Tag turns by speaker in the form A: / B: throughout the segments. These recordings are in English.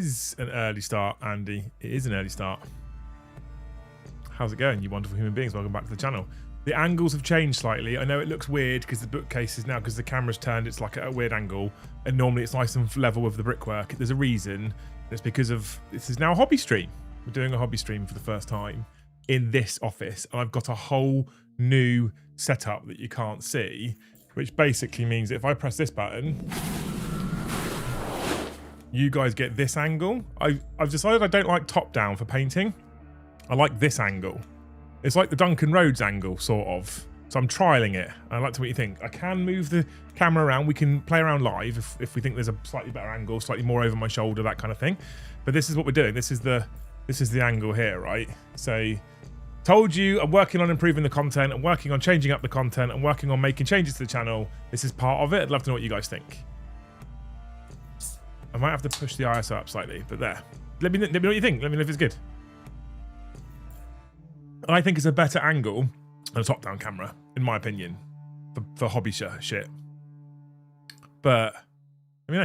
A: is an early start, Andy. It is an early start. How's it going, you wonderful human beings? Welcome back to the channel. The angles have changed slightly. I know it looks weird because the bookcase is now, because the camera's turned, it's like at a weird angle. And normally it's nice and level with the brickwork. There's a reason. It's because of, this is now a hobby stream. We're doing a hobby stream for the first time in this office. And I've got a whole new setup that you can't see, which basically means that if I press this button, you guys get this angle. I've decided I don't like top down for painting. I like this angle. It's like the Duncan Rhodes angle, sort of. So I'm trialing it. I'd like to know what you think. I can move the camera around. We can play around live if we think there's a slightly better angle, slightly more over my shoulder, that kind of thing. But this is what we're doing. This is the angle here, right? So told you I'm working on improving the content. I'm working on changing up the content. I'm working on making changes to the channel. This is part of it. I'd love to know what you guys think. I might have to push the ISO up slightly, but there. Let me know what you think. Let me know if it's good. I think it's a better angle than a top-down camera, in my opinion, for hobby shit. But, let me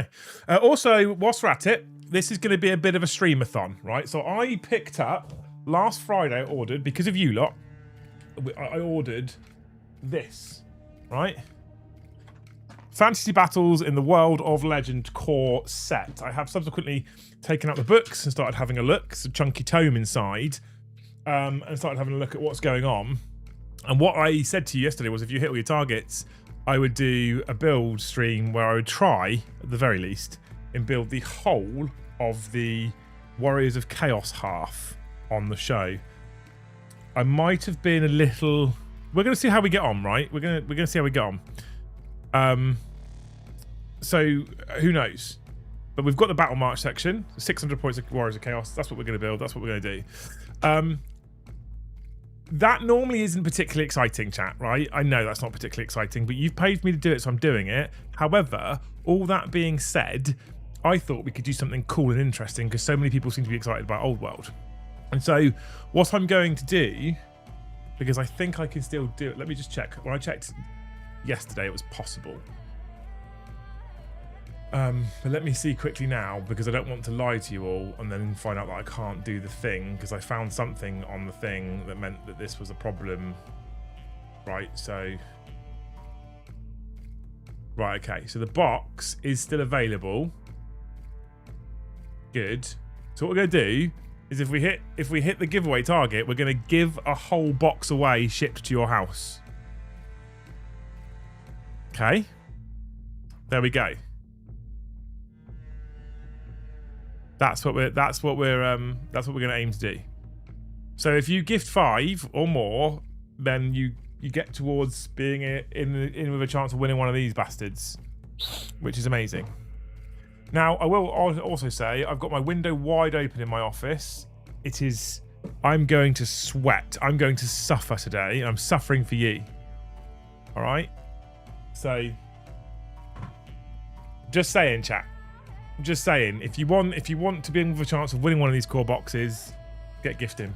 A: know. Also, whilst we're at it, this is going to be a bit of a streamathon, right? So I picked up, last Friday I ordered, because of you lot, I ordered this, right? Fantasy Battles in the World of Legend core set. I have subsequently taken out the books and started having a look. It's a chunky tome inside. And started having a look at what's going on. And what I said to you yesterday was if you hit all your targets, I would do a build stream where I would try, at the very least, and build the whole of the Warriors of Chaos half on the show. I might have been a little... We're going to see how we get on, right? We're going to see how we get on. So, who knows? But we've got the Battle March section. 600 points of Warriors of Chaos. That's what we're going to build. That's what we're going to do. That normally isn't particularly exciting, chat, right? I know that's not particularly exciting, but you've paid me to do it, so I'm doing it. However, all that being said, I thought we could do something cool and interesting because so many people seem to be excited about Old World. And so what I'm going to do, because I think I can still do it. Let me just check. When I checked yesterday, it was possible. But let me see quickly now, because I don't want to lie to you all and then find out that I can't do the thing, because I found something on the thing that meant that this was a problem. Right, so... Right, okay. So the box is still available. Good. So what we're going to do is if we hit the giveaway target, we're going to give a whole box away shipped to your house. Okay. There we go. That's what we're going to aim to do. So if you gift 5 or more, then you get towards being in with a chance of winning one of these bastards, which is amazing. Now I will also say I've got my window wide open in my office. I'm going to sweat. I'm going to suffer today. I'm suffering for you. All right. So just saying, chat. Just saying, if you want to be in with a chance of winning one of these core boxes, get gifting.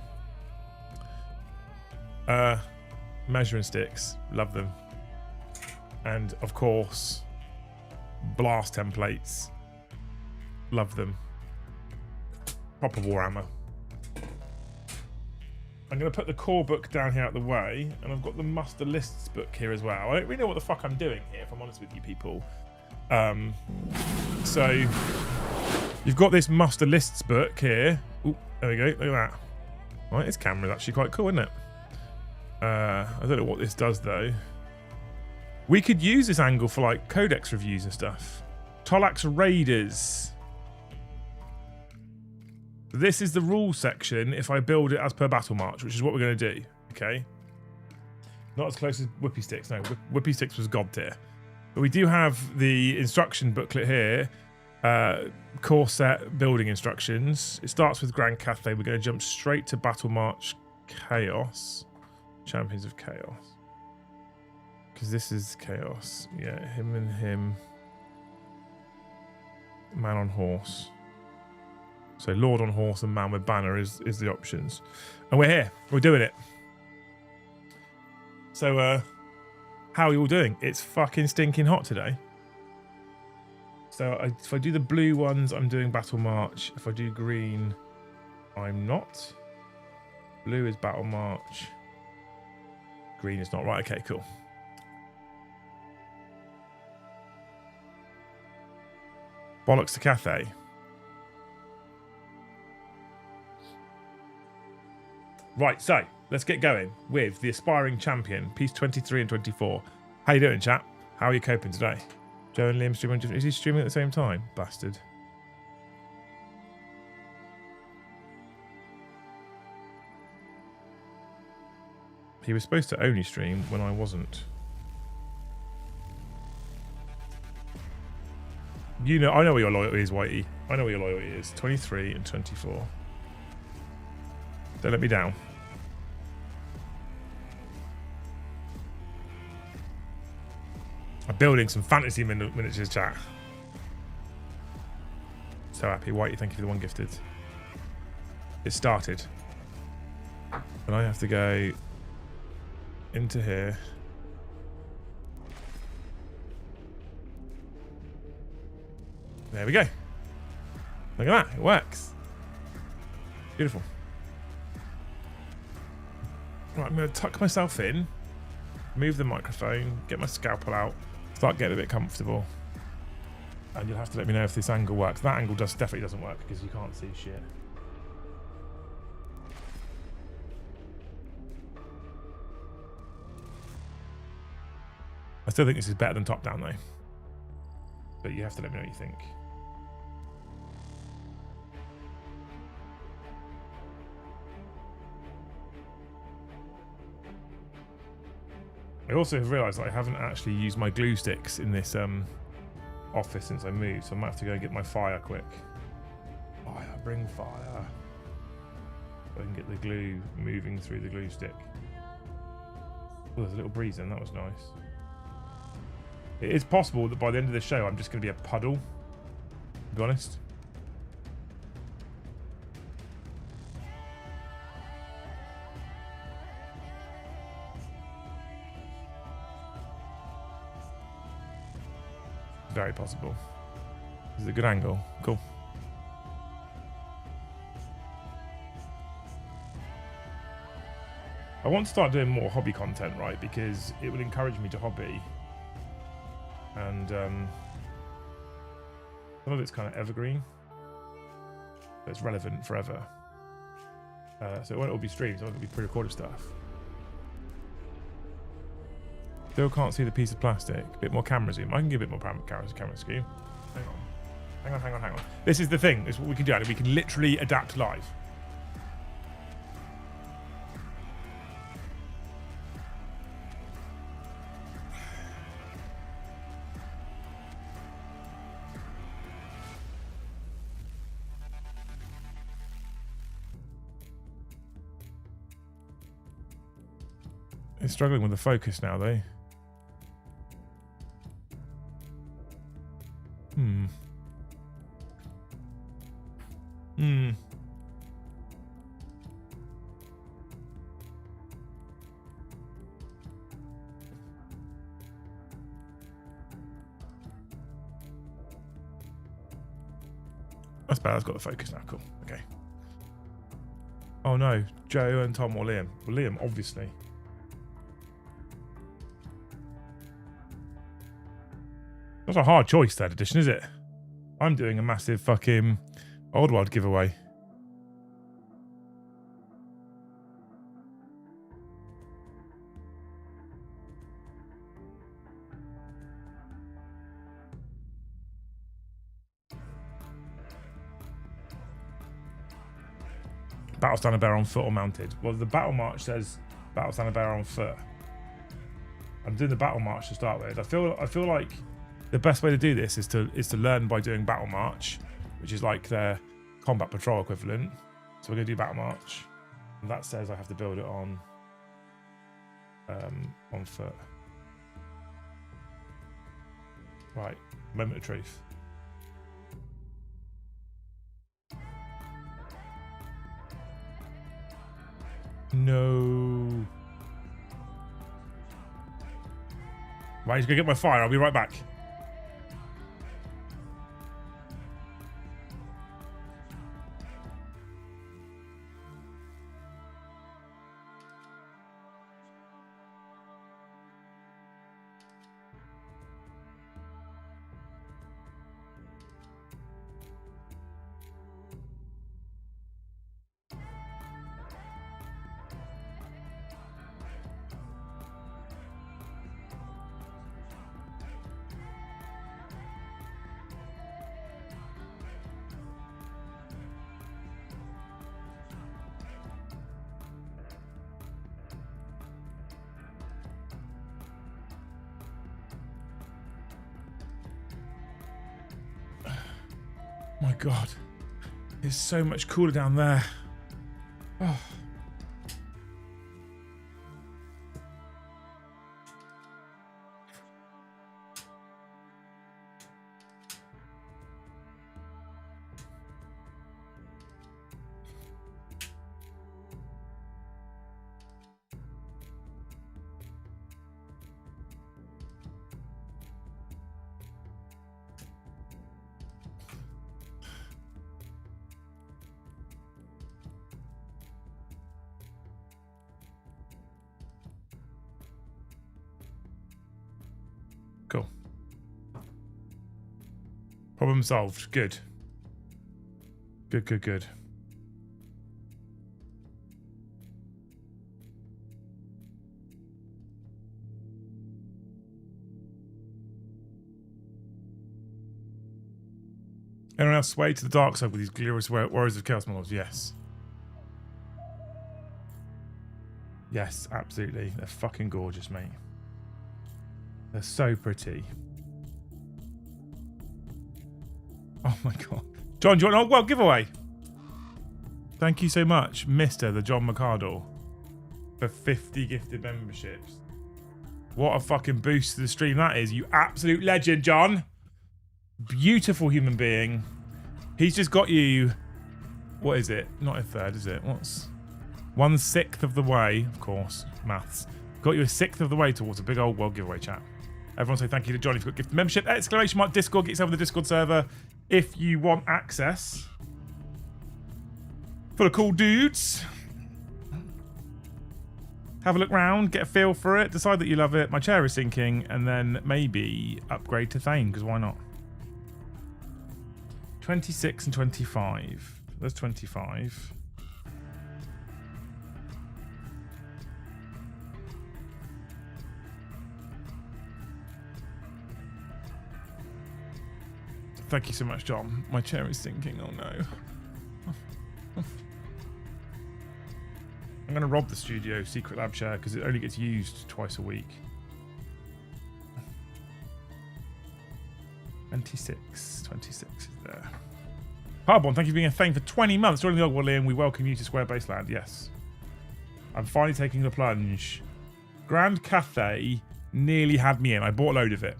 A: Measuring sticks, love them. And of course, blast templates, love them. Proper Warhammer. I'm going to put the core book down here out the way, and I've got the muster lists book here as well. I don't really know what the fuck I'm doing here, if I'm honest with you people. So you've got this muster lists book here. Ooh, there we go. Look at that. Right, this camera's actually quite cool, isn't it? I don't know what this does though. We could use this angle for like codex reviews and stuff. Tolax Raiders. This is the rules section if I build it as per Battle March, which is what we're going to do. Okay. Not as close as Whippy Sticks. No, Whippy Sticks was god tier. But we do have the instruction booklet here. Core set building instructions. It starts with Grand Cathay. We're going to jump straight to Battle March Chaos. Champions of Chaos. Because this is Chaos. Yeah, him and him. Man on horse. So Lord on horse and man with banner is the options. And we're here. We're doing it. So, how are you all doing? It's fucking stinking hot today. So if I do the blue ones, I'm doing Battle March. If I do green, I'm not. Blue is Battle March. Green is not. Right, okay, cool. Bollocks to Cathay. Right, so let's get going with the aspiring champion, piece 23 and 24. How you doing, chap? How are you coping today? Joe and Liam streaming. Is he streaming at the same time? Bastard. He was supposed to only stream when I wasn't. You know, I know what your loyalty is, Whitey. I know what your loyalty is. 23 and 24. Don't let me down. I'm building some fantasy miniatures, chat. So happy. Whitey, thank you for the one gifted. It started. And I have to go into here. There we go. Look at that. It works. Beautiful. Right, I'm going to tuck myself in, move the microphone, get my scalpel out, start getting a bit comfortable. And you'll have to let me know if this angle works. That angle definitely doesn't work because you can't see shit. I still think this is better than top down though. But you have to let me know what you think. I also have realised that I haven't actually used my glue sticks in this office since I moved, so I might have to go and get my fire quick. Fire, bring fire. So I can get the glue moving through the glue stick. Oh, there's a little breeze in, that was nice. It is possible that by the end of the show I'm just going to be a puddle, to be honest. Very possible. This is a good angle. Cool. I want to start doing more hobby content, right? Because it will encourage me to hobby. And some of it's kind of evergreen. But it's relevant forever. So it won't all be streams, it won't be pre-recorded stuff. Still can't see the piece of plastic. A bit more camera zoom. I can give a bit more camera zoom. Hang on. This is the thing. This is what we can do. We can literally adapt live. It's struggling with the focus now, though. That's bad. I've got the focus now. Cool. Okay. Oh no, Joe and Tom or Liam? Well, Liam, obviously. That's a hard choice, that edition, is it? I'm doing a massive fucking Old World giveaway. Battle Standard Bearer on foot or mounted. Well, the Battle March says Battle Standard Bearer on foot. I'm doing the Battle March to start with. I feel like the best way to do this is to learn by doing Battle March, which is like their combat patrol equivalent. So we're gonna do Battle March, and that says I have to build it on foot. Right, moment of truth. No. Right, he's gonna get my fire. I'll be right back. My God. It's so much cooler down there. Oh. Cool. Problem solved. Good. Good, good, good. Anyone else sway to the dark side with these glorious warriors of chaos models? Yes. Yes, absolutely. They're fucking gorgeous, mate. They're so pretty. Oh my God. John, do you want an Old giveaway? Thank you so much, Mr. the John McCardle, for 50 gifted memberships. What a fucking boost to the stream that is. You absolute legend, John. Beautiful human being. He's just got you... What is it? Not a third, is it? What's... 1/6 of the way, of course, maths. Got you a 1/6 of the way towards a big old world giveaway, chat. Everyone say thank you to Johnny for gifted membership. Exclamation mark Discord. Get yourself in the Discord server if you want access. Full of cool dudes. Have a look round, get a feel for it, decide that you love it. My chair is sinking, and then maybe upgrade to Thane, because why not? 26 and 25. There's 25. Thank you so much, John. My chair is sinking. Oh no. I'm going to rob the studio secret lab chair because it only gets used twice a week. 26 is there. Hardborn, thank you for being a thing for 20 months. Joining the Ogwall, Liam, we welcome you to Square Baseland. Yes. I'm finally taking the plunge. Grand Cathay nearly had me in. I bought a load of it.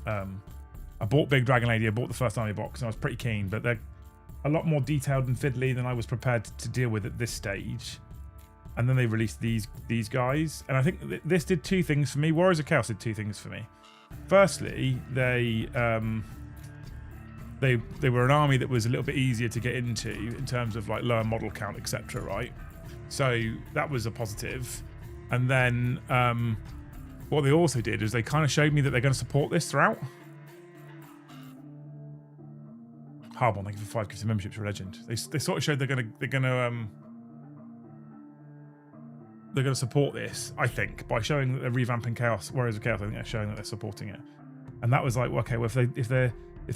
A: I bought Big Dragon Lady. I bought the first army box and I was pretty keen, but they're a lot more detailed and fiddly than I was prepared to deal with at this stage. And then they released these guys, and I think this did two things for me. Warriors of Chaos did two things for me. Firstly, they were an army that was a little bit easier to get into in terms of like lower model count, etc. Right, so that was a positive. And then what they also did is they kind of showed me that they're going to support this throughout. Harbon, thank you for 5 gifted memberships. You're a legend. They sort of showed they're gonna support this, I think, by showing that they're revamping Chaos, Warriors of Chaos. I think they're showing that they're supporting it, and that was like, okay, well, if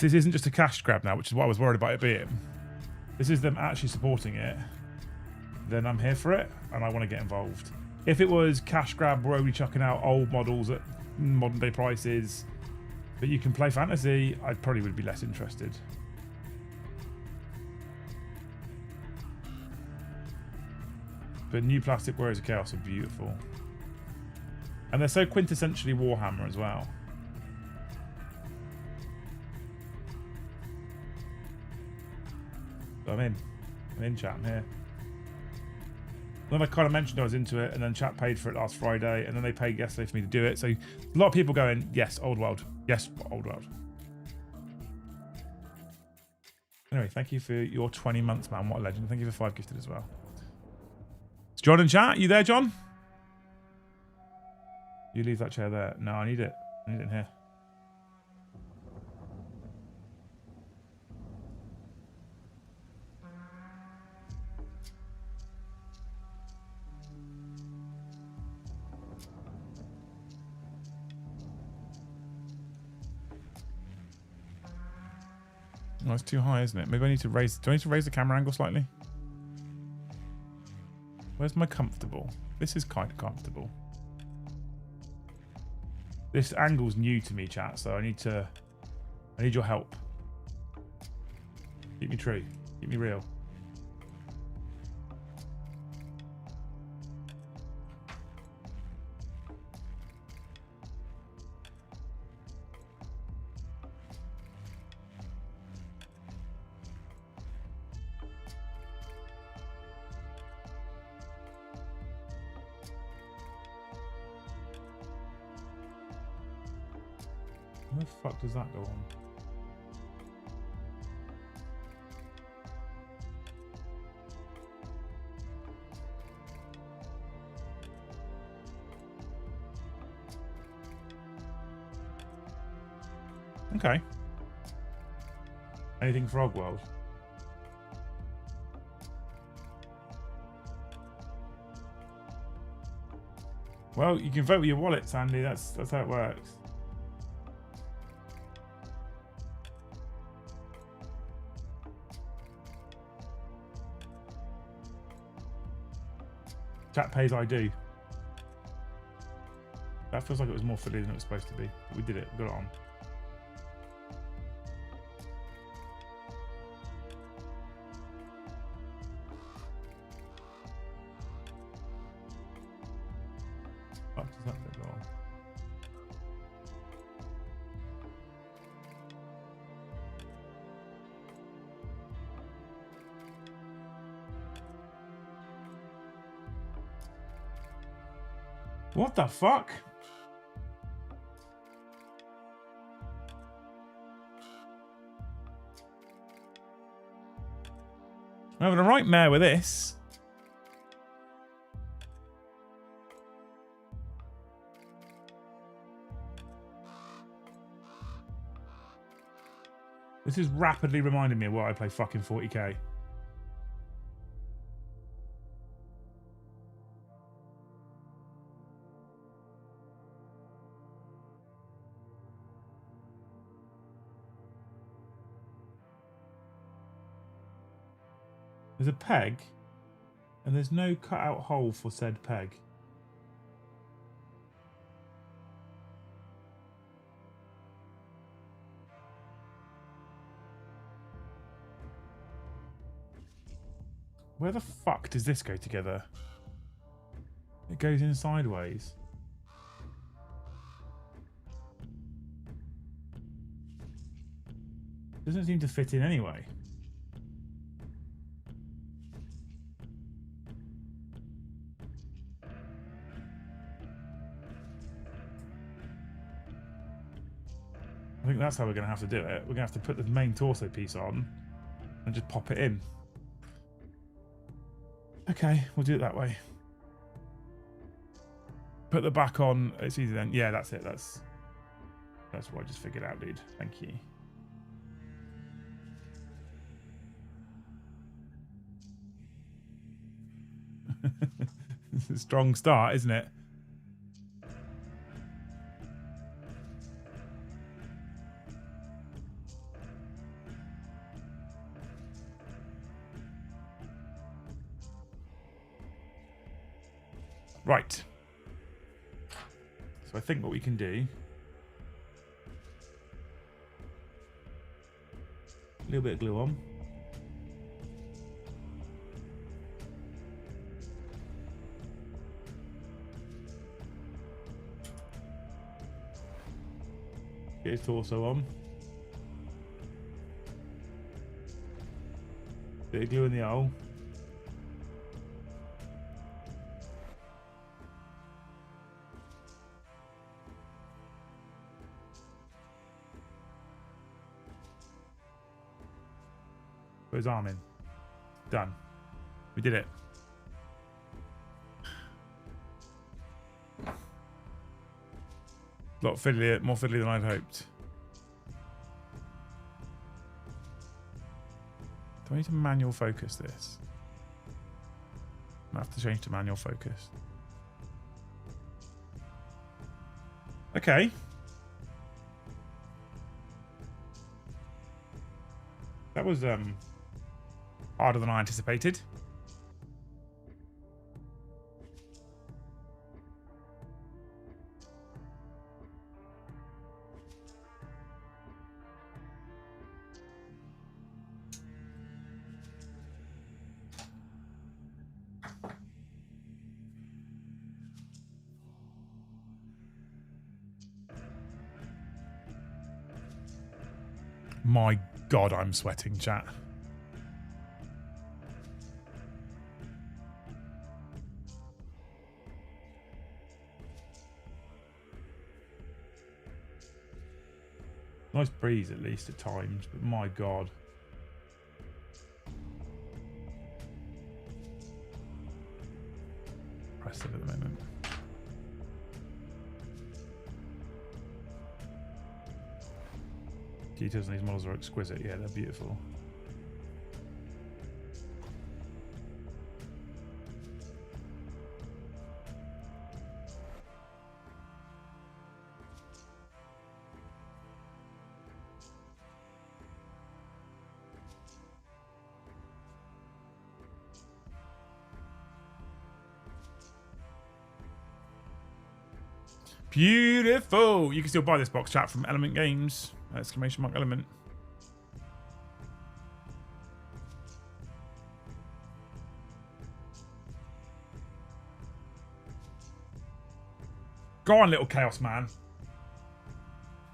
A: this isn't just a cash grab now, which is what I was worried about it being, this is them actually supporting it, then I'm here for it, and I want to get involved. If it was cash grab, we're only chucking out old models at modern day prices, but you can play fantasy, I probably would be less interested. But new plastic Warriors of Chaos are beautiful. And they're so quintessentially Warhammer as well. So I'm in chat, I'm here. Then I kind of mentioned I was into it, and then chat paid for it last Friday, and then they paid yesterday for me to do it. So a lot of people going, yes, Old World. Yes, Old World. Anyway, thank you for your 20 months, man. What a legend. Thank you for 5 gifted as well. Is John in chat? You there, John? You leave that chair there. No, I need it. I need it in here. Oh, it's too high, isn't it? Maybe I need to raise... Do I need to raise the camera angle slightly? Where's my comfortable? This is kind of comfortable. This angle's new to me, chat, so I need your help. Keep me true. Keep me real. Where the fuck does that go on? Okay. Anything for Ogworld? Well, you can vote with your wallet, Sandy. That's how it works. Chat pays I do. That feels like it was more fiddly than it was supposed to be. But we did it. We got it on. Fuck does that bit go on? What the fuck? I'm having a right mare with this. This is rapidly reminding me of why I play fucking 40k. There's a peg, and there's no cut-out hole for said peg. Where the fuck does this go together? It goes in sideways. Doesn't seem to fit in anyway. I think that's how we're going to have to do it. We're going to have to put the main torso piece on and just pop it in. Okay, we'll do it that way. Put the back on. It's easy then. Yeah, that's it. That's what I just figured out, dude. Thank you. It's a strong start, isn't it? Right. So I think what we can do, a little bit of glue on. Get his torso on. Bit of glue in the hole. Put his arm in. Done. We did it. A lot fiddlier, more fiddly than I'd hoped. Do I need to manual focus this? I have to change to manual focus. Okay. That was harder than I anticipated. My God, I'm sweating, chat. Nice breeze at least at times, but my God. Impressive at the moment. Details on these models are exquisite. Yeah, they're beautiful. Beautiful. You can still buy this box, chat, from Element Games. Exclamation mark Element. Go on, little chaos man.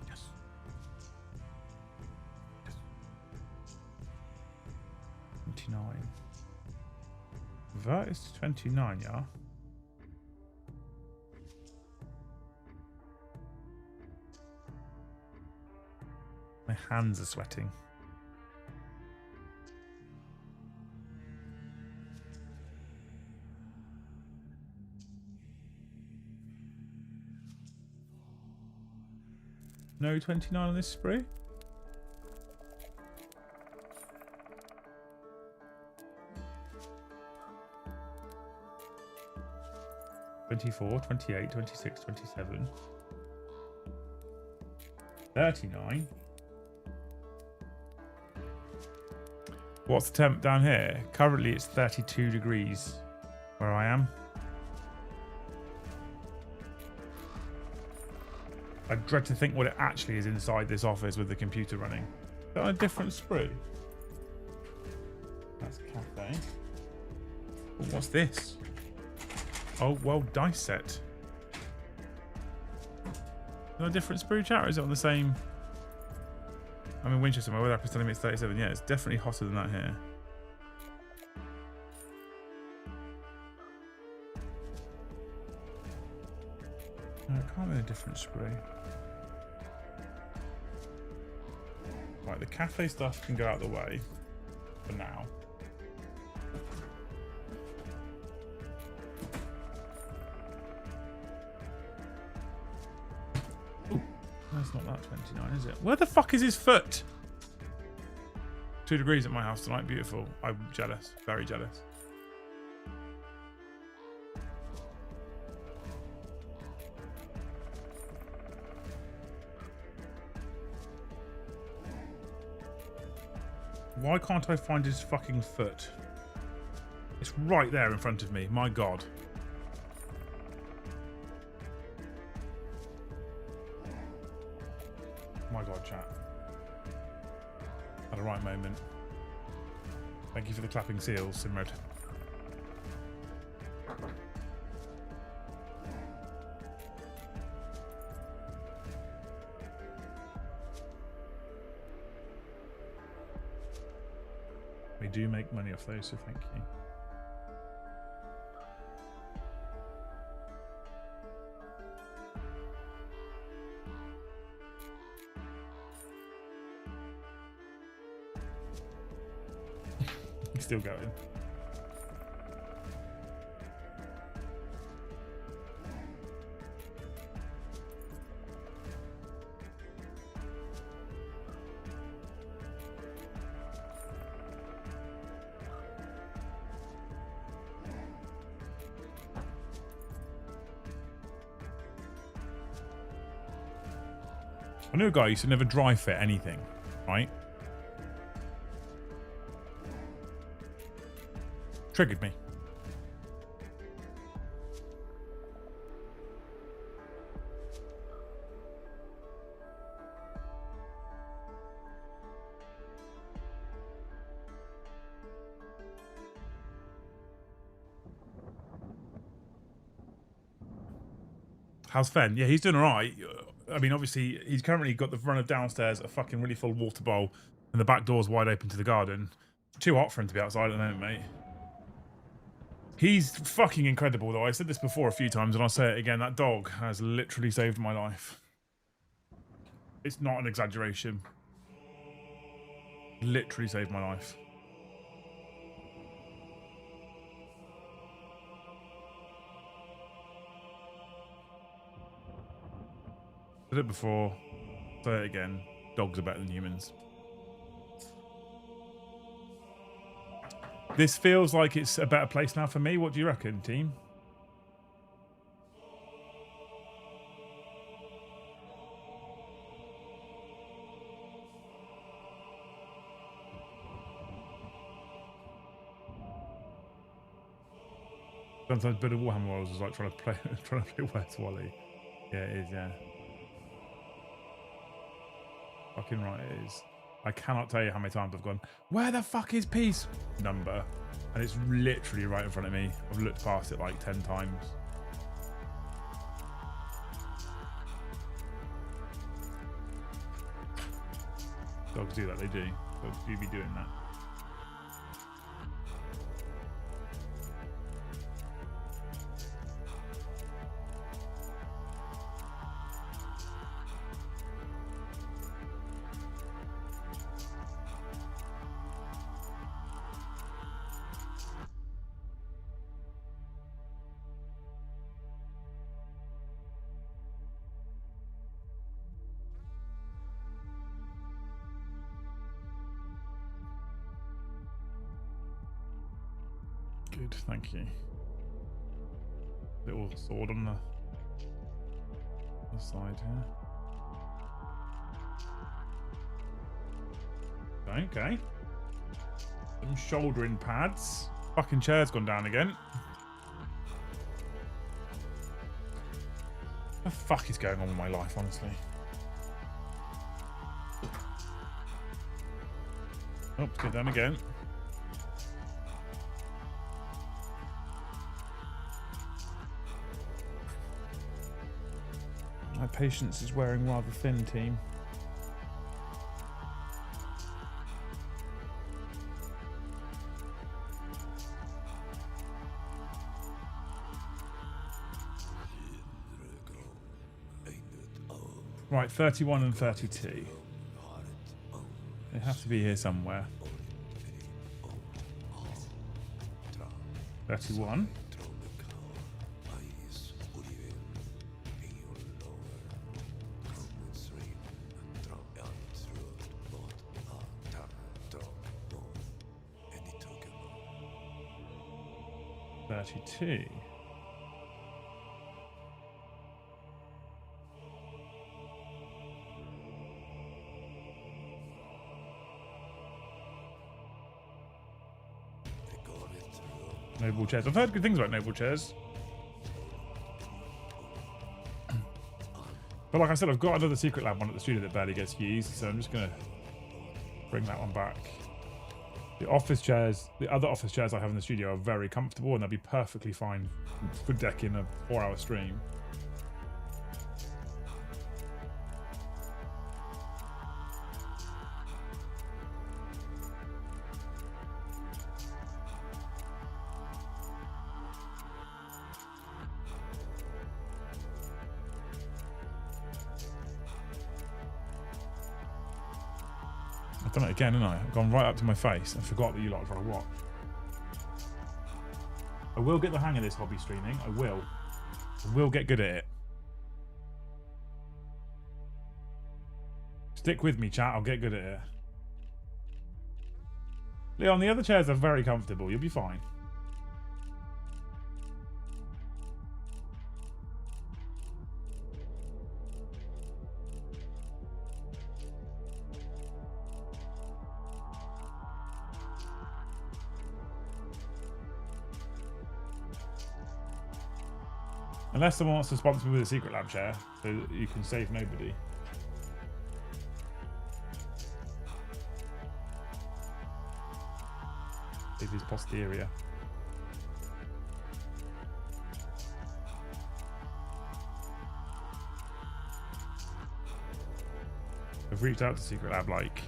A: Yes. Yes. 29. That is 29, yeah. My hands are sweating. No 29 on this spree? $24, $28, $26, $27, $39. What's the temp down here? Currently it's 32 degrees where I am. I dread to think what it actually is inside this office with the computer running. Is that a different sprue? That's a cafe. Oh, what's this? Oh, well, dice set. Is that a different sprue, chat, or is it on the same? I'm in Winchester. My weather app is telling me it's 37. Yeah, it's definitely hotter than that here. No, it can't be a different sprue. Right, the cafe stuff can go out of the way for now. Ooh, that's not that 29, is it? Where the fuck is his foot? 2 degrees at my house tonight. Beautiful. I'm jealous. Very jealous. Why can't I find his fucking foot? It's right there in front of me. My God. My God, chat. At the right moment. Thank you for the clapping seals, Simrad. We do make money off those, so thank you. He's still going. I knew a guy who used to never dry fit anything, right? Triggered me. How's Fen? Yeah, he's doing all right. I mean, obviously, he's currently got the front of downstairs, a fucking really full water bowl, and the back door's wide open to the garden. Too hot for him to be outside at the moment, mate. He's fucking incredible, though. I've said this before a few times, and I'll say it again. That dog has literally saved my life. It's not an exaggeration. Literally saved my life. Said it before. Say it again. Dogs are better than humans. This feels like it's a better place now for me. What do you reckon, team? Sometimes a bit of Warhammer Worlds is like trying to play Where's Wally. Yeah, it is, yeah. Fucking right it is. I cannot tell you how many times I've gone, where the fuck is peace number? And it's literally right in front of me. I've looked past it like 10 times. Dogs do that, they do. Dogs do be doing that. Good, thank you. Little sword on the side here. Okay. Some shouldering pads. Fucking chair's gone down again. What the fuck is going on with my life, honestly? Oh, it's going down again. My patience is wearing rather thin, team. Right, 31 and 32. They have to be here somewhere. 31. Two. Noble chairs. I've heard good things about noble chairs. But like I said, I've got another secret lab one at the studio that barely gets used, so I'm just going to bring that one back. The office chairs, the other office chairs I have in the studio are very comfortable and they'll be perfectly fine for decking a 4-hour stream. I've done it again, haven't I? I've gone right up to my face and forgot that you lot are trying to watch. I will get the hang of this hobby streaming. I will. I will get good at it. Stick with me, chat. I'll get good at it. Leon, the other chairs are very comfortable. You'll be fine. Unless someone wants to sponsor me with a secret lab chair, so that you can save nobody. Save his posterior. I've reached out to Secret Lab like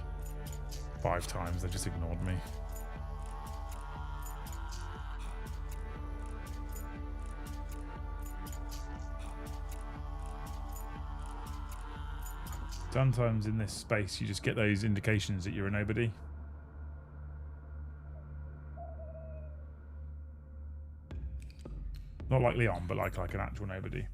A: 5 times. They just ignored me. Sometimes in this space you just get those indications that you're a nobody. Not like Leon, but like an actual nobody.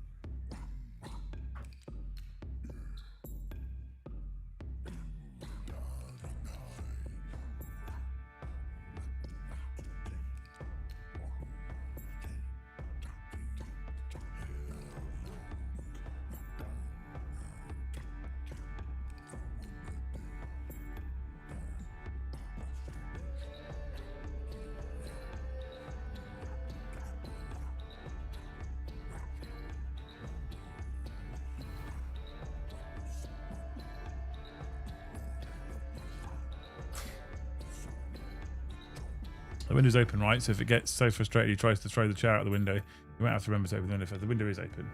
A: The window's open, right? So if it gets so frustrated he tries to throw the chair out the window, you won't have to remember to open the window first. The window is open.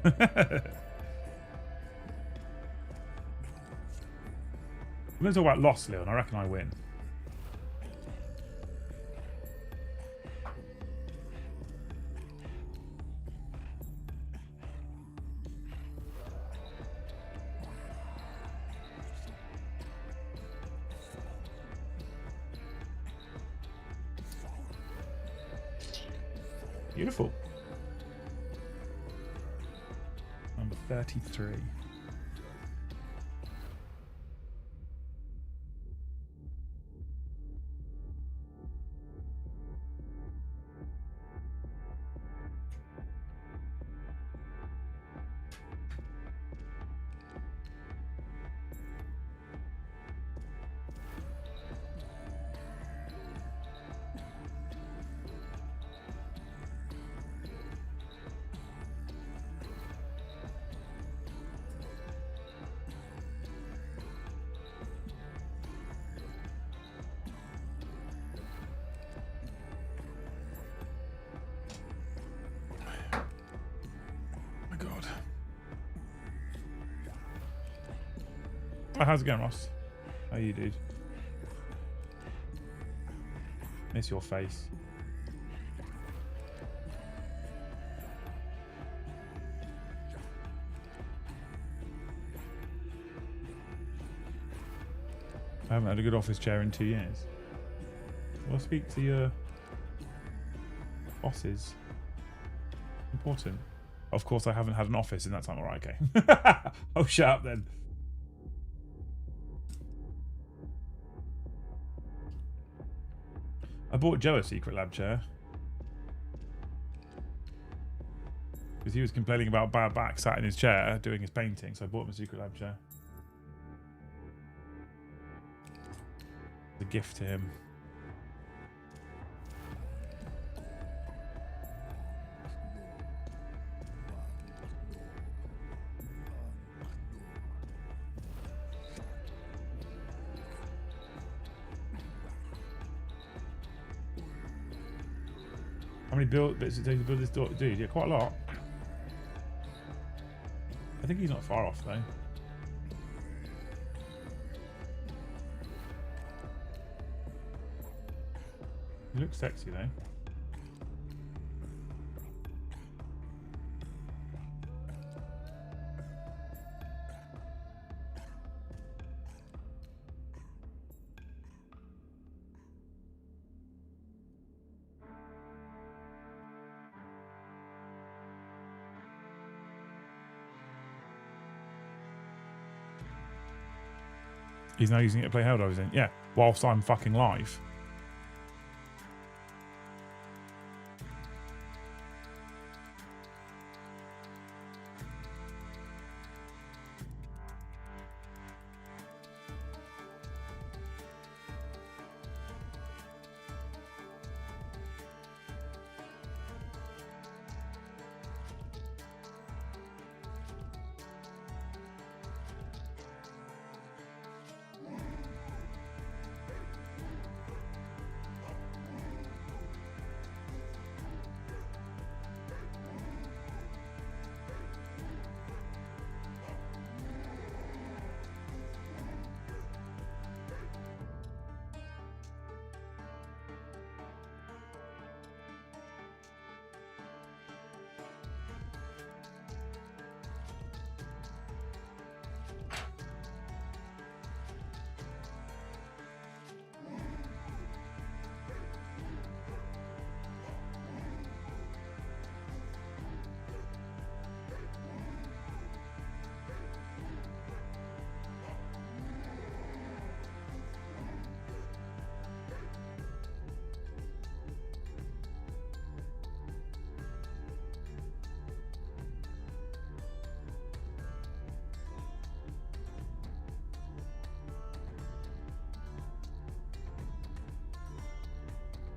A: We're going to talk about loss, Leon. I reckon I win. Beautiful. Number 33. Oh, how's it going, Ross? How are you, dude? Miss your face. I haven't had a good office chair in 2 years. Well, speak to your bosses. Important. Of course, I haven't had an office in that time. All right, okay. Oh, shut up then. I bought Joe a Secret Lab chair because he was complaining about bad back sat in his chair doing his painting, so I bought him a Secret Lab chair. It's a gift to him. How many bits it takes to build this door? Dude, yeah, quite a lot. I think he's not far off though. He looks sexy though. He's now using it to play Helldivers in. Yeah, whilst I'm fucking live.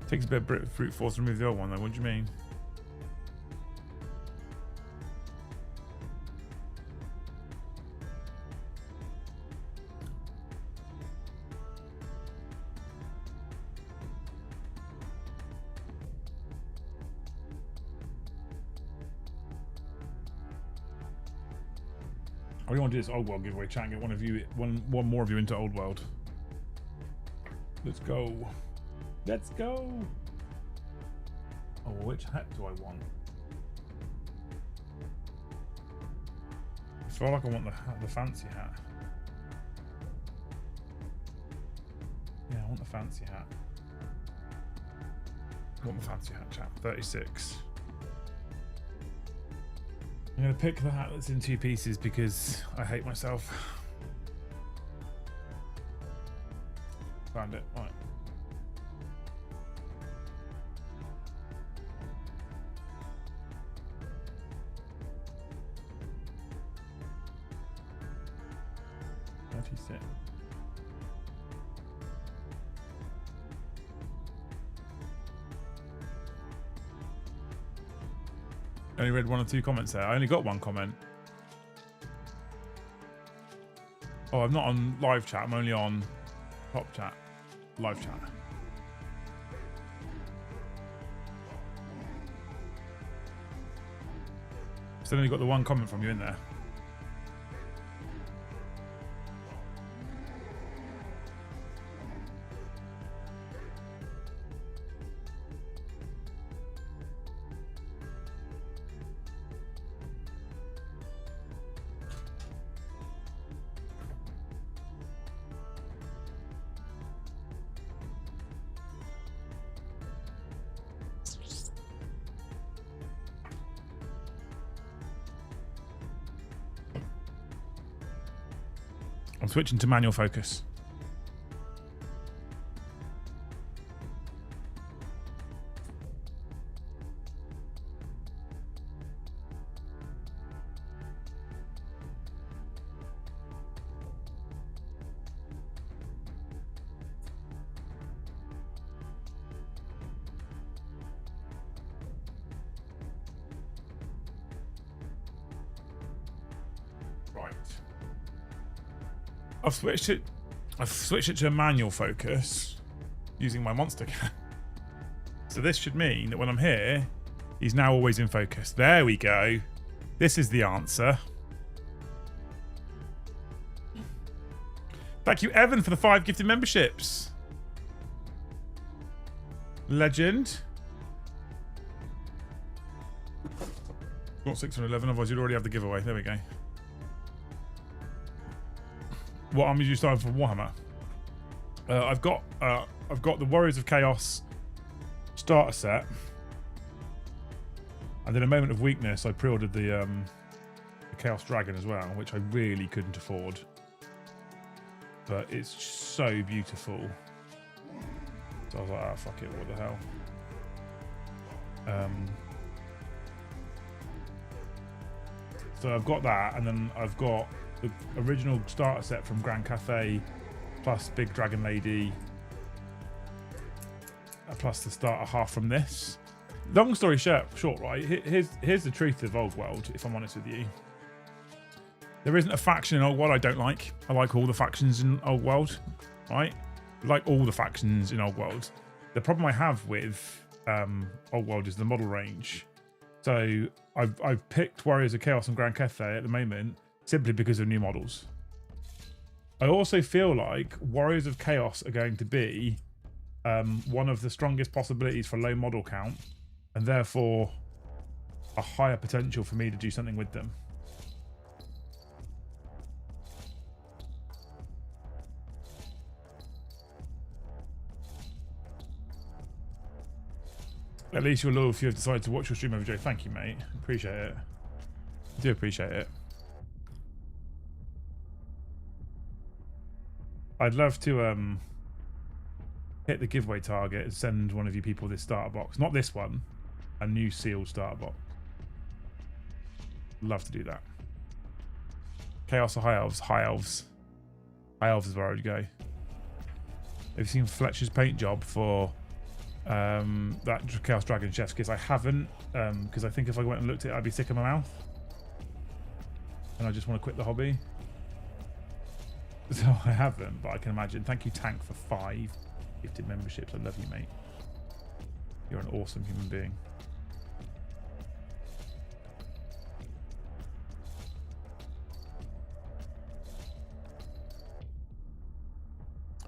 A: Takes a bit of brute force to remove the old one though. What do you mean? I really want to do this old world giveaway chat and get one more of you into old world. Let's go. Let's go. Oh, which hat do I want? I feel like I want the fancy hat. Yeah, I want the fancy hat. I want the fancy hat, chap. 36. I'm going to pick the hat that's in 2 pieces because I hate myself. Found it. Right. I only read 1 or 2 comments there. I only got 1 comment. Oh, I'm not on live chat. I'm only on top chat. Live chat. Still only got the 1 comment from you in there. I'm switching to manual focus. I've switched it to a manual focus using my monster can. So this should mean that when I'm here, he's now always in focus. There we go. This is the answer. Thank you, Evan, for the 5 gifted memberships. Legend. Not 611, otherwise you'd already have the giveaway. There we go. What armies you starting from Warhammer? I've got the Warriors of Chaos starter set, and in a moment of weakness, I pre-ordered the Chaos Dragon as well, which I really couldn't afford, but it's so beautiful. So I was like, ah, fuck it, what the hell? So I've got that, and then I've got the original starter set from Grand Cafe, plus Big Dragon Lady, plus the starter half from this. Long story short, right? Here's the truth of Old World, if I'm honest with you. There isn't a faction in Old World I don't like. I like all the factions in Old World, right? I like all the factions in Old World. The problem I have with Old World is the model range. So I've picked Warriors of Chaos and Grand Cafe at the moment simply because of new models. I also feel like Warriors of Chaos are going to be one of the strongest possibilities for low model count, and therefore a higher potential for me to do something with them. At least you're loyal if you have decided to watch your stream every day. Thank you, mate. Appreciate it. I do appreciate it. I'd love to hit the giveaway target and send one of you people this starter box. Not this one, a new sealed starter box. Love to do that. Chaos or High Elves? High Elves. High Elves is where I would go. Have you seen Fletcher's paint job for that Chaos Dragon Chef's Kiss. I haven't, because I think if I went and looked at it, I'd be sick in my mouth. And I just want to quit the hobby. So I haven't, but I can imagine. Thank you, Tank, for 5 gifted memberships. I love you, mate. You're an awesome human being.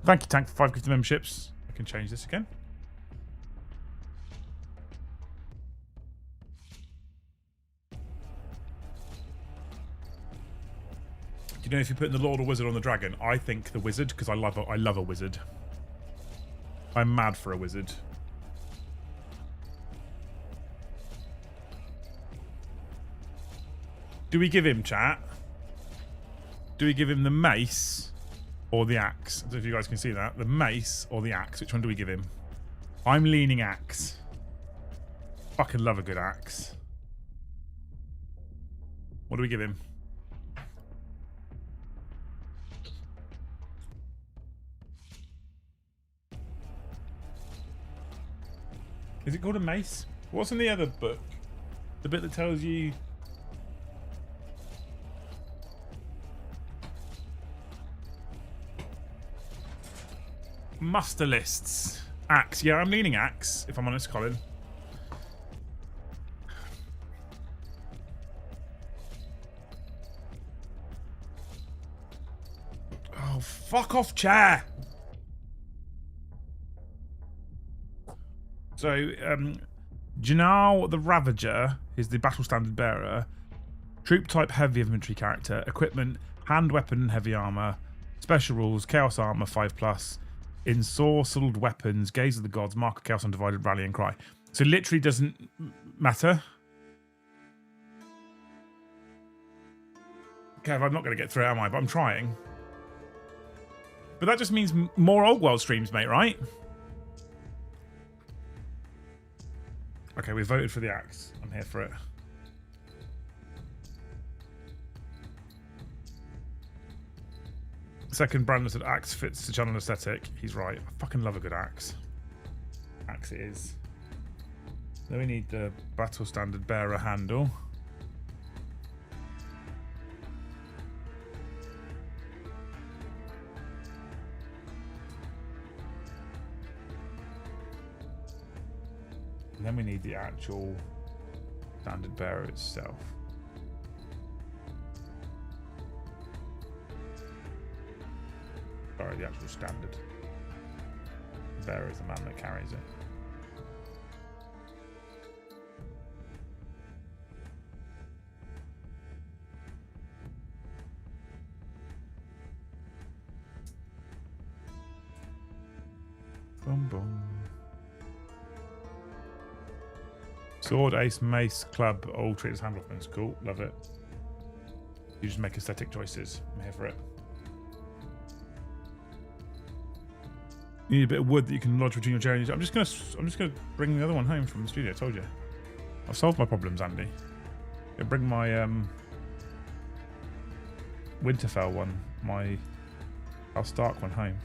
A: Thank you, Tank, for 5 gifted memberships. I can change this again. Do you know if you put in the Lord or Wizard on the Dragon? I think the Wizard, because I love a wizard. I'm mad for a wizard. Do we give him, chat? Do we give him the mace or the axe? I don't know if you guys can see that. The mace or the axe? Which one do we give him? I'm leaning axe. Fucking love a good axe. What do we give him? Is it called a mace? What's in the other book? The bit that tells you... Muster lists. Axe. Yeah, I'm leaning axe, if I'm honest, Colin. Oh, fuck off, chair! So, Janal the Ravager is the battle standard bearer. Troop type heavy infantry character. Equipment, hand weapon, heavy armor. Special rules, chaos armor 5+. Ensorcelled weapons, gaze of the gods, mark of chaos undivided, rally and cry. So literally doesn't matter. Kev, I'm not going to get through it, am I? But I'm trying. But that just means more Old World streams, mate, right? Okay, we voted for the axe. I'm here for it. Second, Brandon said axe fits the channel aesthetic. He's right. I fucking love a good axe. Axe it is. Then we need the battle standard bearer handle. And then we need the actual standard bearer itself. Sorry, the actual standard bearer is the man that carries it. Boom, boom. Sword, ace, mace, club, all treated as hand weapons. Cool, love it. You just make aesthetic choices. I'm here for it. You need a bit of wood that you can lodge between your journeys. I'm just gonna bring the other one home from the studio. I told you. I've solved my problems, Andy. I'll bring my Winterfell one, my House Stark one home.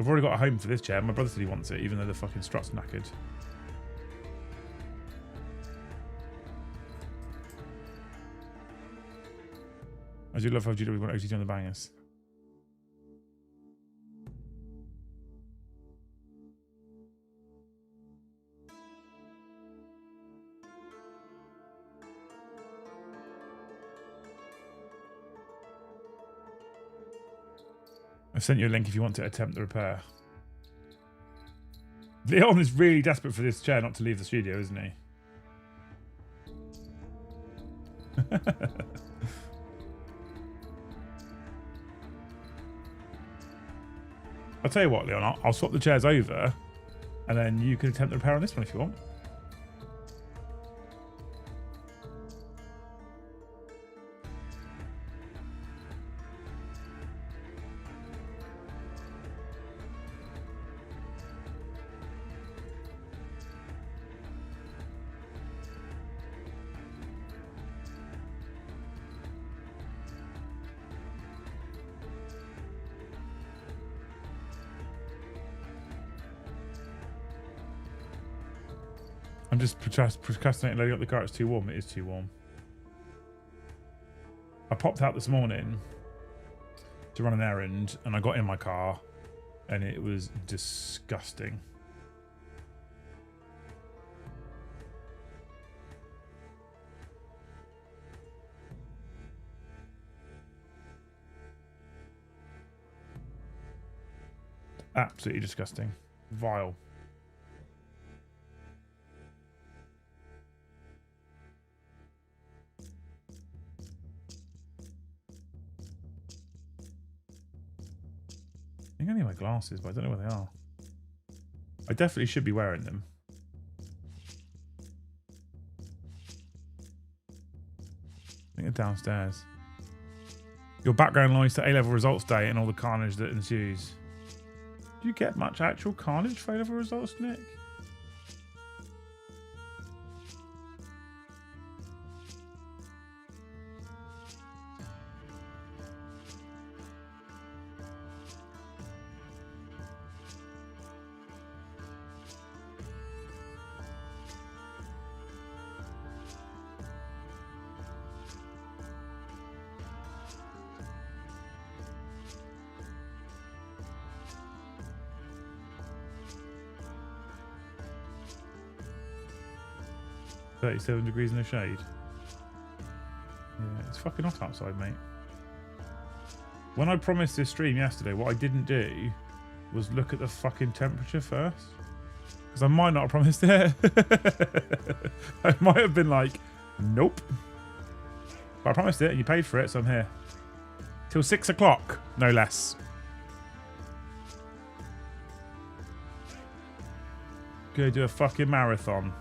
A: I've already got a home for this chair. My brother said he wants it, even though the fucking strut's knackered. I do love how GW want OTT on the bangers. I've sent you a link if you want to attempt the repair. Leon is really desperate for this chair not to leave the studio, isn't he? I'll tell you what, Leon, I'll swap the chairs over and then you can attempt the repair on this one if you want. I'm just procrastinating loading up the car. It's too warm. It is too warm. I popped out this morning to run an errand, and I got in my car, and it was disgusting. Absolutely disgusting. Vile. I think I need my glasses, but I don't know where they are. I definitely should be wearing them. I think they're downstairs. Your background lies to A-level results day and all the carnage that ensues. Do you get much actual carnage for A-level results, Nick? .37 degrees in the shade. Yeah, it's fucking hot outside, mate. When I promised this stream yesterday, what I didn't do was look at the fucking temperature first. Because I might not have promised it. I might have been like, nope. But I promised it and you paid for it, so I'm here. Till 6 o'clock, no less. Go do a fucking marathon.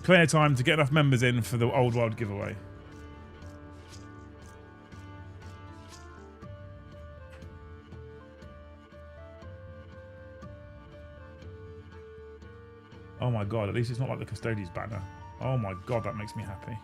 A: Plenty of time to get enough members in for the Old World giveaway. Oh my god, at least it's not like the Custodian's banner. Oh my god, that makes me happy.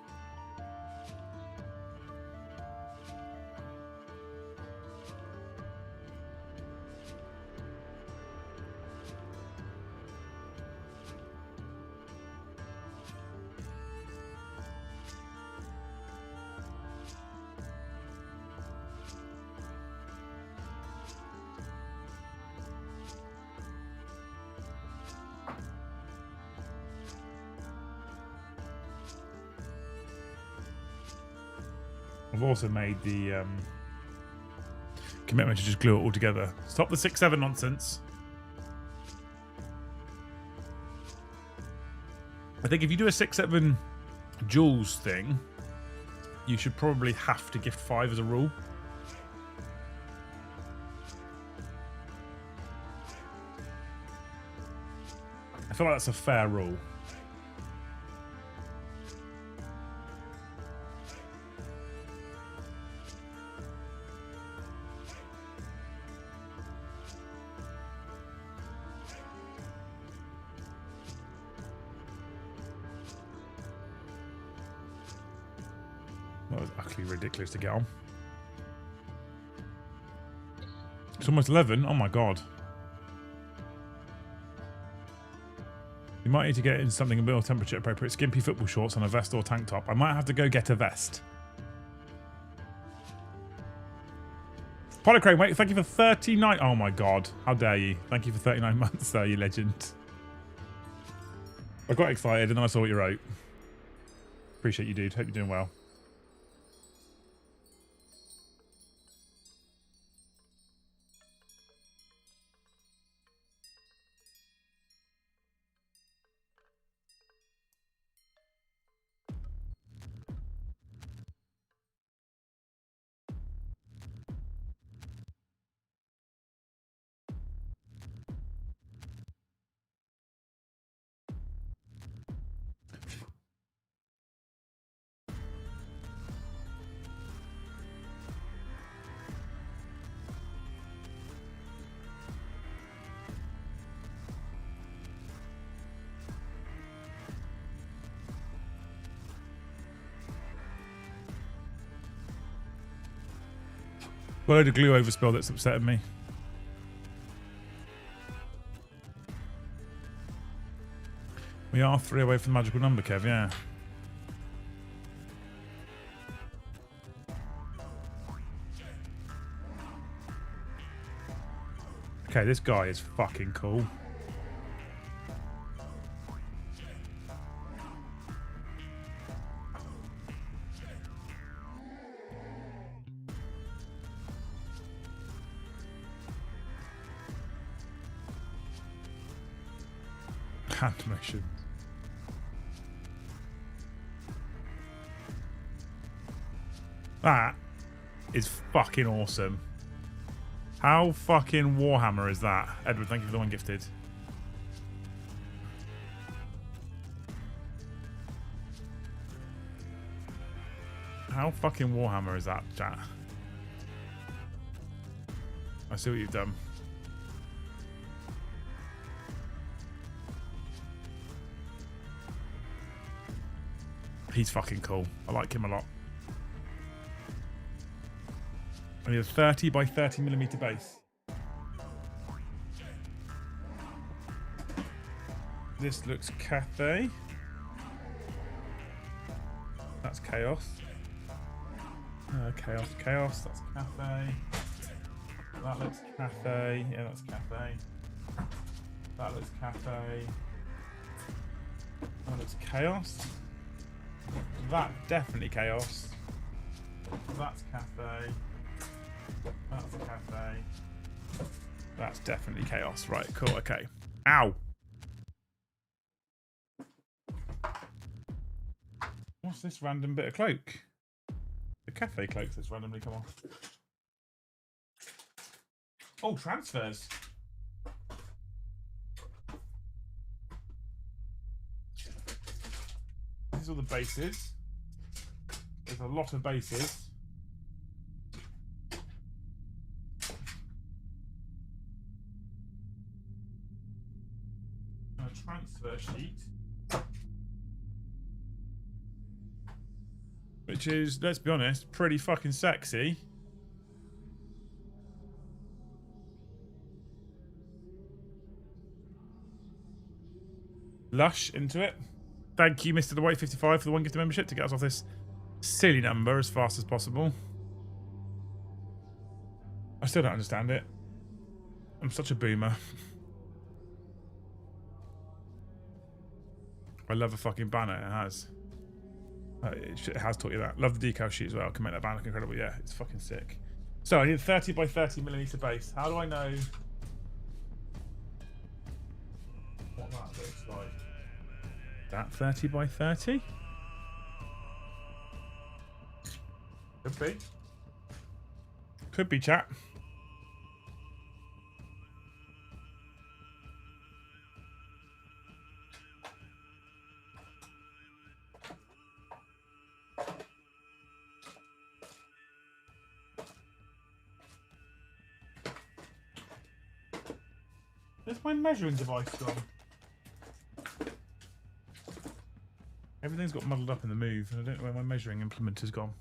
A: I've also made the commitment to just glue it all together. Stop the 6-7 nonsense. I think if you do a 6-7 jewels thing, you should probably have to gift 5 as a rule. I feel like that's a fair rule. That was utterly ridiculous to get on. It's almost 11. Oh my god. You might need to get in something a bit more temperature appropriate. Skimpy football shorts and a vest or tank top. I might have to go get a vest. Polycrane, wait, thank you for 39. Oh my god. How dare you. Thank you for 39 months, sir, you legend. I got excited and then I saw what you wrote. Appreciate you, dude. Hope you're doing well. Got a load of glue overspill that's upsetting me. We are 3 away from the magical number, Kev, yeah. Okay, this guy is fucking cool. Animation. That is fucking awesome. How fucking Warhammer is that? Edward, thank you for the one gifted. How fucking Warhammer is that, chat? I see what you've done. He's fucking cool. I like him a lot. I need a 30 by 30mm base. This looks Cathay. That's Chaos. Chaos, Chaos. That's Cathay. That looks Cathay. Yeah, that's Cathay. That looks Cathay. That looks Chaos. That definitely Chaos. That's Cathay. That's Cathay. That's definitely Chaos. Right, cool, okay. Ow! What's this random bit of cloak? The Cathay cloak that's randomly come off. Oh, transfers. These are the bases. There's a lot of bases. And a transfer sheet. Which is, let's be honest, pretty fucking sexy. Lush into it. Thank you, Mr. The White 55, for the one gift of membership to get us off this silly number as fast as possible. I still don't understand it. I'm such a boomer. I love a fucking banner, it has. It has taught you that. Love the decal sheet as well. Can make that banner look incredible. Yeah, it's fucking sick. So I need a 30 by 30mm base. How do I know what that looks like? That 30 by 30? Could be. Could be, chat. Where's my measuring device gone? Everything's got muddled up in the move, and I don't know where my measuring implement has gone.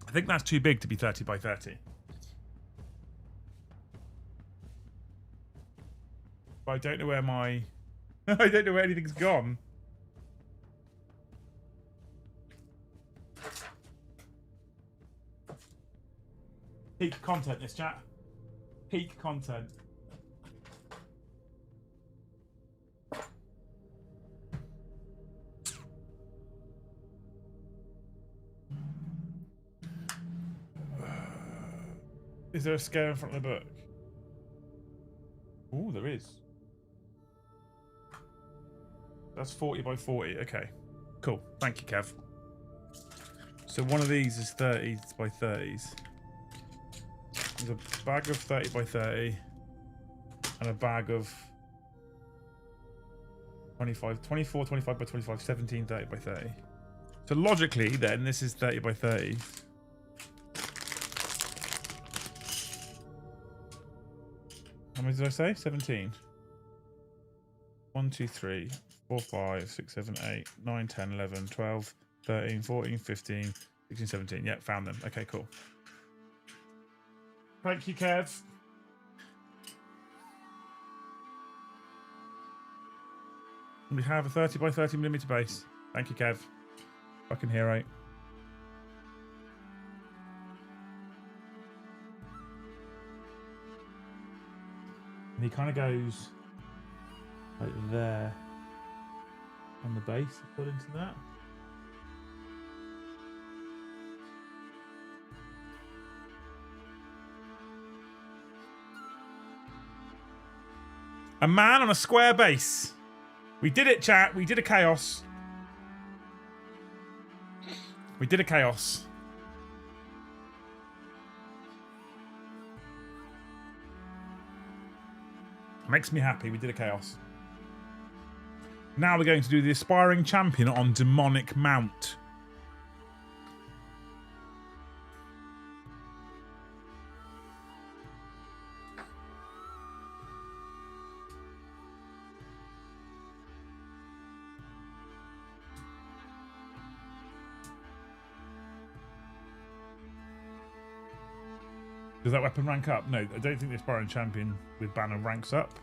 A: I think that's too big to be 30 by 30. But I don't know where my... I don't know where anything's gone. Peak content, this chat. Peak content. Is there a scale in front of the book? Oh, there is. That's 40 by 40. Okay. Cool. Thank you, Kev. So one of these is 30s by 30s. There's a bag of 30 by 30 and a bag of 25, 24, 25 by 25, 17, 30 by 30. So logically, then, this is 30 by 30. How many did I say? 17. 1, 2, 3, 4, 5, 6, 7, 8, 9, 10, 11, 12, 13, 14, 15, 16, 17. Yeah, found them. Okay, cool. Thank you, Kev. We have a 30 by 30 millimeter base. Thank you, Kev. Fucking hero. And he kind of goes like there on the base, according to that. A man on a square base. We did it, chat. We did a chaos. We did a chaos. Makes me happy. We did a chaos. Now we're going to do the aspiring champion on demonic mount. Does that weapon rank up? No, I don't think the aspiring champion with banner ranks up.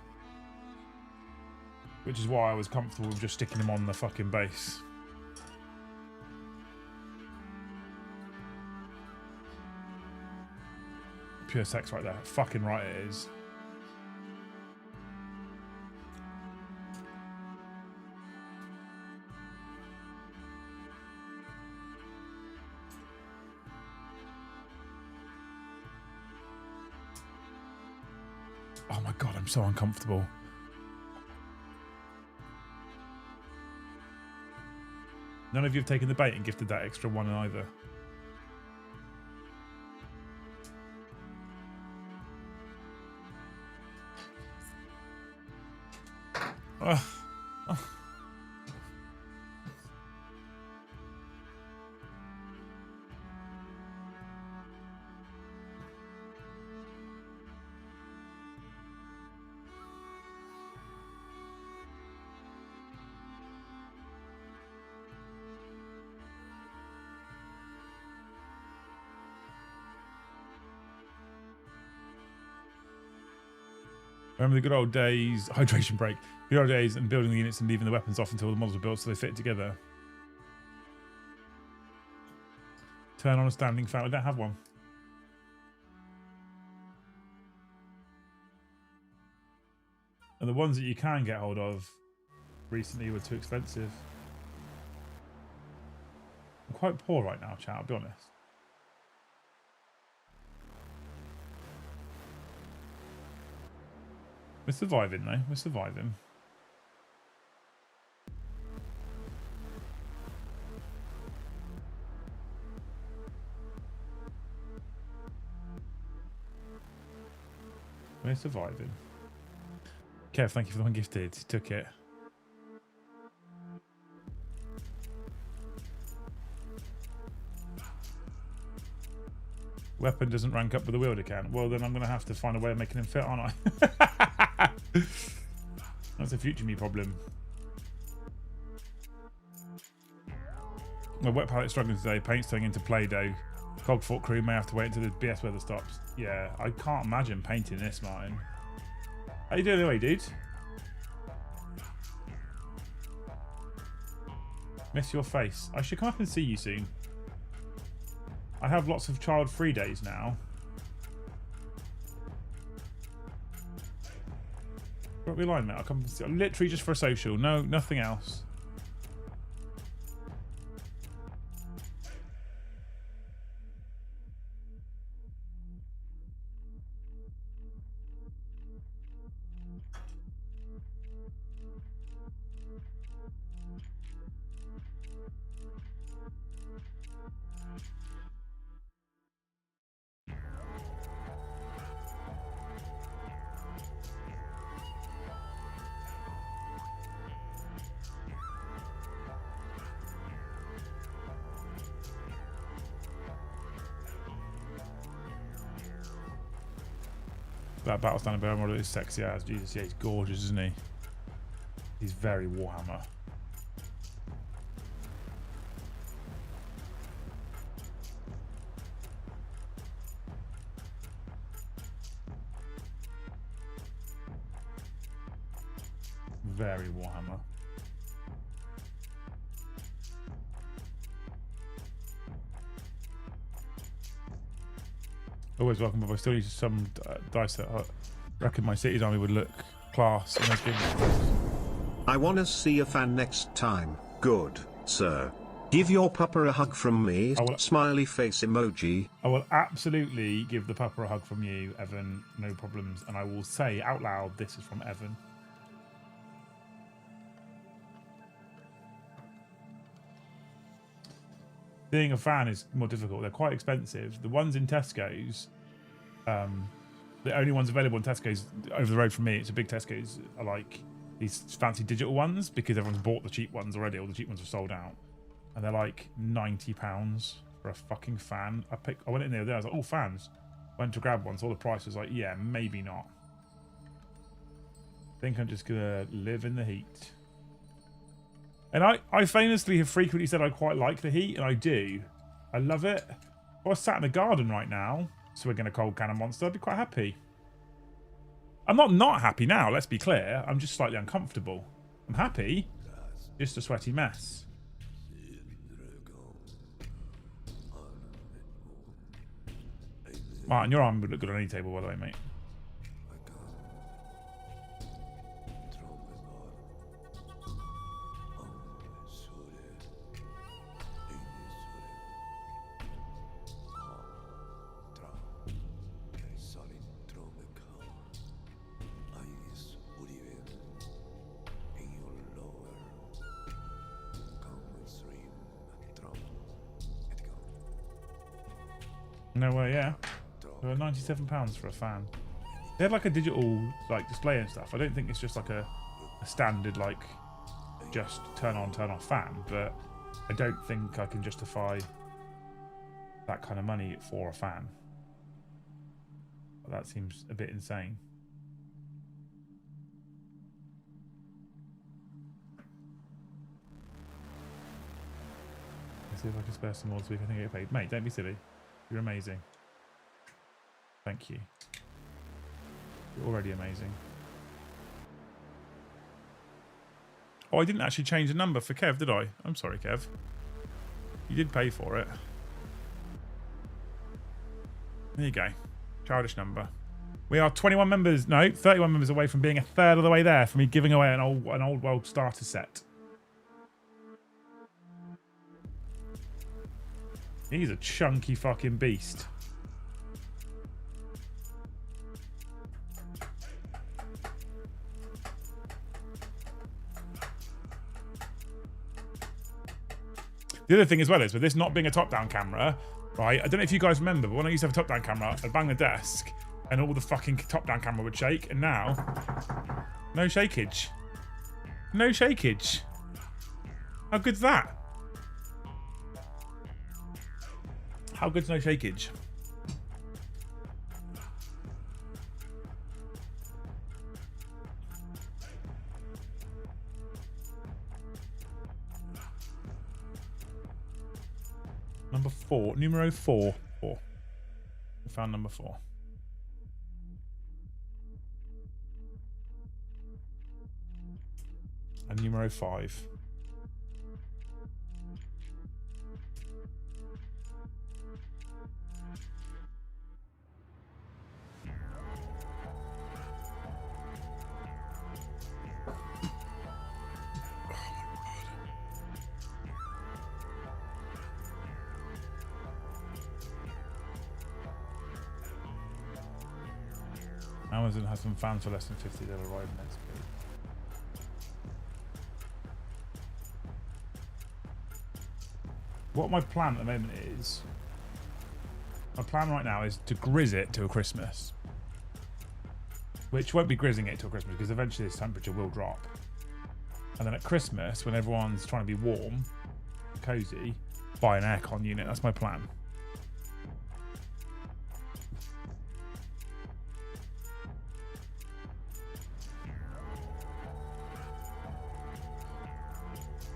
A: Which is why I was comfortable with just sticking him on the fucking base. Pure sex right there. Fucking right it is. Oh my god, I'm so uncomfortable. None of you have taken the bait and gifted that extra one either. Oh. Remember the good old days, hydration break, the old days and building the units and leaving the weapons off until the models were built so they fit together. Turn on a standing fan. I don't have one. And the ones that you can get hold of recently were too expensive. I'm quite poor right now, chat, I'll be honest. We're surviving though, we're surviving. We're surviving. Kev, thank you for the one gifted. He took it. Weapon doesn't rank up with the wielder can. Well, then I'm going to have to find a way of making him fit, aren't I? That's a future me problem. My wet palette struggling today. Paint's turning into Play-Doh. Cogfort crew may have to wait until the BS weather stops. Yeah, I can't imagine painting this, Martin. How you doing anyway, dude? Miss your face. I should come up and see you soon. I have lots of child-free days now. Drop me a line, mate. I'll come see. Literally just for a social. No, nothing else. That battle standing bear model is sexy as Jesus. Yeah, he's gorgeous, isn't he? He's very Warhammer. Very Warhammer. Always welcome, but I still need some dice that I reckon my city's army would look class in those games.
B: I wanna see a fan next time. Good, sir. Give your pupper a hug from me. Smiley face emoji.
A: I will absolutely give the pupper a hug from you, Evan. No problems. And I will say out loud, this is from Evan. Being a fan is more difficult. They're quite expensive. The ones in Tesco's, the only ones available in Tesco's over the road from me, it's a big Tesco's, are like these fancy digital ones because everyone's bought the cheap ones already. All the cheap ones are sold out. And they're like £90 for a fucking fan. I went in there, I was like, oh, fans. Went to grab one, saw the price, was like, yeah, maybe not. I think I'm just going to live in the heat. And I famously have frequently said I quite like the heat, and I do. I love it. If I was sat in the garden right now, swigging a cold can of Monster, I'd be quite happy. I'm not happy now, let's be clear. I'm just slightly uncomfortable. I'm happy, just a sweaty mess. Martin, your arm would look good on any table, by the way, mate. No way, yeah. They were £97 for a fan. They had like a digital like display and stuff. I don't think it's just like a standard like just turn on, turn off fan, but I don't think I can justify that kind of money for a fan. That seems a bit insane. Let's see if I can spare some more this week. I think I get paid. Mate, don't be silly. You're amazing. Thank you. You're already amazing. Oh, I didn't actually change the number for Kev, did I? I'm sorry, Kev. You did pay for it. There you go. Childish number. We are 21 members, no, 31 members away from being a third of the way there, from me giving away an old world starter set. He's a chunky fucking beast. The other thing as well is, with this not being a top-down camera, right, I don't know if you guys remember, but when I used to have a top-down camera, I'd bang the desk and all the fucking top-down camera would shake, and now, no shakeage. No shakeage. How good's that? How good's no shakeage? Number 4, numero 4. We found number 4. And numero 5. Amazon has some fans for less than 50. They'll arrive next week. What my plan at the moment is, my plan right now is to grizz it till Christmas, which won't be grizzing it till Christmas because eventually this temperature will drop. And then at Christmas, when everyone's trying to be warm, cozy, buy an aircon unit. That's my plan.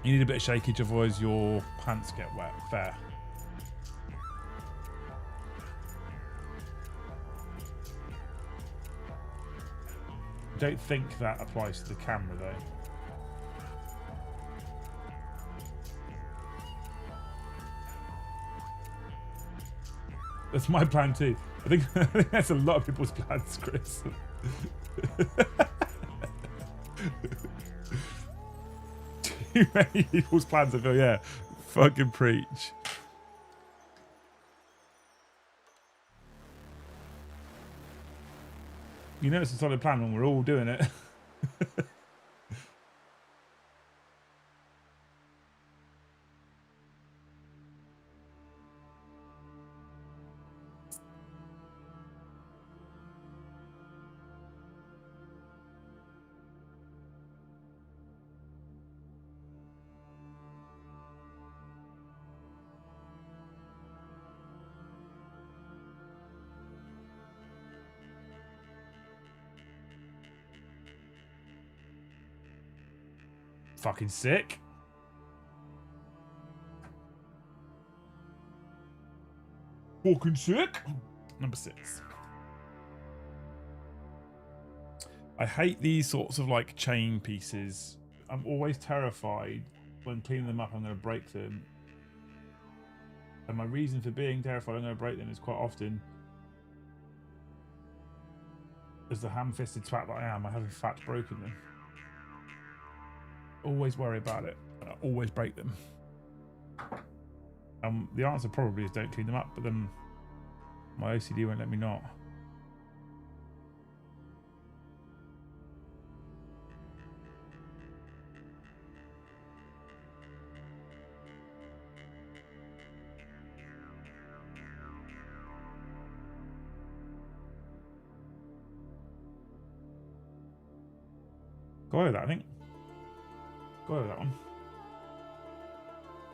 A: You need a bit of shakeage, otherwise your pants get wet. Fair. I don't think that applies to the camera though. That's my plan too. I think that's a lot of people's plans, Chris. Too many people's plans, I feel, yeah. Fucking preach. You know it's a solid plan when we're all doing it. Fucking sick. Fucking sick. Number 6. I hate these sorts of like chain pieces. I'm always terrified when cleaning them up I'm going to break them. And my reason for being terrified I'm going to break them is quite often, as the ham-fisted twat that I am, I have in fact broken them. Always worry about it. I always break them. The answer probably is don't clean them up, but then my OCD won't let me not. Go over that, I think. Go over that one.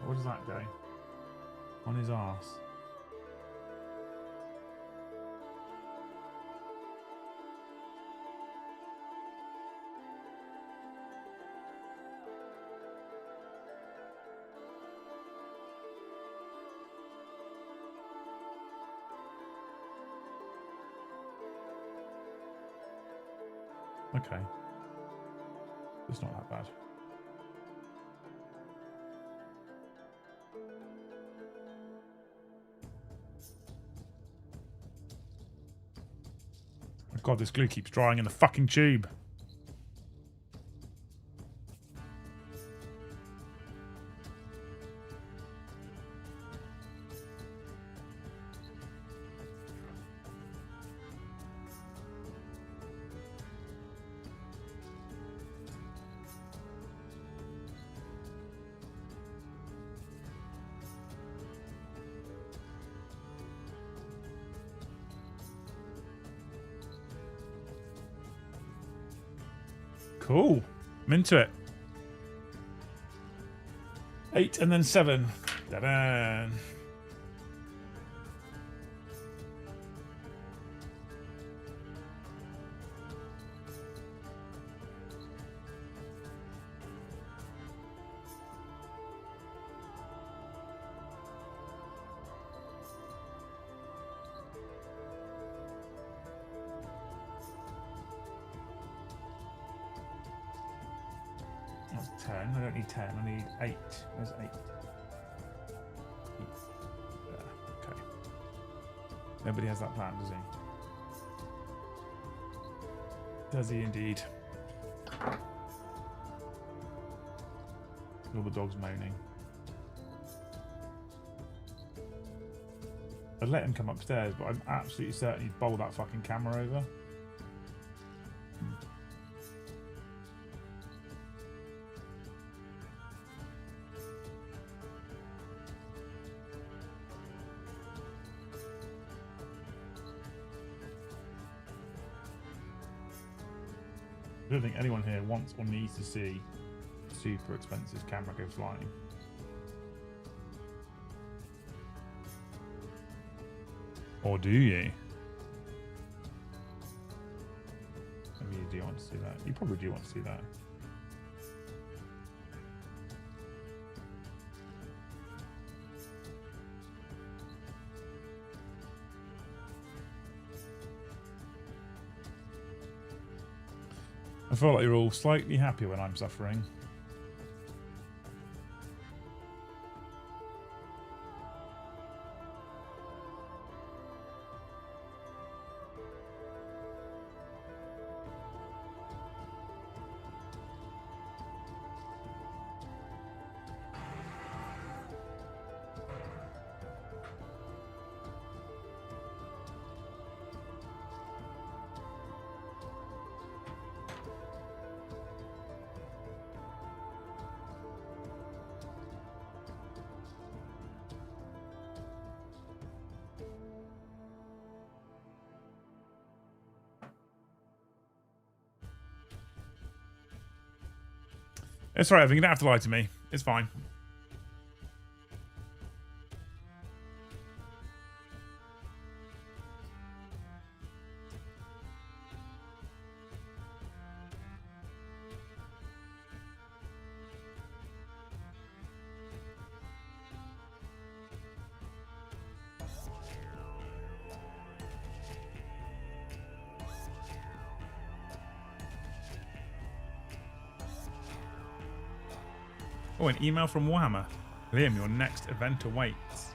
A: Where does that go? On his arse. Okay. It's not that bad. God, this glue keeps drying in the fucking tube. Cool. I'm into it. 8 and then 7. Da-da. That's 10. I don't need 10. I need 8. Where's 8? There. Okay. Nobody has that plan, does he? Does he indeed? All the dogs moaning. I'd let him come upstairs, but I'm absolutely certain he'd bowl that fucking camera over. I don't think anyone here wants or needs to see a super expensive camera go flying. Or do you? Maybe you do want to see that. You probably do want to see that.
C: feel like you're all slightly happy when I'm suffering. It's alright, Evan. You don't have to lie to me. It's fine. Oh, an email from Warhammer. Liam, your next event awaits.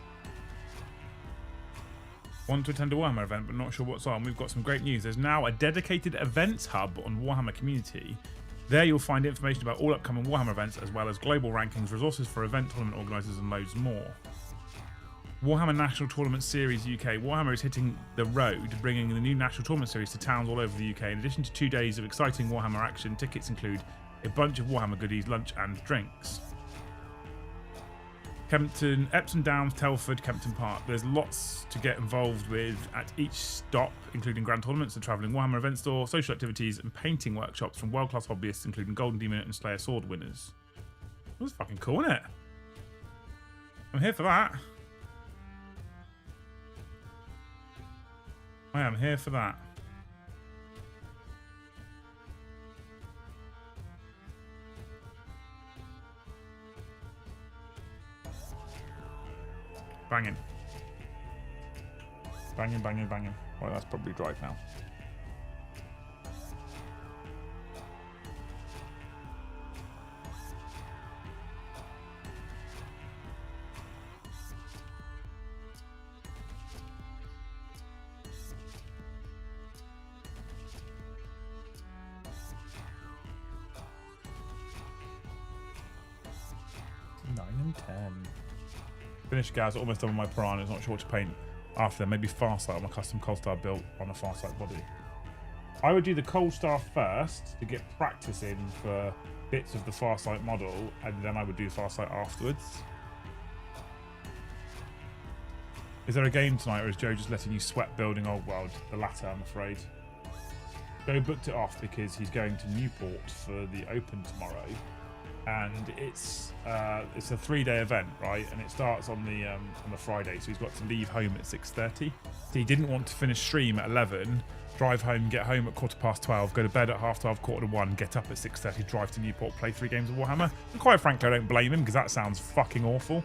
C: Want to attend a Warhammer event but not sure what's on? We've got some great news. There's now a dedicated events hub on Warhammer Community. There you'll find information about all upcoming Warhammer events as well as global rankings, resources for event tournament organisers and loads more. Warhammer National Tournament Series UK. Warhammer is hitting the road, bringing the new National Tournament Series to towns all over the UK. In addition to 2 days of exciting Warhammer action, tickets include a bunch of Warhammer goodies, lunch and drinks. Kempton, Epsom Downs, Telford, Kempton Park. There's lots to get involved with at each stop, including grand tournaments, a travelling Warhammer event store, social activities, and painting workshops from world-class hobbyists, including Golden Demon and Slayer Sword winners. That's fucking cool, isn't it? I'm here for that. I am here for that. Banging. Banging, banging, banging. Well, that's probably dried now. Finished gas, almost done with my piranhas, not sure what to paint after. Maybe Farsight on my custom Coalstar built on a Farsight body. I would do the Coalstar first to get practice in for bits of the Farsight model, and then I would do Farsight afterwards. Is there a game tonight, or is Joe just letting you sweat building Old World? The latter, I'm afraid. Joe booked it off because he's going to Newport for the Open tomorrow. And it's a 3-day event, right? And it starts on the Friday, so he's got to leave home at 6:30. So he didn't want to finish stream at 11, drive home, get home at 12:15, go to bed at 12:30, 1:45, get up at 6:30, drive to Newport, play 3 games of Warhammer. And quite frankly, I don't blame him because that sounds fucking awful.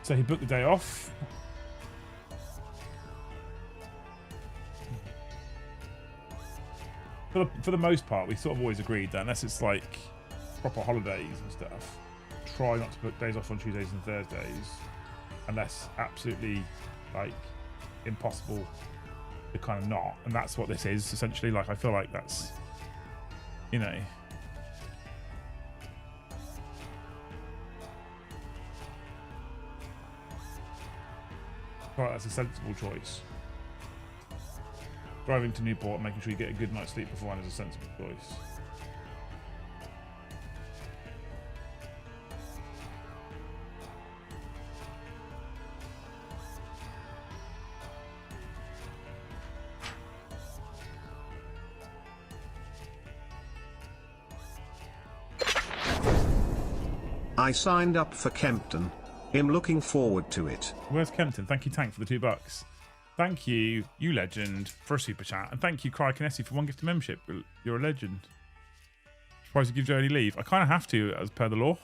C: So he booked the day off. For the most part, we sort of always agreed that unless it's like proper holidays and stuff, try not to book days off on Tuesdays and Thursdays unless absolutely like impossible to kind of not. And that's what this is essentially. Like, I feel like that's, you know, right, that's a sensible choice. Driving to Newport and making sure you get a good night's sleep beforehand is a sensible choice.
B: I signed up for Kempton. I'm looking forward to it.
C: Where's Kempton? Thank you, Tank, for the $2. Thank you, you legend, for a super chat. And thank you, Cry Kinesi, for 1 gift of membership. You're a legend. Surprised you give Joe any leave. I kind of have to, as per the law.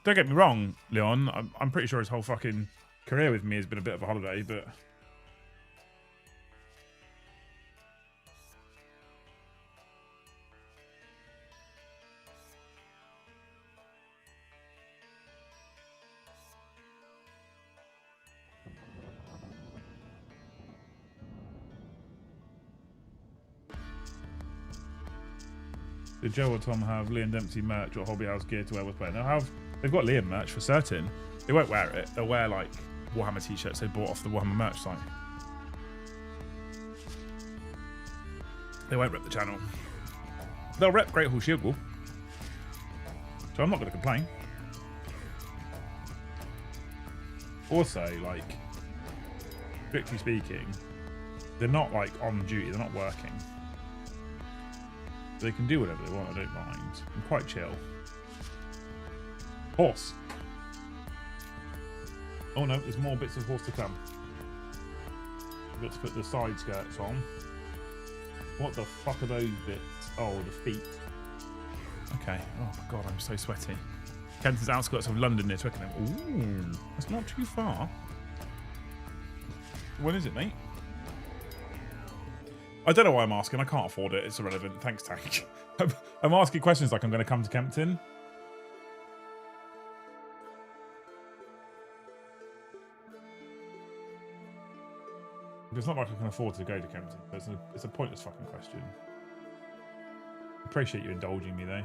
C: Don't get me wrong, Leon. I'm pretty sure his whole fucking career with me has been a bit of a holiday, but did Joe or Tom have Liam Dempsey merch or Hobby House gear to wear with play? They've got Liam merch for certain. They won't wear it. They'll wear like Warhammer t-shirts they bought off the Warhammer merch site. They won't rep the channel. They'll rep Great Hall Shield Wall. So I'm not going to complain. Also, like, strictly speaking, they're not like on duty. They're not working. They can do whatever they want, I don't mind. I'm quite chill. Horse. Oh no, there's more bits of horse to come. I've got to put the side skirts on. What the fuck are those bits? Oh, the feet. Okay. Oh my god, I'm so sweaty. Kempton's outskirts of London near Twickenham. Ooh, that's not too far. When is it, mate? I don't know why I'm asking. I can't afford it. It's irrelevant. Thanks, Tank. I'm asking questions like I'm going to come to Kempton. It's not like I can afford to go to Kempton. It's a pointless fucking question. Appreciate you indulging me, though.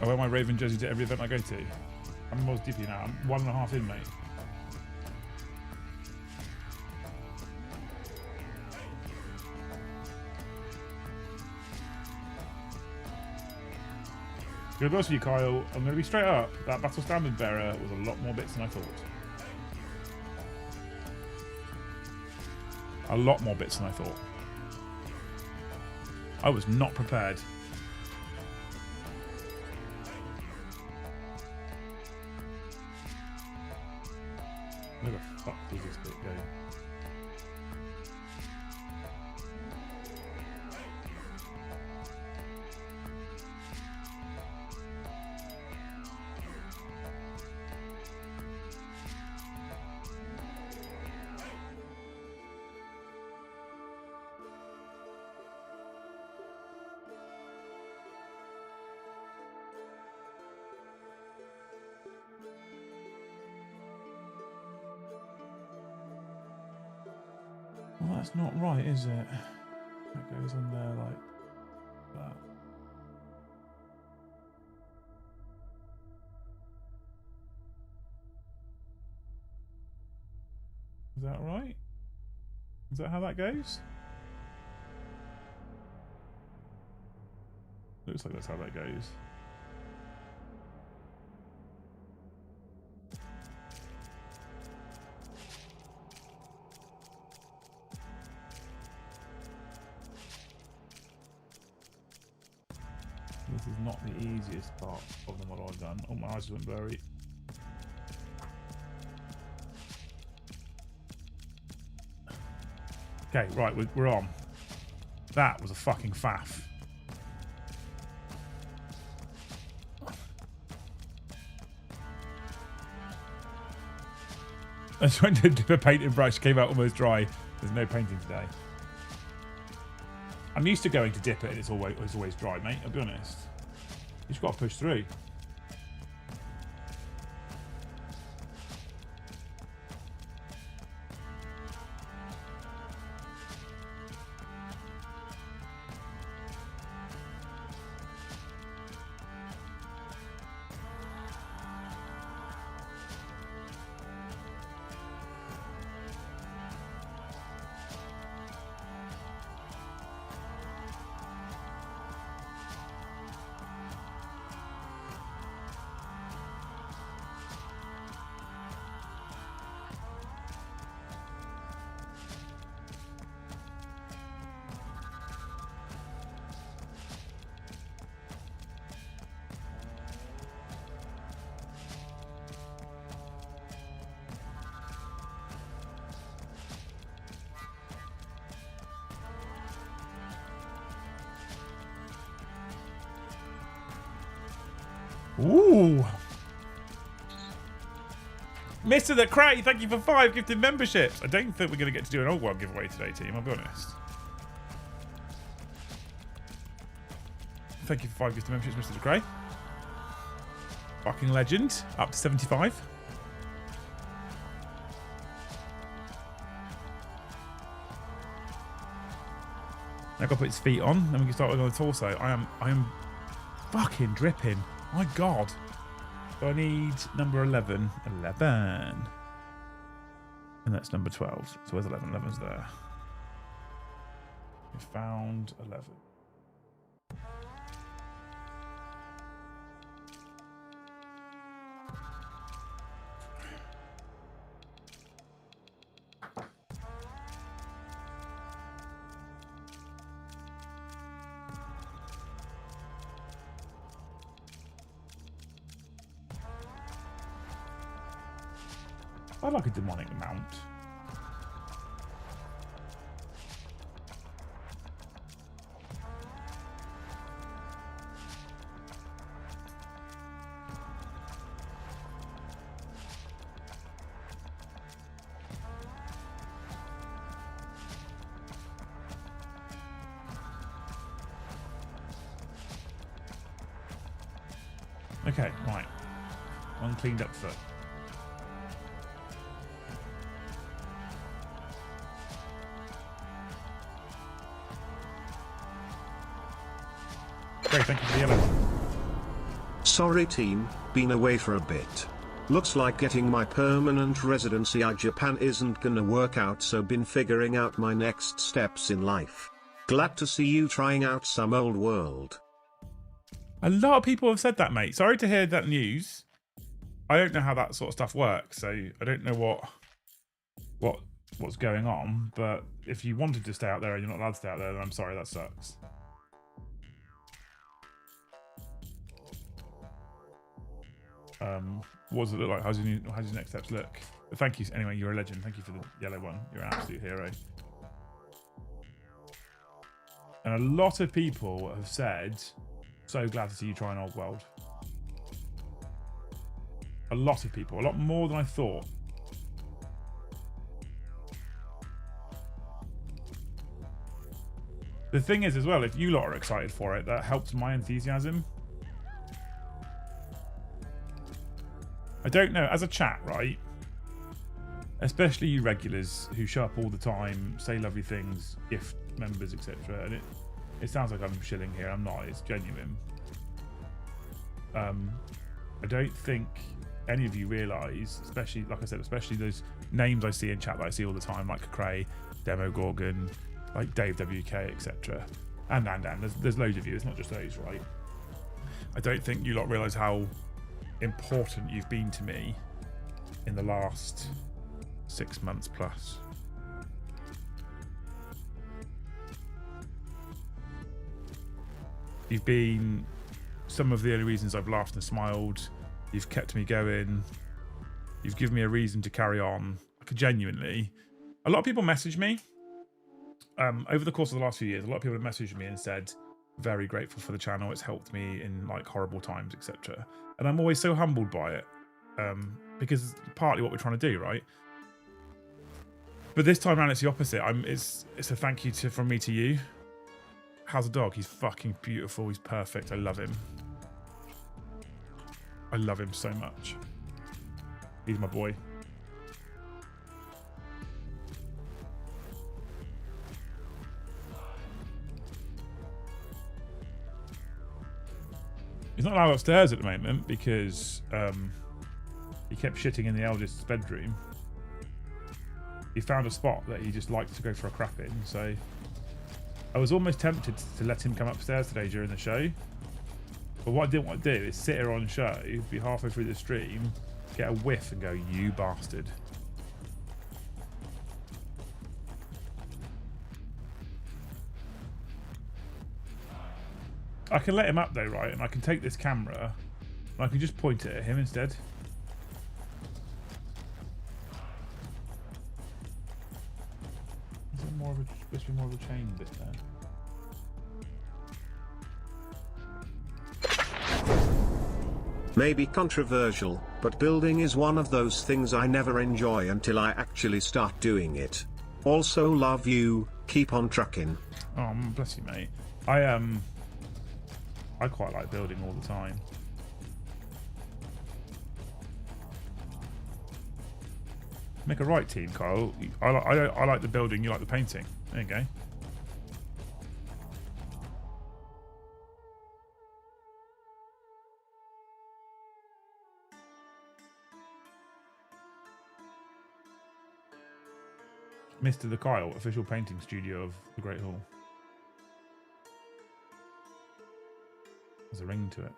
C: I wear my Raven jersey to every event I go to. I'm most deeply now. I'm 1.5 in, mate. To be honest with you, Kyle, I'm going to be straight up. That Battle Standard Bearer was a lot more bits than I thought. A lot more bits than I thought. I was not prepared. Where the fuck does this bit go? Well, that's not right, is it? That goes on there like that. Is that right? Is that how that goes? Looks like that's how that goes. This is not the easiest part of the model I've done. Oh, my eyes went blurry. Okay, right, we're on. That was a fucking faff. I just went to dip a painted brush, came out almost dry. There's no painting today. I'm used to going to dip it and it's always dry, mate. I'll be honest. You just got to push through.
A: Ooh. Mr. the Cray, thank you for 5 gifted memberships. I don't think we're going to get to do an old world giveaway today, team. I'll be honest. Thank you for 5 gifted memberships, Mr. the Cray. Fucking legend. Up to 75. Now I've got to put his feet on, then we can start working on the torso. I am fucking dripping. My God. So I need number 11. 11. And that's number 12. So where's 11? 11's there. We found 11. I like a demonic mount. Okay, right. One cleaned up foot. Great, thank you for the yellow one.
B: Sorry team, been away for a bit. Looks like getting my permanent residency at Japan isn't gonna work out, so been figuring out my next steps in life. Glad to see you trying out some old world.
A: A lot of people have said that, mate. Sorry to hear that news. I don't know how that sort of stuff works, so I don't know what's going on, but if you wanted to stay out there and you're not allowed to stay out there, then I'm sorry, that sucks. What does it look like? How's your next steps look? But thank you. Anyway, you're a legend. Thank you for the yellow one. You're an absolute hero. And a lot of people have said, so glad to see you try an old world. A lot of people. A lot more than I thought. The thing is as well, if you lot are excited for it, that helps my enthusiasm. I don't know, as a chat, right? Especially you regulars who show up all the time, say lovely things, gift members, etc. And it sounds like I'm shilling here. I'm not. It's genuine. I don't think any of you realise, especially, like I said, especially those names I see in chat that I see all the time, like Cray, Demogorgon, like Dave WK, etc. And there's loads of you. It's not just those, right? I don't think you lot realise how important you've been to me in the last 6 months plus. You've been some of the only reasons I've laughed and smiled. You've kept me going. You've given me a reason to carry on. Like, genuinely, a lot of people message me over the course of the last few years. A lot of people have messaged me and said, very grateful for the channel, it's helped me in like horrible times, etc. And I'm always so humbled by it, because it's partly what we're trying to do, right? But this time around it's the opposite. It's a thank you from me to you. How's the dog? He's fucking beautiful. He's perfect. I love him. I love him so much. He's my boy. He's not allowed upstairs at the moment because he kept shitting in the eldest's bedroom. He found a spot that he just liked to go for a crap in, so I was almost tempted to let him come upstairs today during the show. But what I didn't want to do is sit here on show, be halfway through the stream, get a whiff and go, you bastard. I can let him up though, right? And I can take this camera and I can just point it at him instead. Is there more of a, supposed to be more of a chain bit there?
B: Maybe controversial, but building is one of those things I never enjoy until I actually start doing it. Also love you, keep on trucking.
C: Oh, bless you, mate. I quite like building all the time. Make a right team, Kyle. I like the building, you like the painting. There you go. Mr. the Kyle, official painting studio of the Great Hall. There's a ring to it.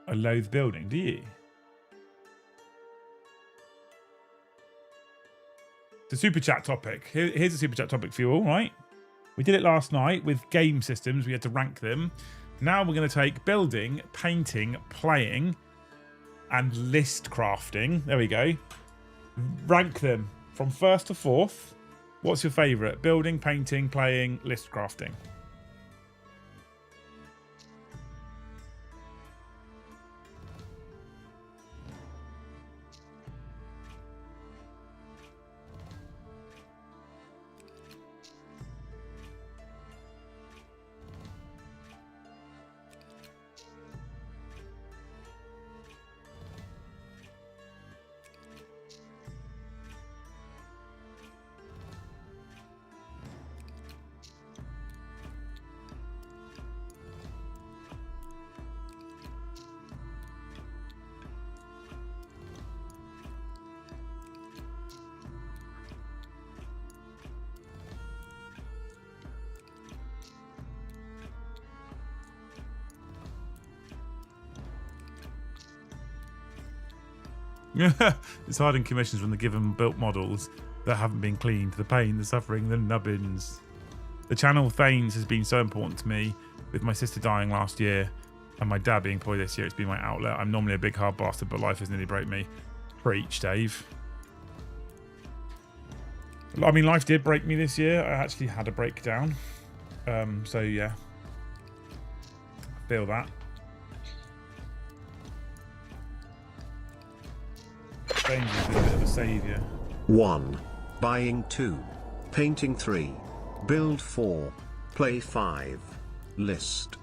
C: I loathe building, do you? The super chat topic. Here's a super chat topic for you all, right? We did it last night with game systems. We had to rank them. Now we're going to take building, painting, playing, and list crafting. There we go. Rank them from first to fourth. What's your favourite? Building, painting, playing, list crafting. It's hard in commissions when they're given built models that haven't been cleaned. The pain, the suffering, the nubbins. The channel Thanes has been so important to me. With my sister dying last year and my dad being poor this year, it's been my outlet. I'm normally a big hard bastard, but life has nearly broke me. Preach, Dave. I mean, life did break me this year. I actually had a breakdown. So yeah, I feel that. Thanes has been a bit of a saviour.
B: 1. Buying 2. Painting 3. Build 4. Play 5. List.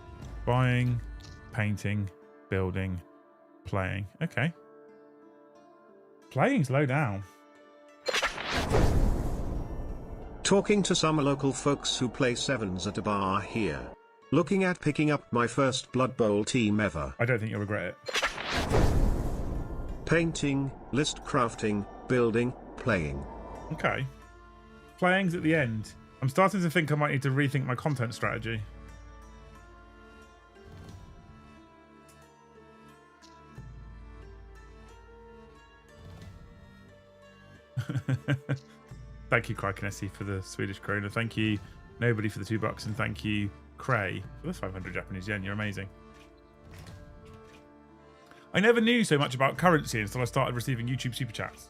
C: Buying, painting, building, playing. Okay. Playing's low down.
B: Talking to some local folks who play sevens at a bar here. Looking at picking up my first Blood Bowl team ever.
C: I don't think you'll regret it.
B: Painting, list crafting, building, playing.
C: Okay. Playing's at the end. I'm starting to think I might need to rethink my content strategy. Thank you, Krykenesi, for the Swedish krona. Thank you, Nobody, for the $2. And thank you, Cray, for the 500 Japanese yen. You're amazing. I never knew so much about currency until I started receiving YouTube super chats.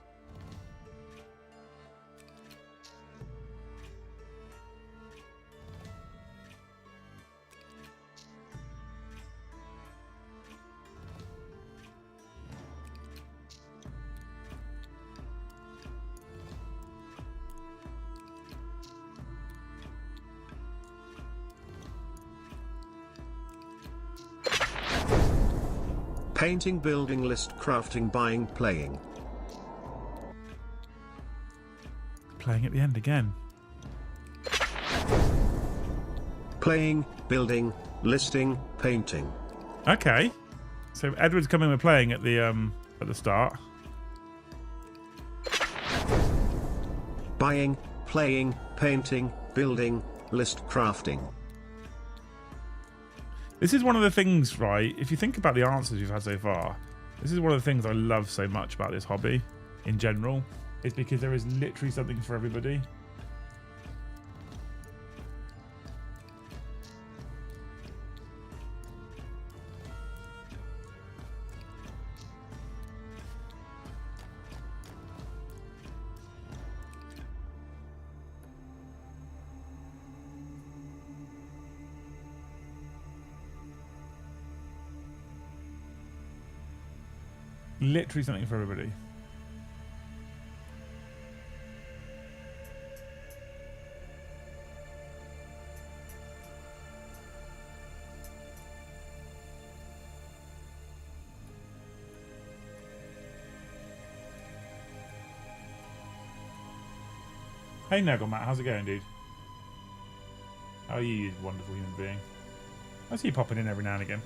B: Painting, building, list crafting, buying, playing.
C: Playing at the end again.
B: Playing, building, listing, painting.
C: Okay. So Edward's coming with playing at the start.
B: Buying, playing, painting, building, list crafting.
C: This is one of the things, right? If you think about the answers we've had so far, this is one of the things I love so much about this hobby in general, is because there is literally something for everybody. Literally something for everybody. Hey Nagel Matt, how's it going, dude? How are you, you wonderful human being? I see you popping in every now and again.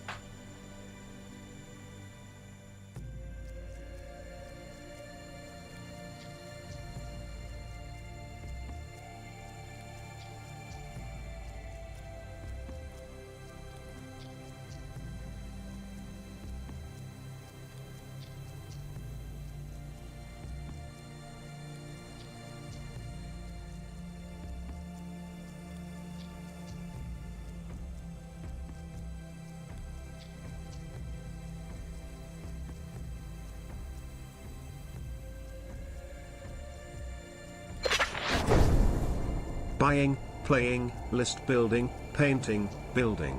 B: Buying, playing, list building, painting, building.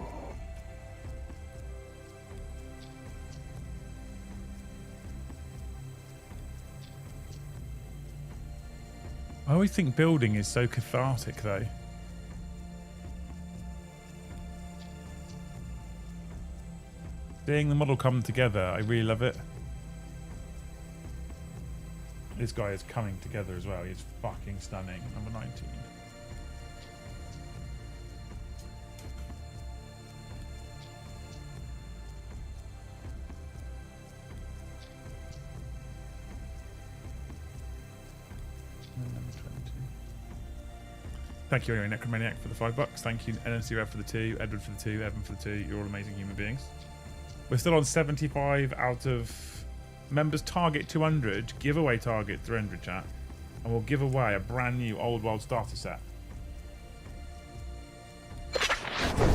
C: I always think building is so cathartic, though. Seeing the model come together, I really love it. This guy is coming together as well. He's fucking stunning. Number 19. Thank you anyway, Necromaniac, for the $5. Thank you, NNC Rev for the 2, Edward for the 2, Evan for the 2. You're all amazing human beings. We're still on 75 out of members target 200, giveaway target 300, chat. And we'll give away a brand new Old World starter set.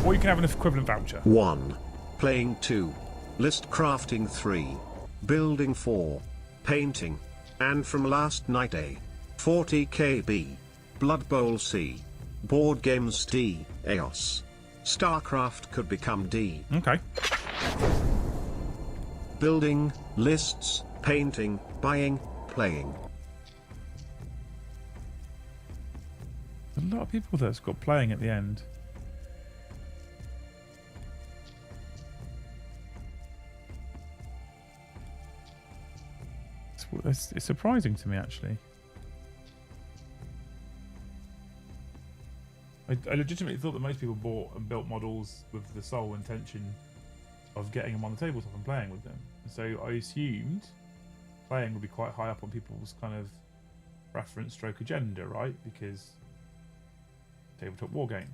C: Or you can have an equivalent voucher.
B: 1. Playing 2. List crafting 3. Building 4. Painting. And from last night A. 40 KB. Blood Bowl C. Board Games D. EOS. StarCraft could become D.
C: Okay.
B: Building, lists, painting, buying, playing.
C: A lot of people that's got playing at the end. It's surprising to me, actually. I legitimately thought that most people bought and built models with the sole intention of getting them on the tabletop and playing with them. So I assumed playing would be quite high up on people's kind of preference stroke agenda, right? Because tabletop war game.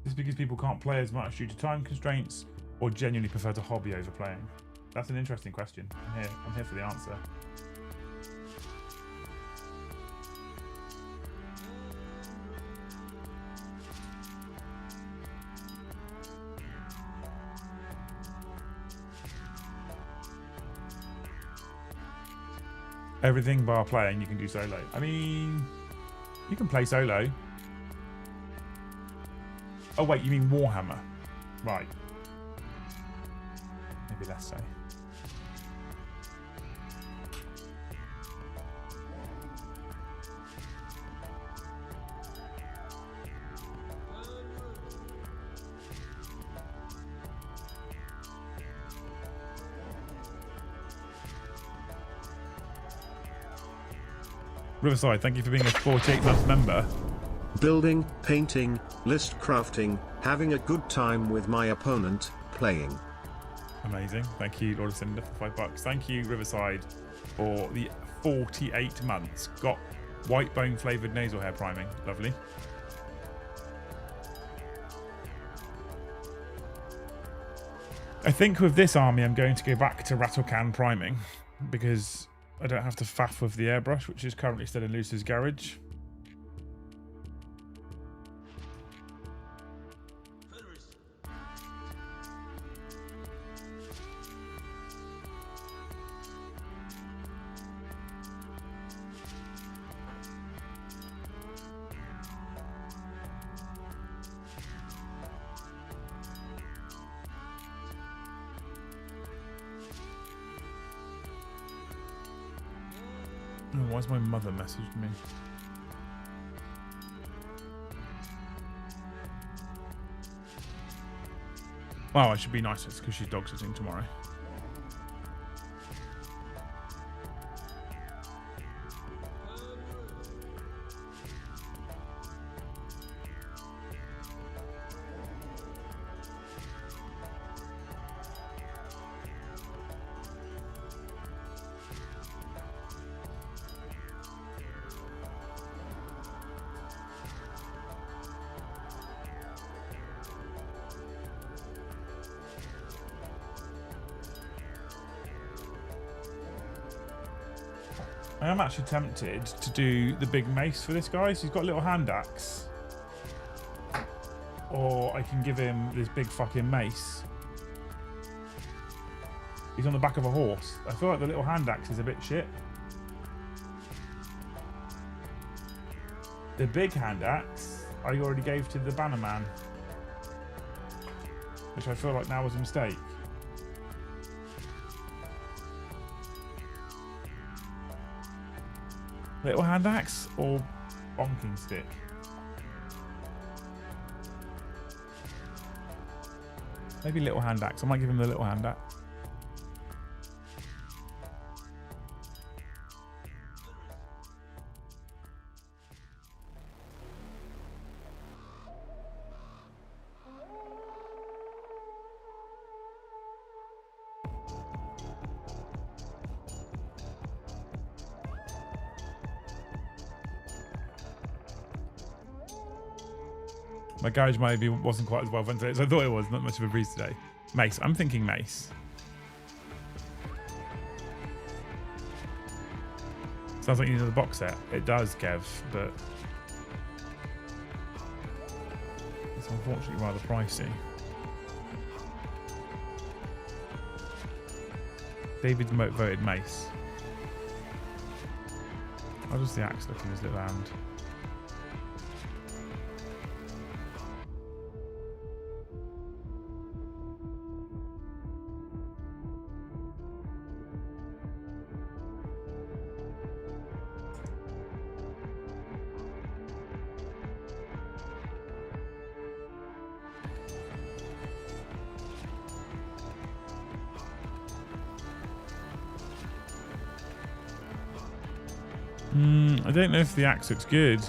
C: It's because people can't play as much due to time constraints or genuinely prefer to hobby over playing? That's an interesting question. I'm here for the answer. Everything bar playing you can do solo. I mean, you can play solo. Oh wait, you mean Warhammer? Right. Maybe less so. Riverside, thank you for being a 48-month member.
B: Building, painting, list crafting, having a good time with my opponent, playing.
C: Amazing. Thank you, Lord of Cinder, for $5. Thank you, Riverside, for the 48 months. Got white bone flavoured nasal hair priming. Lovely. I think with this army, I'm going to go back to rattle can priming because I don't have to faff with the airbrush, which is currently still in Luce's garage. Oh, why's my mother messaged me? Well, I should be nicer because she's dog sitting tomorrow. I am actually tempted to do the big mace for this guy. So he's got a little hand axe. Or I can give him this big fucking mace. He's on the back of a horse. I feel like the little hand axe is a bit shit. The big hand axe I already gave to the banner man. Which I feel like now was a mistake. Little hand axe or bonking stick? Maybe little hand axe. I might give him the little hand axe. My garage maybe wasn't quite as well ventilated as I thought it was. Not much of a breeze today. Mace. I'm thinking mace. Sounds like you need another box set. It does, Kev, but it's unfortunately rather pricey. David voted mace. How does the axe look in his little hand? I don't know if the axe looks good.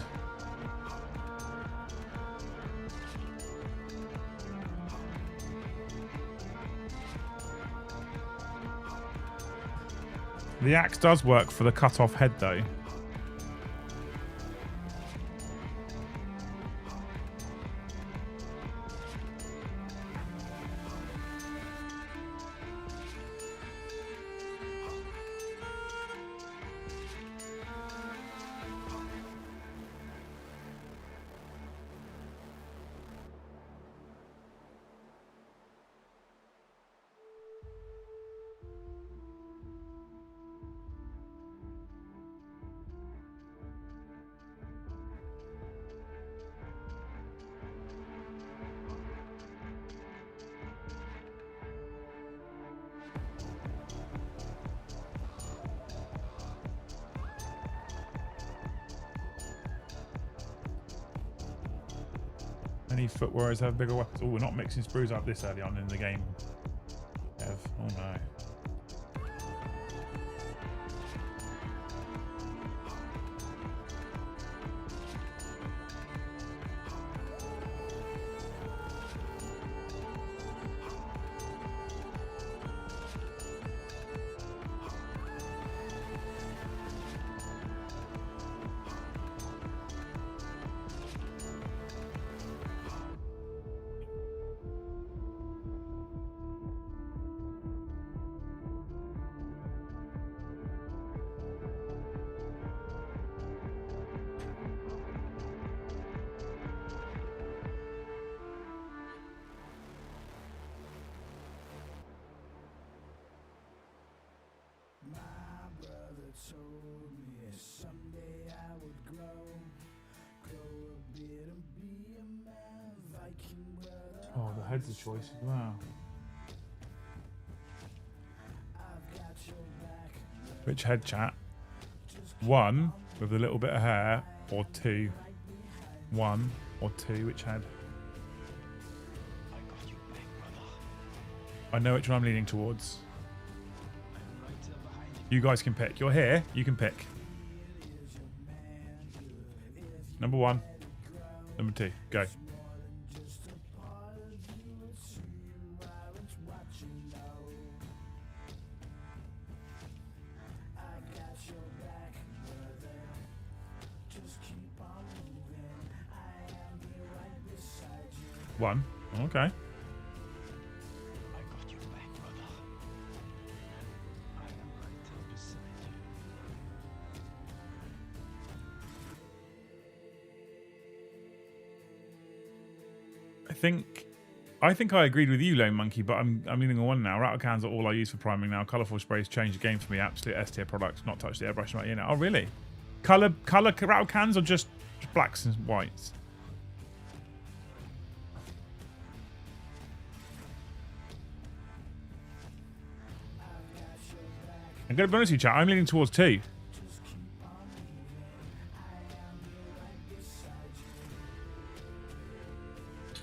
C: The axe does work for the cut-off head, though. Any foot warriors have bigger weapons? Oh, we're not mixing sprues up this early on in the game. Kev. Oh no. head's a choice as well. Which head, chat? 1 with a little bit of hair, or 2? 1 or 2, which head? I know which one I'm leaning towards. You guys can pick. You're here, you can pick. Number 1. Number 2. Go. One. Okay. I think I agreed with you, Lone Monkey, but I'm leaning on 1 now. Rattle cans are all I use for priming now. Colourful sprays change the game for me. Absolute S tier products. Not touch the airbrush right here now. Oh really? Colour rattle cans or just blacks and whites? I'm going to be honest with you, chat. I'm leaning towards 2.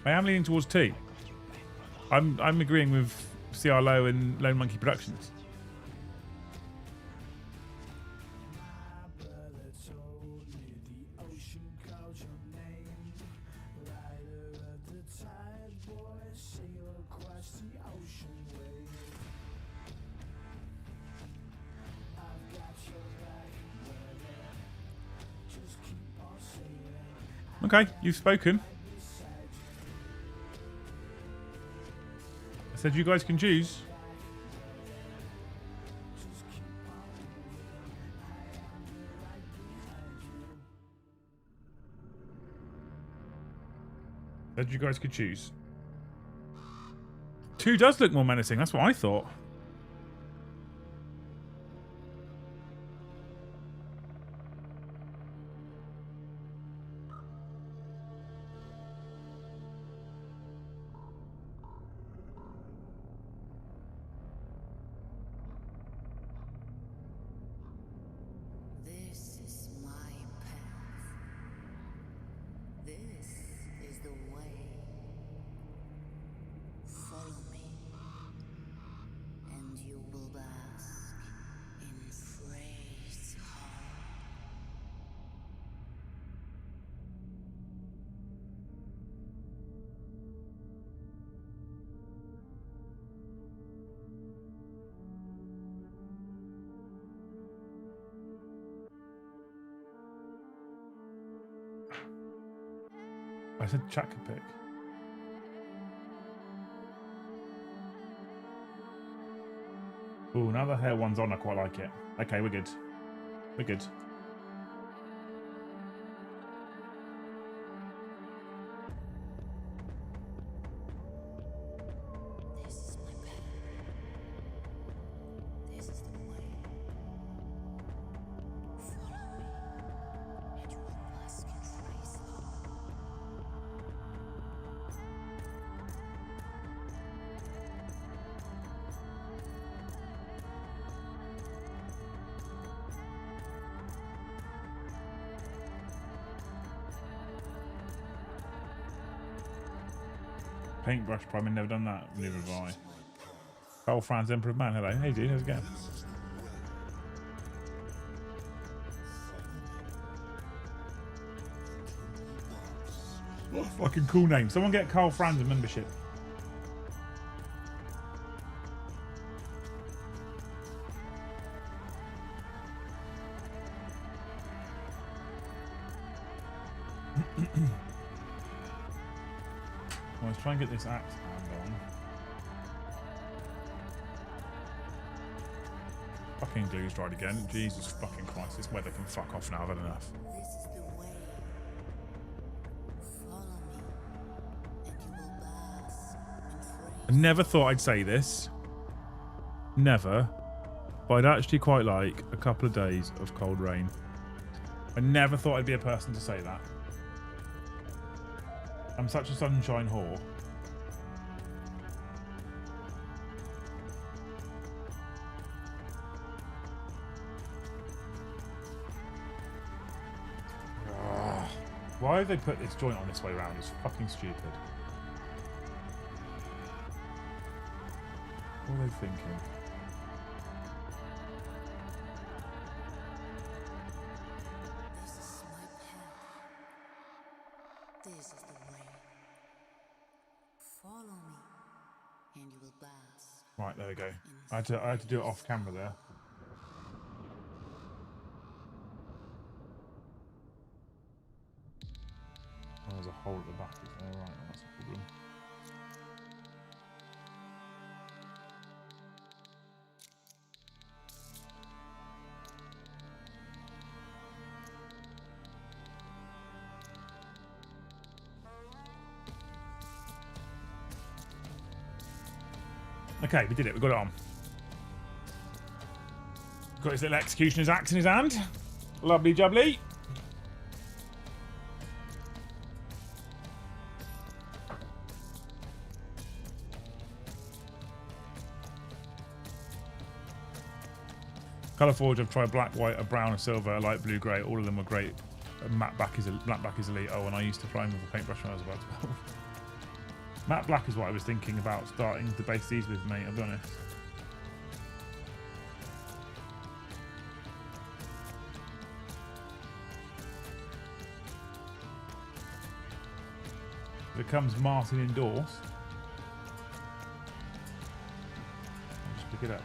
C: I am leaning towards 2. I'm agreeing with CR Low and Lone Monkey Productions. Okay, you've spoken. I said you guys can choose. Said you guys could choose. 2 does look more menacing. That's what I thought. I said chat could pick. Ooh, now the hair one's on, I quite like it. Okay, we're good. We're good. Paintbrush priming, never done that. Neither have I. Carl Franz, Emperor of Man. Hello. Hey, dude. How's it going? What a fucking cool name. Someone get Carl Franz a membership. Let's try and get this axe hand on. Fucking glue's dried again. Jesus fucking Christ, this weather can fuck off now. I've had enough. I never thought I'd say this. Never. But I'd actually quite like a couple of days of cold rain. I never thought I'd be a person to say that. I'm such a sunshine whore. Why have they put this joint on this way around? It's fucking stupid. What are they thinking?
D: This is my path. This is the way. Follow me, and you will pass.
C: Right, there we go. I had to do it off camera there. Oh, there's a hole at the back. All right, that's a problem. Okay, we did it. We got it on. Got his little executioner's axe in his hand. Lovely jubbly. Colour Forge, I've tried black, white, a brown, a silver, a light blue, grey. All of them were great. Matte black is elite. Oh, and I used to prime with a paintbrush when I was about 12. Matte black is what I was thinking about starting to base these with, mate, I'll be honest. Here comes Martin indoors. I'll just pick it up.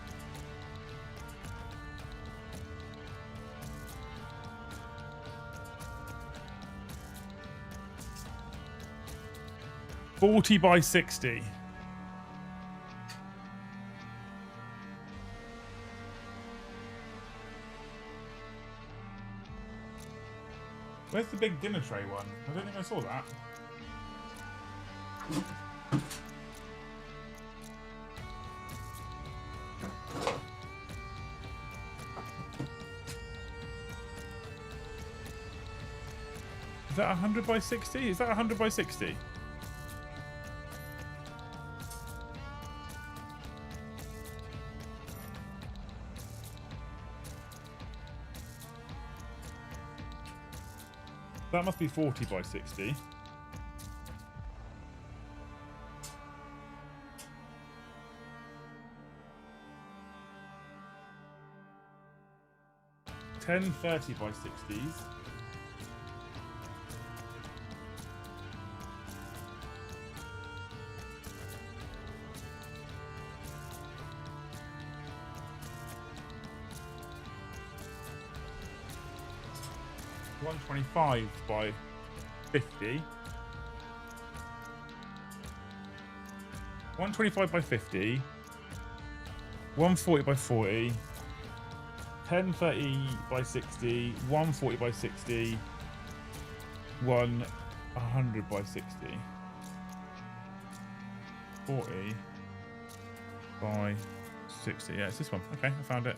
C: $40 by $60. Where's the big dinner tray one? I don't think I saw that. Is that 100 by 60? Is that 100 by 60? That must be 40 by 60. $10 30 by 60s. $125 by 50. 125 by 50. 140 by 40. 1030 by 60. 140 by 60. 100 by 60. 40 by 60. Yeah, it's this one. Okay, I found it.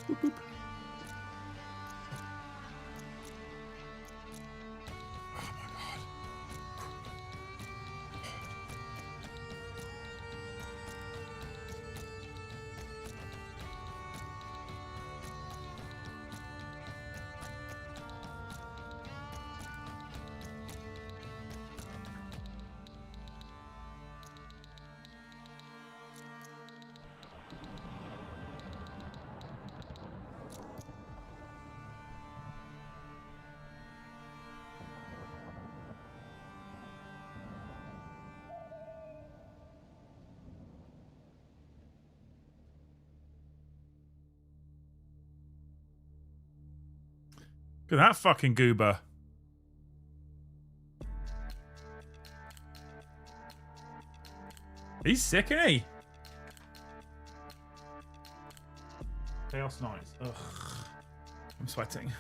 C: Boop, boop. Oh my god. Look at that fucking goober. He's sick, isn't he? Chaos Knights. Ugh. I'm sweating.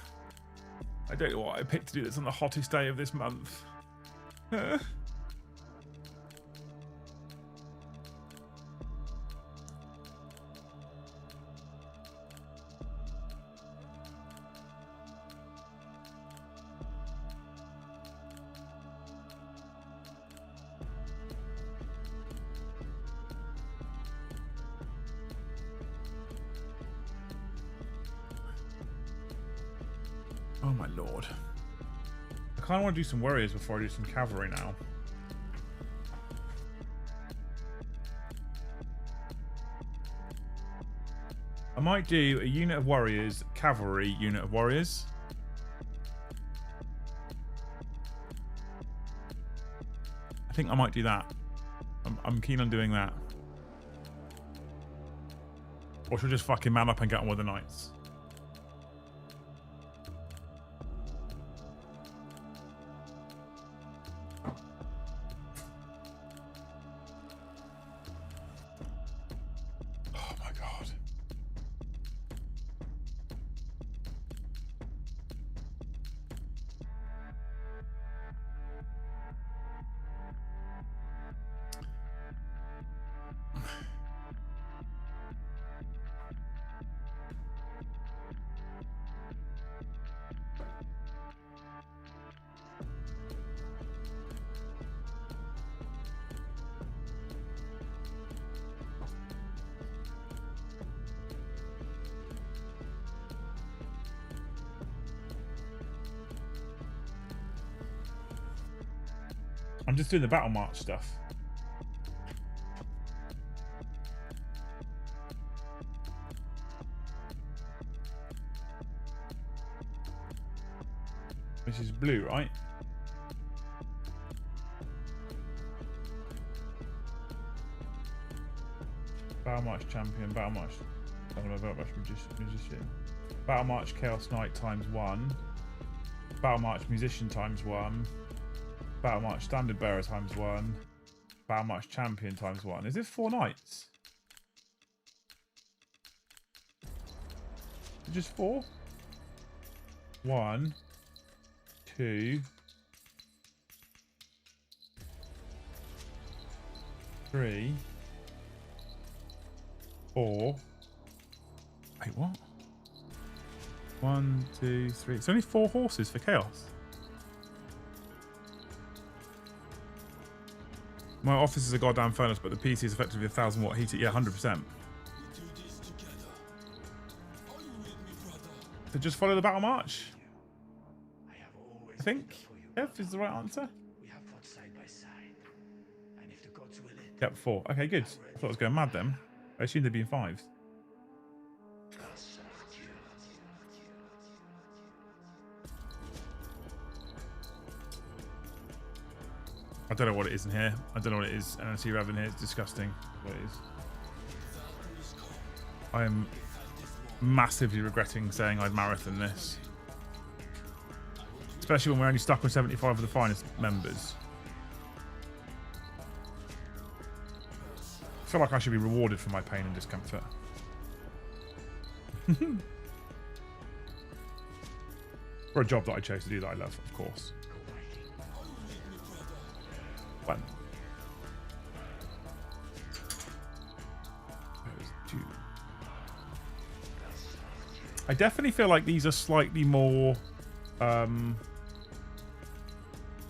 C: I don't know what I picked to do this on the hottest day of this month.
A: Oh my lord. I kind of want to do some warriors before I do some cavalry now. I might do a unit of warriors, cavalry, unit of warriors. I think I might do that. I'm keen on doing that. Or should I just fucking man up and get on with the knights? Oh my god. I'm just doing the battle march stuff. This is blue, right? Battle march champion, battle march. Battle march magician. Battle march chaos knight ×1. Battle march musician ×1. Battle march standard bearer ×1. Battle march champion ×1. Is this 4 knights? Just 4? 1, 2, 3, 4. Wait, what? 1, 2, 3. It's only 4 horses for chaos. My office is a goddamn furnace, but the PC is effectively a 1000-watt heater. Yeah, 100%. So just follow the battle march. I think F is the right answer. Yep, 4. Okay, good. I thought I was going mad then. I assumed they'd be in 5s. I don't know what it is in here. I don't know what it is. And I see Raven here. It's disgusting what it is. I am massively regretting saying I'd marathon this. Especially when we're only stuck with 75 of the finest members. I feel like I should be rewarded for my pain and discomfort. For a job that I chose to do that I love, of course. 1. Two. I definitely feel like these are slightly more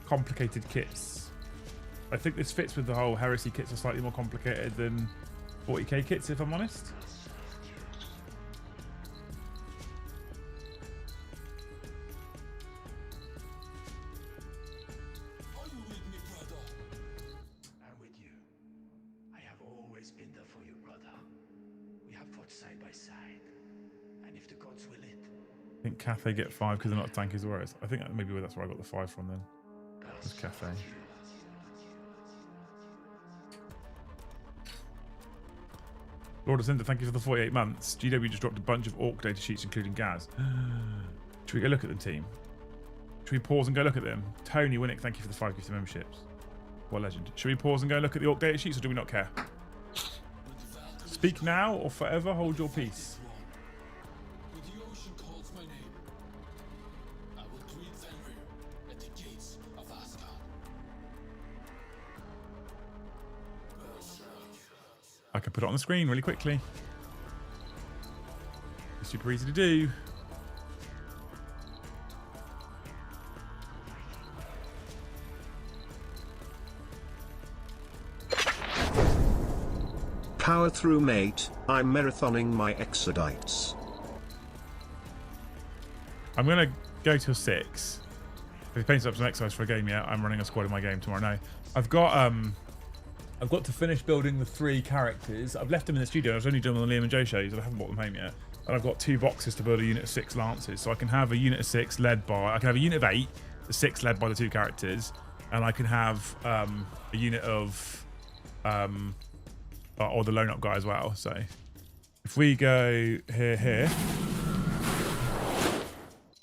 A: complicated kits. I think this fits with the whole heresy kits are slightly more complicated than 40k kits, if I'm honest. I think Cathay get 5 because they're not tanky as warriors. I think maybe that's where I got the 5 from then. It's Cathay. Lord of Cinder, thank you for the 48 months. GW just dropped a bunch of orc data sheets, including Gaz. Should we go look at them, team? Should we pause and go look at them? Tony Winnick, thank you for the 5 gifted memberships. What a legend. Should we pause and go look at the orc data sheets, or do we not care? Speak now or forever hold your peace. I can put it on the screen really quickly. It's super easy to do.
B: Power through, mate. I'm marathoning my exodites.
A: I'm gonna
C: go till 6. If he paints up some exercise for a game yet, I'm running a squad in my game tomorrow night. I've got to finish building the 3 characters. I've left them in the studio. I was only doing them on the Liam and Joe shows, and I haven't bought them home yet. And I've got 2 boxes to build a unit of 6 Lancers. So I can have a unit of 6 led by... I can have a unit of 8, the 6 led by the 2 characters. And I can have a unit of... or the Lone Up guy as well. So if we go here...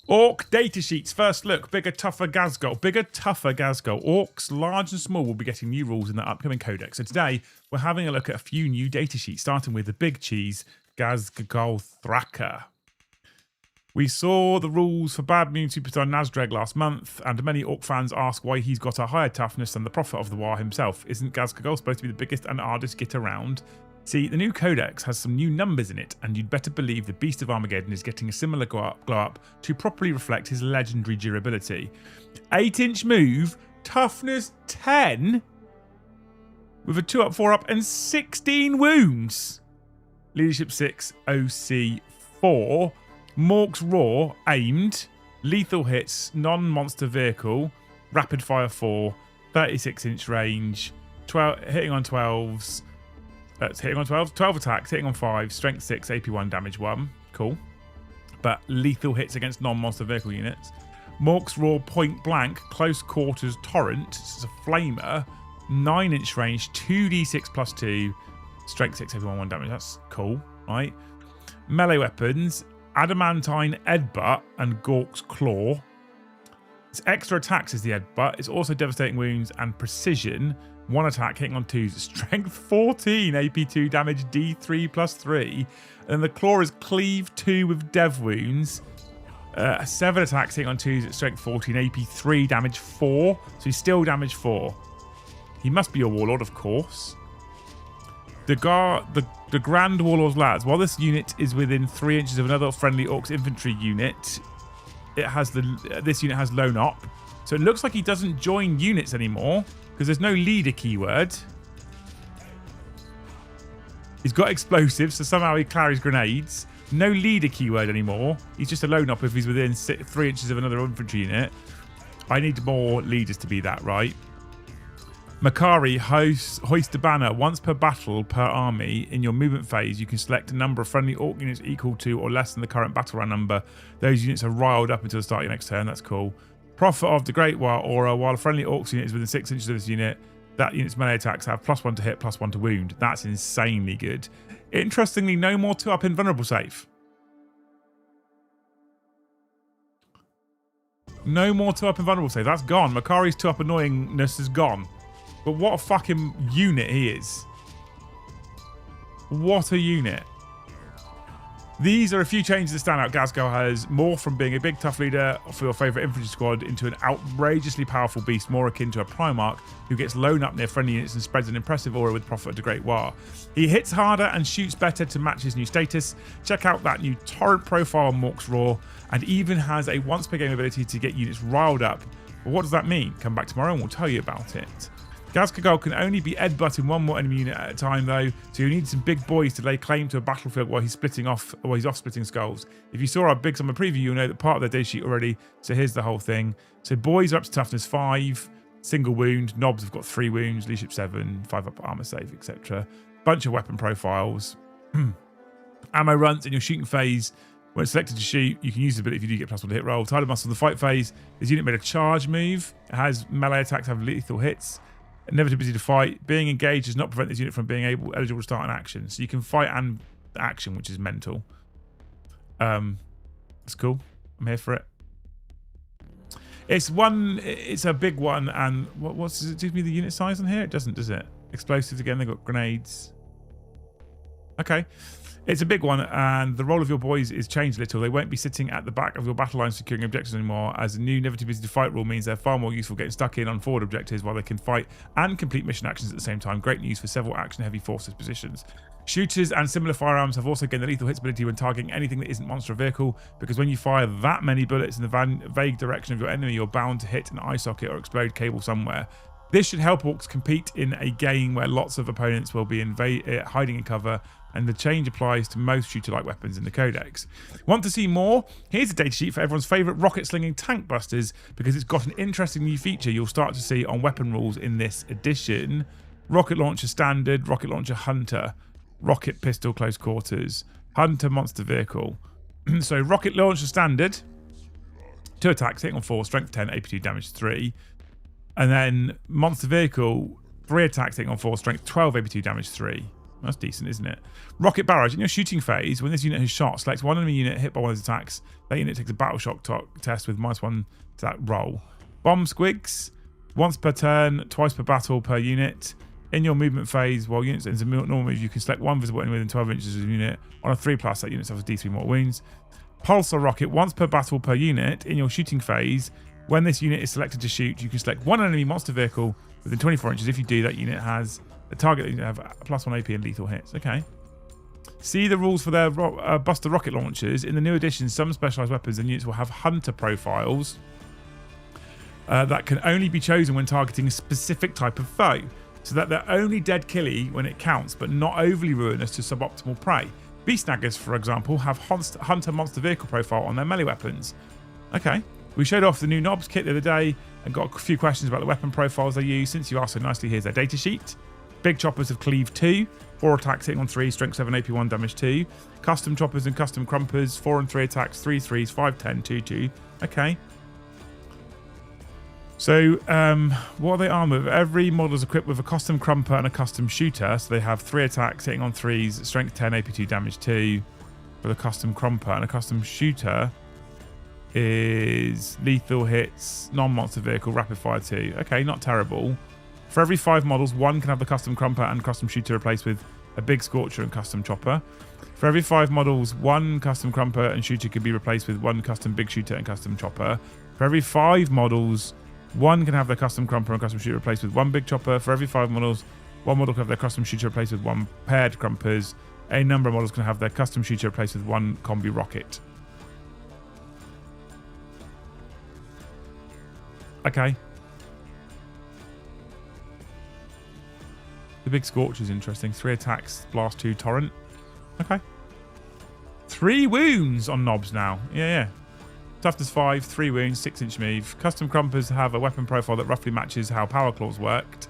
C: Orc data sheets. First look. Bigger, tougher Gazgol. Bigger, tougher Gazgol. Orcs, large and small, will be getting new rules in the upcoming codex. So today, we're having a look at a few new data sheets, starting with the big cheese, Gazgol Thraka. We saw the rules for Bad Moon Superstar Nazdreg last month, and many Orc fans ask why he's got a higher toughness than the Prophet of the War himself. Isn't Gazgol supposed to be the biggest and hardest git around? See, the new codex has some new numbers in it, and you'd better believe the Beast of Armageddon is getting a similar glow up to properly reflect his legendary durability. 8-inch move, toughness 10, with a 2-up, 4-up, and 16 wounds. Leadership 6, OC 4, Mork's Roar, aimed, lethal hits, non-monster vehicle, rapid fire 4, 36-inch range, 12, hitting on 12s. That's hitting on 12. 12 attacks, hitting on 5, strength 6, AP 1, damage 1. Cool. But lethal hits against non-monster vehicle units. Mork's Roar point blank, close quarters torrent. This is a flamer. 9-inch range, 2d6 plus 2, strength 6, AP 1, 1 damage. That's cool, right? Melee weapons, adamantine Edbutt and Gork's Claw. It's extra attacks is the Edbutt. It's also devastating wounds and precision. 1 attack, hitting on 2s, strength 14, AP2, damage D3 plus 3. And then the Claw is cleave 2 with dev wounds. 7 attacks, hitting on 2s, strength 14, AP3, damage 4. So he's still damage 4. He must be a Warlord, of course. The Grand Warlord's Lads. While this unit is within 3 inches of another friendly Orcs infantry unit, this unit has Lone Op. So it looks like he doesn't join units anymore, because there's no leader keyword. He's got explosives, so somehow he carries grenades. No leader keyword anymore. He's just a Lone Op if he's within 3 inches of another infantry unit. I need more leaders to be that, right? Makari hoist a banner once per battle per army. In your movement phase, you can select a number of friendly Orc units equal to or less than the current battle round number. Those units are riled up until the start of your next turn. That's cool. Prophet of the Great War Aura. While a friendly Orcs unit is within 6 inches of this unit, that unit's melee attacks have +1 to hit, +1 to wound. That's insanely good. Interestingly, no more 2-up invulnerable save. No more 2-up invulnerable save. That's gone. Makari's 2-up annoyingness is gone. But what a fucking unit he is. What a unit. These are a few changes that stand out. Gazgol has more from being a big tough leader for your favourite infantry squad into an outrageously powerful beast more akin to a Primarch who gets Lone Up near friendly units and spreads an impressive aura with Prophet of the Great War. He hits harder and shoots better to match his new status. Check out that new torrent profile on Mork's Roar, and even has a once per game ability to get units riled up. But what does that mean? Come back tomorrow and we'll tell you about it. Gazgol can only be Edbutting 1 more enemy unit at a time though, so you need some big boys to lay claim to a battlefield while he's off splitting skulls. If you saw our big summer preview, you'll know that part of their data sheet already, so here's the whole thing. So boys are up to toughness 5, single wound, knobs have got 3 wounds, leadership 7, 5-up armor save, etc. Bunch of weapon profiles. Ammo runs in your shooting phase. When selected to shoot, you can use the ability if you do get +1 to hit roll. Tidal muscle in the fight phase. This unit made a charge move. It has melee attacks, have lethal hits. Never too busy to fight. Being engaged does not prevent this unit from being eligible to start an action. So you can fight and action, which is mental. That's cool. I'm here for it. It's a big one. And does it give me the unit size on here? It doesn't, does it? Explosives again. They've got grenades. Okay. It's a big one, and the role of your boys is changed a little. They won't be sitting at the back of your battle line securing objectives anymore, as the new never too busy to fight rule means they're far more useful getting stuck in on forward objectives while they can fight and complete mission actions at the same time. Great news for several action-heavy forces positions. Shooters and similar firearms have also gained the lethal hits ability when targeting anything that isn't monster or vehicle, because when you fire that many bullets in the vague direction of your enemy, you're bound to hit an eye socket or explode cable somewhere.
A: This should help orcs compete in a game where lots of opponents will be hiding in cover, and the change applies to most shooter-like weapons in the codex. Want to see more? Here's a datasheet for everyone's favourite rocket-slinging tank busters, because it's got an interesting new feature you'll start to see on weapon rules in this edition. Rocket launcher standard, rocket launcher hunter, rocket pistol close quarters, hunter monster vehicle. So rocket launcher standard, 2 attacks, hitting on 4, strength 10, AP2, damage 3. And then monster vehicle, 3 attacks, hitting on 4, strength 12, AP2, damage 3. That's decent, isn't it? Rocket barrage. In your shooting phase, when this unit has shot, select one enemy unit hit by one of its attacks. That unit takes a battle shock test with -1 to that roll. Bomb squigs. Once per turn, twice per battle per unit. In your movement phase, while units enter normal move, you can select one visible enemy within 12 inches of the unit. On a 3+, that unit suffers D3 mortal wounds. Pulsar rocket. Once per battle per unit. In your shooting phase, when this unit is selected to shoot, you can select one enemy monster vehicle within 24 inches. If you do, that unit has a target that you have +1 AP and lethal hits. Okay. See the rules for their Buster rocket launchers. In the new edition, some specialized weapons and units will have hunter profiles that can only be chosen when targeting a specific type of foe, so that they're only dead killy when it counts, but not overly ruinous to suboptimal prey. Beast snaggers, for example, have hunter monster vehicle profile on their melee weapons. Okay. We showed off the new Knobs kit the other day and got a few questions about the weapon profiles they use. Since you asked so nicely, here's their datasheet. Big choppers have cleave 2, 4 attacks hitting on 3, strength 7, AP1, damage 2. Custom choppers and custom crumpers, 4 and 3 attacks, 3 3s, 5 10, 2 2. Okay. So, what are they armed with? Every model is equipped with a custom crumper and a custom shooter. So they have 3 attacks hitting on 3s, strength 10, AP2, damage 2 for the custom crumper, and a custom shooter is lethal hits, non-monster vehicle, rapid fire 2. Okay, not terrible. For every 5 models, 1 can have the custom crumper and custom shooter replaced with a big scorcher and custom chopper. For every 5 models, 1 custom crumper and shooter can be replaced with 1 custom big shooter and custom chopper. For every 5 models, 1 can have their custom crumper and custom shooter replaced with 1 big chopper. For every 5 models, 1 model can have their custom shooter replaced with 1 paired crumpers. A number of models can have their custom shooter replaced with 1 combi rocket. Okay. The big scorch is interesting. 3 attacks, blast 2, torrent. Okay. 3 wounds on knobs now. Yeah. Toughness 5, 3 wounds, 6-inch move. Custom crumpers have a weapon profile that roughly matches how power claws worked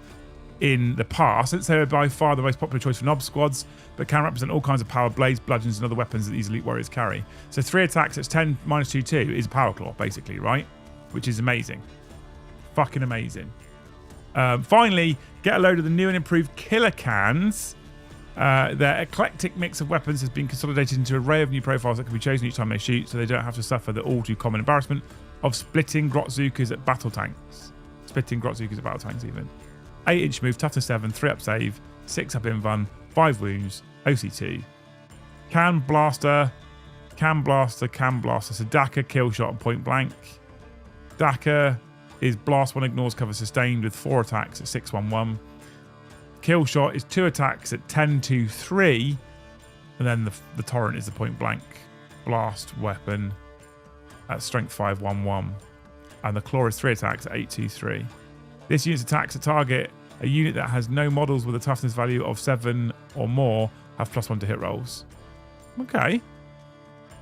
A: in the past, since they are by far the most popular choice for knob squads, but can represent all kinds of powered blades, bludgeons, and other weapons that these elite warriors carry. So 3 attacks, it's 10 minus 2, 2 is a power claw, basically, right? Which is amazing. Fucking amazing. Finally, get a load of the new and improved killer cans. Their eclectic mix of weapons has been consolidated into an array of new profiles that can be chosen each time they shoot, so they don't have to suffer the all too common embarrassment of splitting Grotzukas at battle tanks. Even. 8-inch move, toughness 7, 3 up save, 6 up invuln, 5 wounds, OC2. Can blaster. So Daka, kill shot, and point blank. Daka is blast 1 ignores cover sustained with 4 attacks at 6-1-1. Kill shot is 2 attacks at 10-2-3, and then the torrent is the point blank blast weapon at strength 5-1-1, and the claw is 3 attacks at 8-2-3. This unit's attacks a target a unit that has no models with a toughness value of 7 or more have +1 to hit rolls. Okay.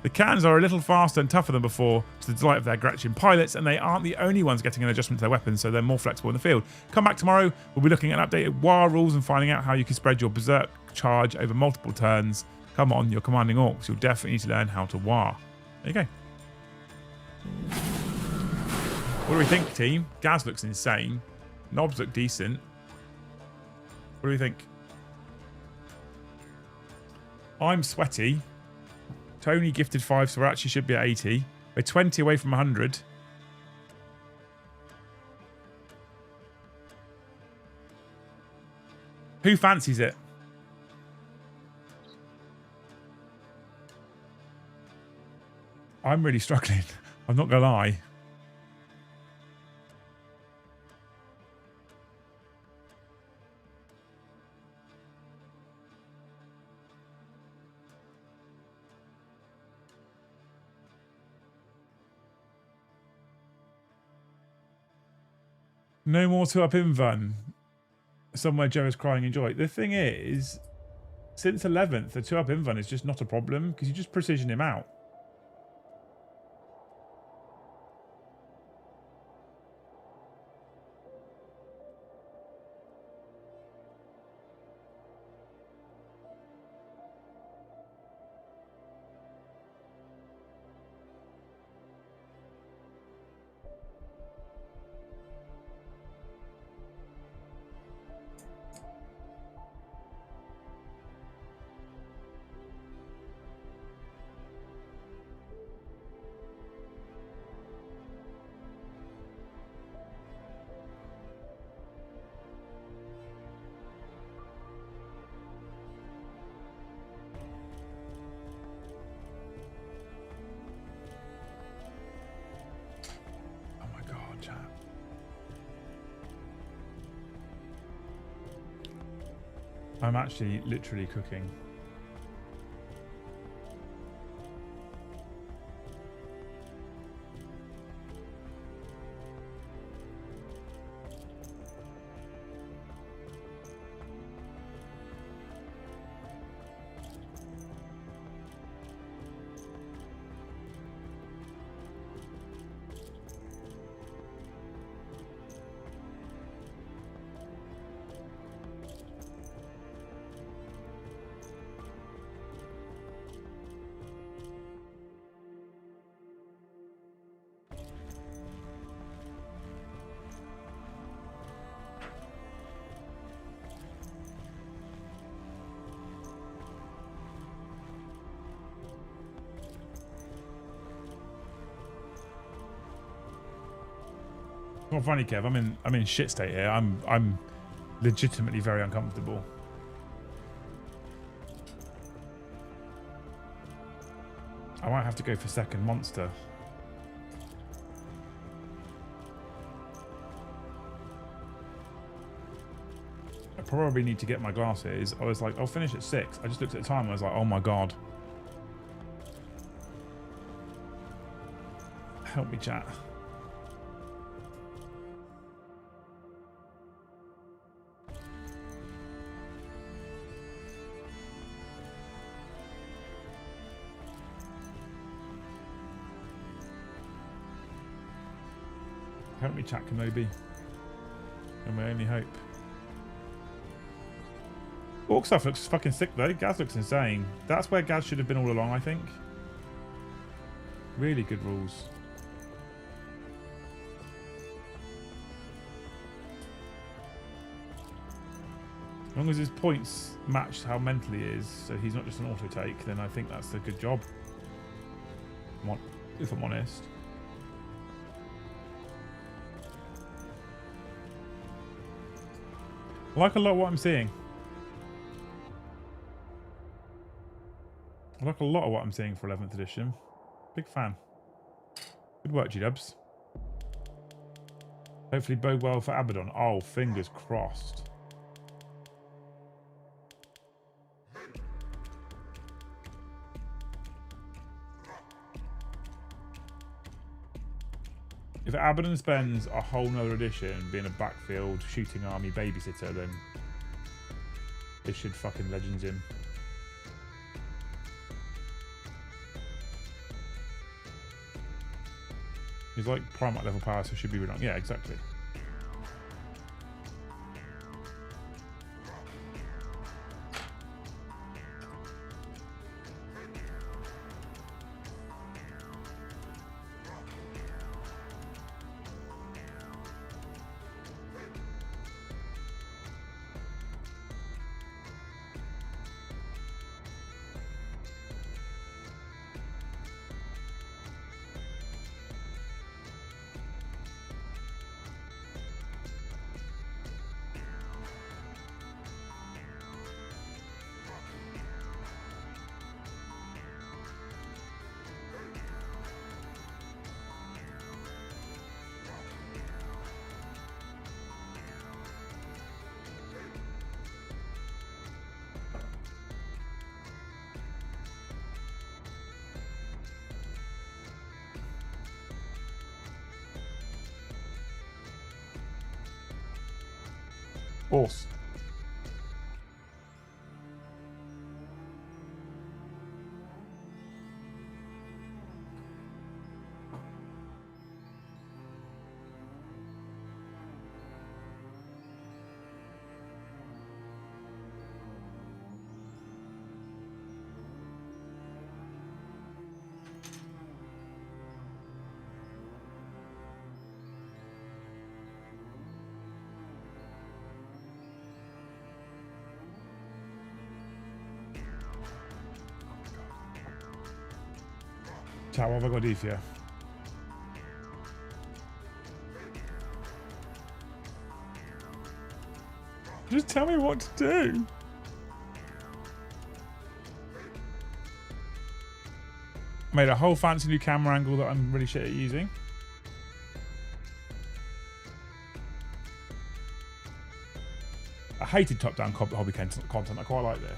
A: The cans are a little faster and tougher than before, to the delight of their Gretchen pilots, and they aren't the only ones getting an adjustment to their weapons, so they're more flexible in the field. Come back tomorrow, we'll be looking at updated WAR rules and finding out how you can spread your berserk charge over multiple turns. Come on, you're commanding orcs. You'll definitely need to learn how to WAR. There you go. What do we think, team? Gaz looks insane. Knobs look decent. What do we think? I'm sweaty. Tony gifted 5, so we actually should be at 80. We're 20 away from 100. Who fancies it? I'm really struggling. I'm not going to lie.
C: No more 2-up invuln. Somewhere Joe is crying in joy. The thing is, since 11th, the 2-up invuln is just not a problem because you just precision him out. I'm actually literally cooking. Not funny, Kev. I'm in shit state here. I'm legitimately very uncomfortable. I might have to go for second monster. I probably need to get my glasses. I was like, I'll finish at 6. I just looked at the time and I was like, oh my god. Help me, chat. Help me, chat, Kenobi. And my only hope. Orc stuff looks fucking sick though. Gaz looks insane. That's where Gaz should have been all along, I think. Really good rules. As long as his points match how mental he is, so he's not just an auto take, then I think that's a good job. If I'm honest. I like a lot of what I'm seeing. I like a lot of what I'm seeing for 11th edition. Big fan. Good work, G-Dubs. Hopefully bode well for Abaddon. Oh, fingers crossed. If Abaddon spends a whole nother edition being a backfield shooting army babysitter, then this should fucking legends him. He's like Primarch level power, so should be really. Yeah, exactly. Horse. Chat, what have I got to do for you? Just tell me what to do. Made a whole fancy new camera angle that I'm really shit at using. I hated top-down hobby content. I quite like this.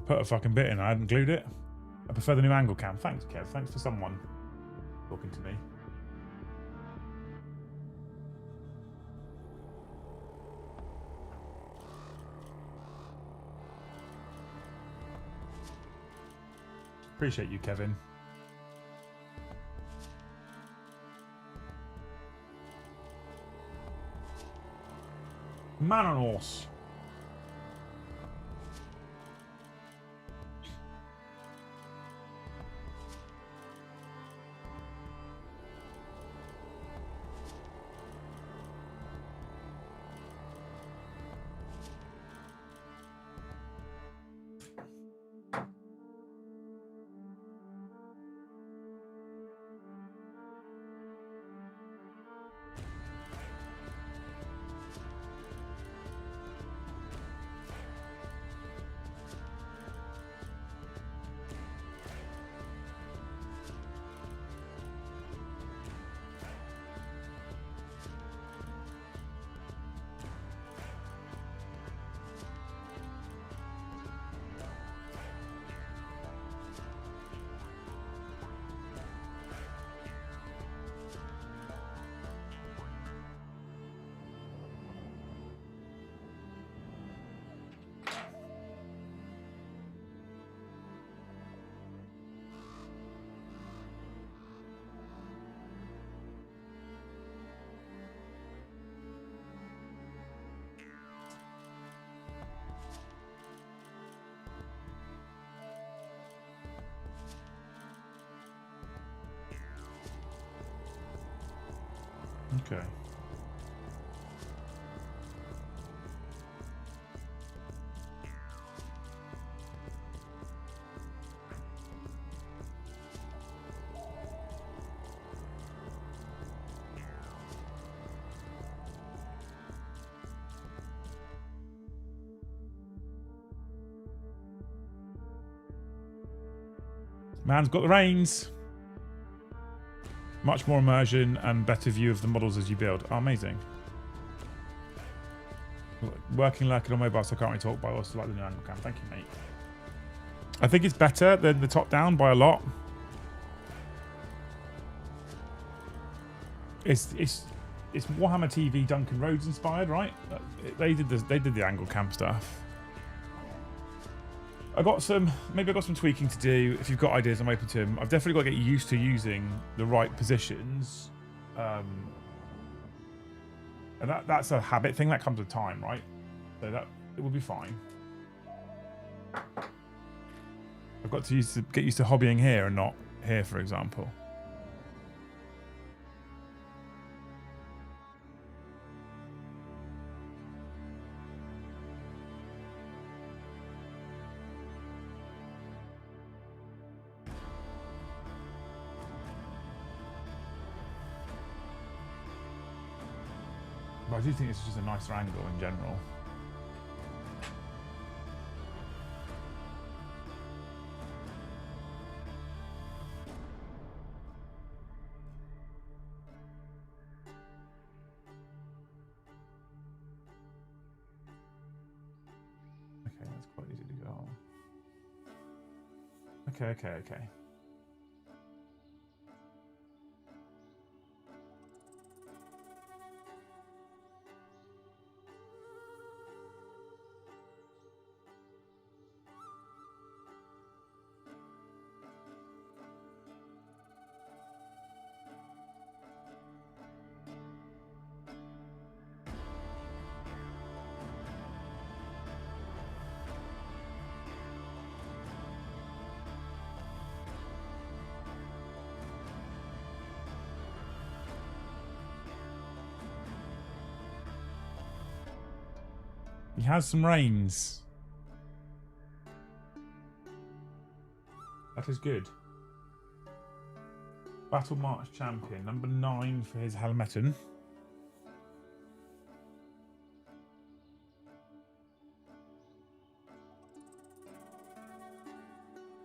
C: Put a fucking bit in. I hadn't glued it. I prefer the new angle cam. Thanks, Kev. Thanks for someone talking to me. Appreciate you, Kevin. Man on horse. Okay. Man's got the reins. Much more immersion and better view of the models as you build. Oh, amazing. Working like on mobile, so I can't really talk, but I also like the new angle cam. Thank you, mate. I think it's better than the top down by a lot. It's Warhammer TV Duncan Rhodes inspired, right? They did the angle cam stuff. Maybe I got some tweaking to do. If you've got ideas, I'm open to them. I've definitely got to get used to using the right positions. And that's a habit thing that comes with time, right? So that it will be fine. I've got to get used to hobbying here and not here, for example. But I do think it's just a nicer angle in general. Okay, that's quite easy to go on. Okay. He has some reins. That is good. Battle March champion, number 9 for his Helmeton.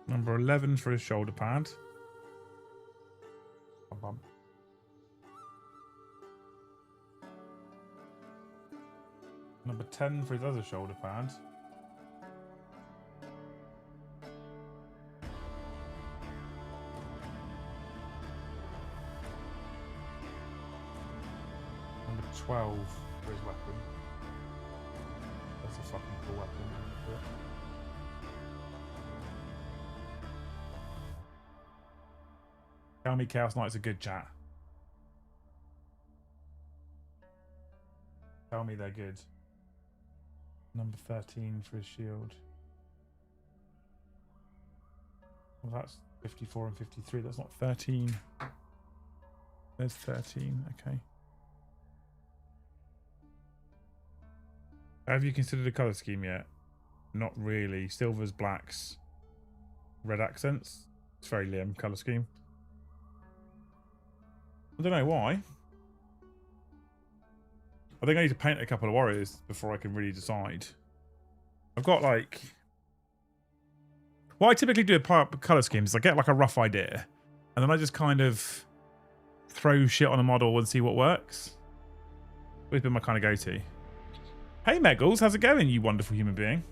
C: Number 11 for his shoulder pad. Bum, bum. Number 10 for his other shoulder pad. Number 12 for his weapon. That's a fucking cool weapon. Tell me Chaos Knight's a good chat. Tell me they're good. Number 13 for his shield. Well, that's 54 and 53. That's not 13. There's 13. Okay. Have you considered a colour scheme yet? Not really. Silvers, blacks, red accents. It's very Liam colour scheme. I don't know why. I think I need to paint a couple of warriors before I can really decide. I've got like... What I typically do with colour schemes is I get like a rough idea. And then I just kind of throw shit on a model and see what works. Always been my kind of go-to. Hey Meggles, how's it going, you wonderful human being?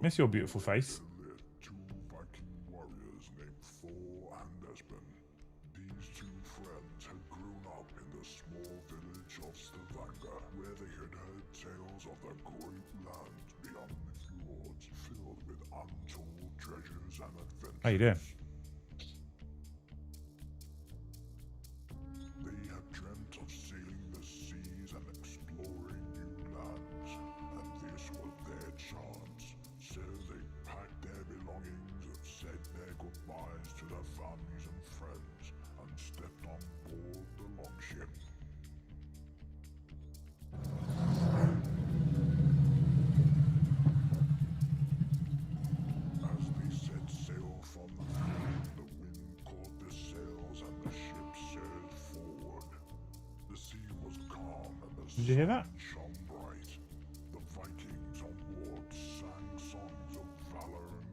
C: Miss your beautiful face. How you doing?
E: They have dreamt of sailing the seas and exploring new lands, and this was their chance. So they packed their belongings and said their goodbyes to their families and friends, and stepped on board the longship. As they set sail from the fleet, the wind caught the sails and the ship sailed forward. The sea was calm and the
C: Did you hear that?
E: sun shone bright. The Vikings on board sang songs of valor and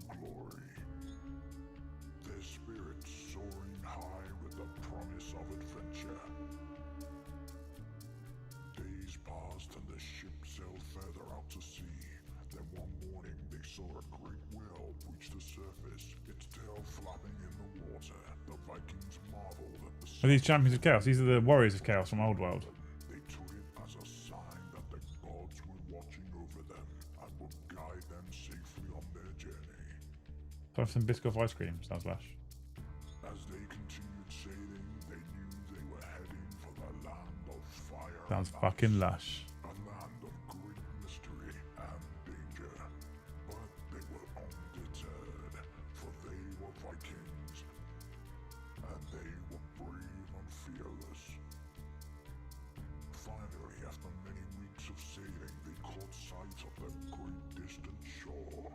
E: surface, its tail flapping in the water, the Vikings marveled at the
C: Are these champions of chaos? These are the warriors of chaos from Old World.
E: They took it as a sign that the gods were watching over them and would guide them safely on their journey.
C: Have some Biscoff ice cream. Sounds lush.
E: As they continued sailing, they knew they were heading for the land of fire.
C: Sounds
E: and
C: fucking
E: ice,
C: lush.
E: a land of great mystery and danger. But they were undeterred, for they were Vikings, and they were brave and fearless. Finally, after many weeks of sailing, they caught sight of the great distant shore.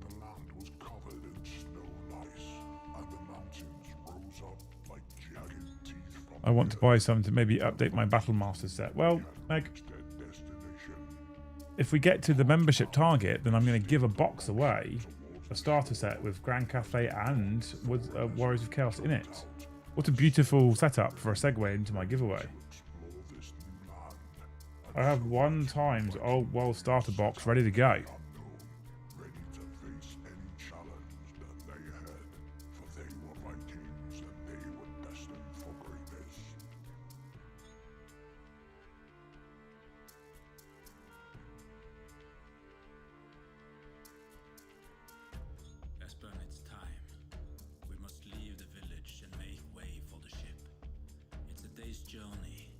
E: The land was covered in snow and ice, and the mountains rose up like jagged teeth from
C: I want to buy some to maybe update my Battle Master set. Well, Meg,
E: their destination.
C: if we get to the membership target, then I'm going to give a box away, a starter set with Grand Cafe and with Warriors of Chaos in it. What a beautiful setup for a segue into my giveaway.
E: Explore this new land,
C: I have 1x Old World starter box ready to go.
E: unknown, ready to face any challenge that lay ahead, for they were Vikings and they were destined for greatness.
F: Espen, it's time. We must leave the village and make way for the ship. It's a day's journey.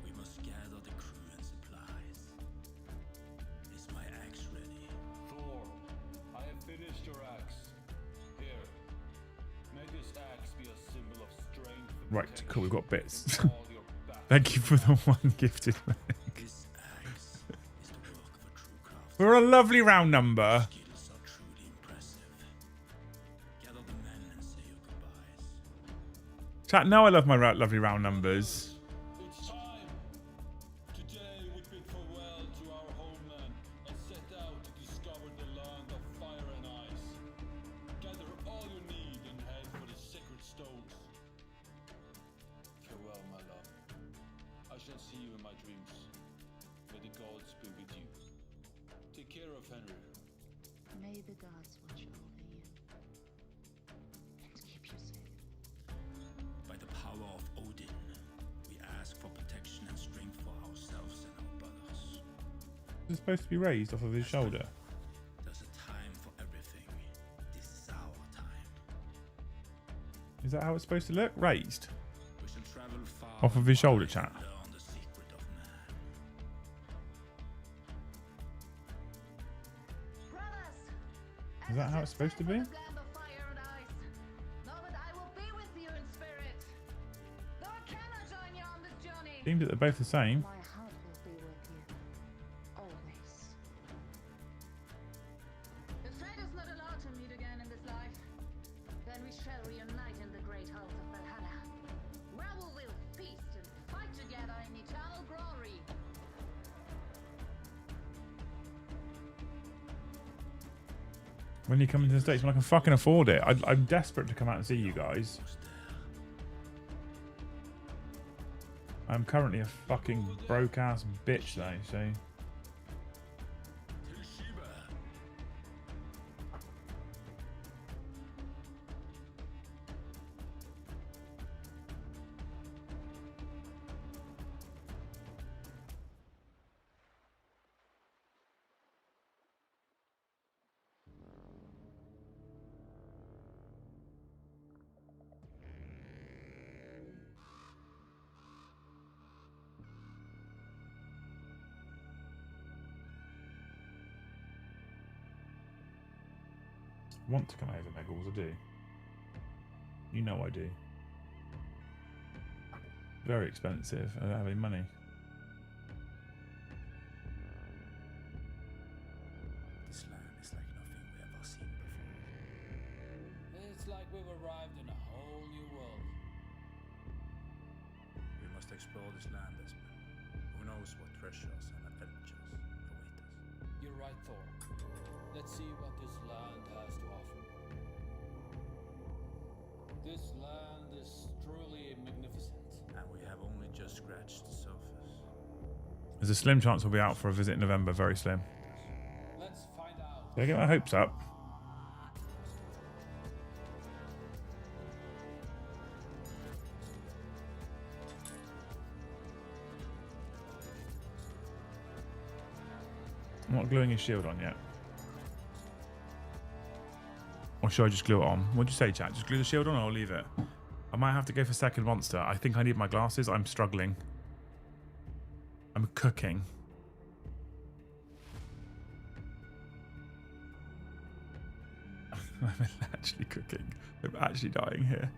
F: We must gather the crew and supplies. Is my axe ready?
G: Thor, I have finished your axe. Here, may this axe be a symbol of strength. and
C: Right,
G: protection
C: cool, we've got bits.
G: in all your battles.
C: Thank you for the one gifted.
F: This axe is the work of a true craftsman.
C: We're a lovely round number.
F: Skills are truly impressive. Gather the men and say your goodbyes.
C: Chat, now I love my lovely round numbers.
G: It's time. Today we bid farewell to our homeland and set out to discover the land of fire and ice. Gather all you need and head for the sacred stones. Farewell, my love. I shall see you in my dreams. May the gods be with you. Take care of Henry.
D: May the gods watch over you and keep you safe.
F: By the power of Odin, we ask for protection and strength for ourselves and our brothers.
C: Is it supposed to be raised off of his shoulder?
F: There's a time for everything. This is our time.
C: Is that how it's supposed to look? Raised?
F: We shall travel far
C: Off of his
F: and
C: shoulder,
F: wide
C: chat.
F: and learn the secret of man.
D: Brothers!
C: Is that how it's supposed to be?
D: Land of fire and ice. Know that I will be with you in spirit. Though I cannot join you on this journey,
C: Seems that they're both the same.
D: my heart will be with you. Always. If fate is not allowed to meet again in this life, then we shall reunite in the great halls of Valhalla, where we will feast and fight together in eternal glory.
C: When you come into the States, when I can fucking afford it. I'm desperate to come out and see you guys. I'm currently a fucking broke ass bitch though, so. Want to come over, Meggles, I do. You know I do. Very expensive. I don't have any money.
F: This land is like nothing we ever seen before.
G: It's like we've arrived in a whole new world.
F: We must explore this land, Espen. Who knows what treasures and adventures await us.
G: You're right, Thor. Let's see what this land has to offer. This land is truly magnificent.
F: And we have only just scratched the surface.
C: There's a slim chance we'll be out for a visit in November. Very slim.
G: Let's find out.
C: Did I get my hopes up? I'm not gluing his shield on yet. Or should I just glue it on? What'd you say, chat? Just glue the shield on or I'll leave it? I might have to go for second monster. I think I need my glasses. I'm struggling. I'm cooking. I'm actually cooking. I'm actually dying here.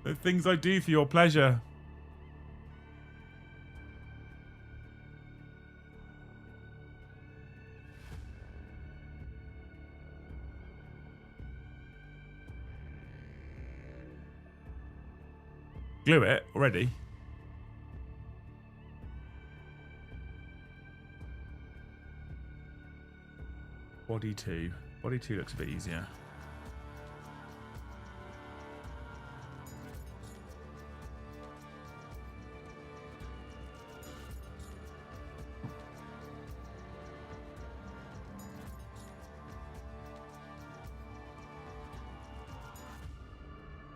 C: The things I do for your pleasure. Glue it already. Body 2. Body 2 looks a bit easier.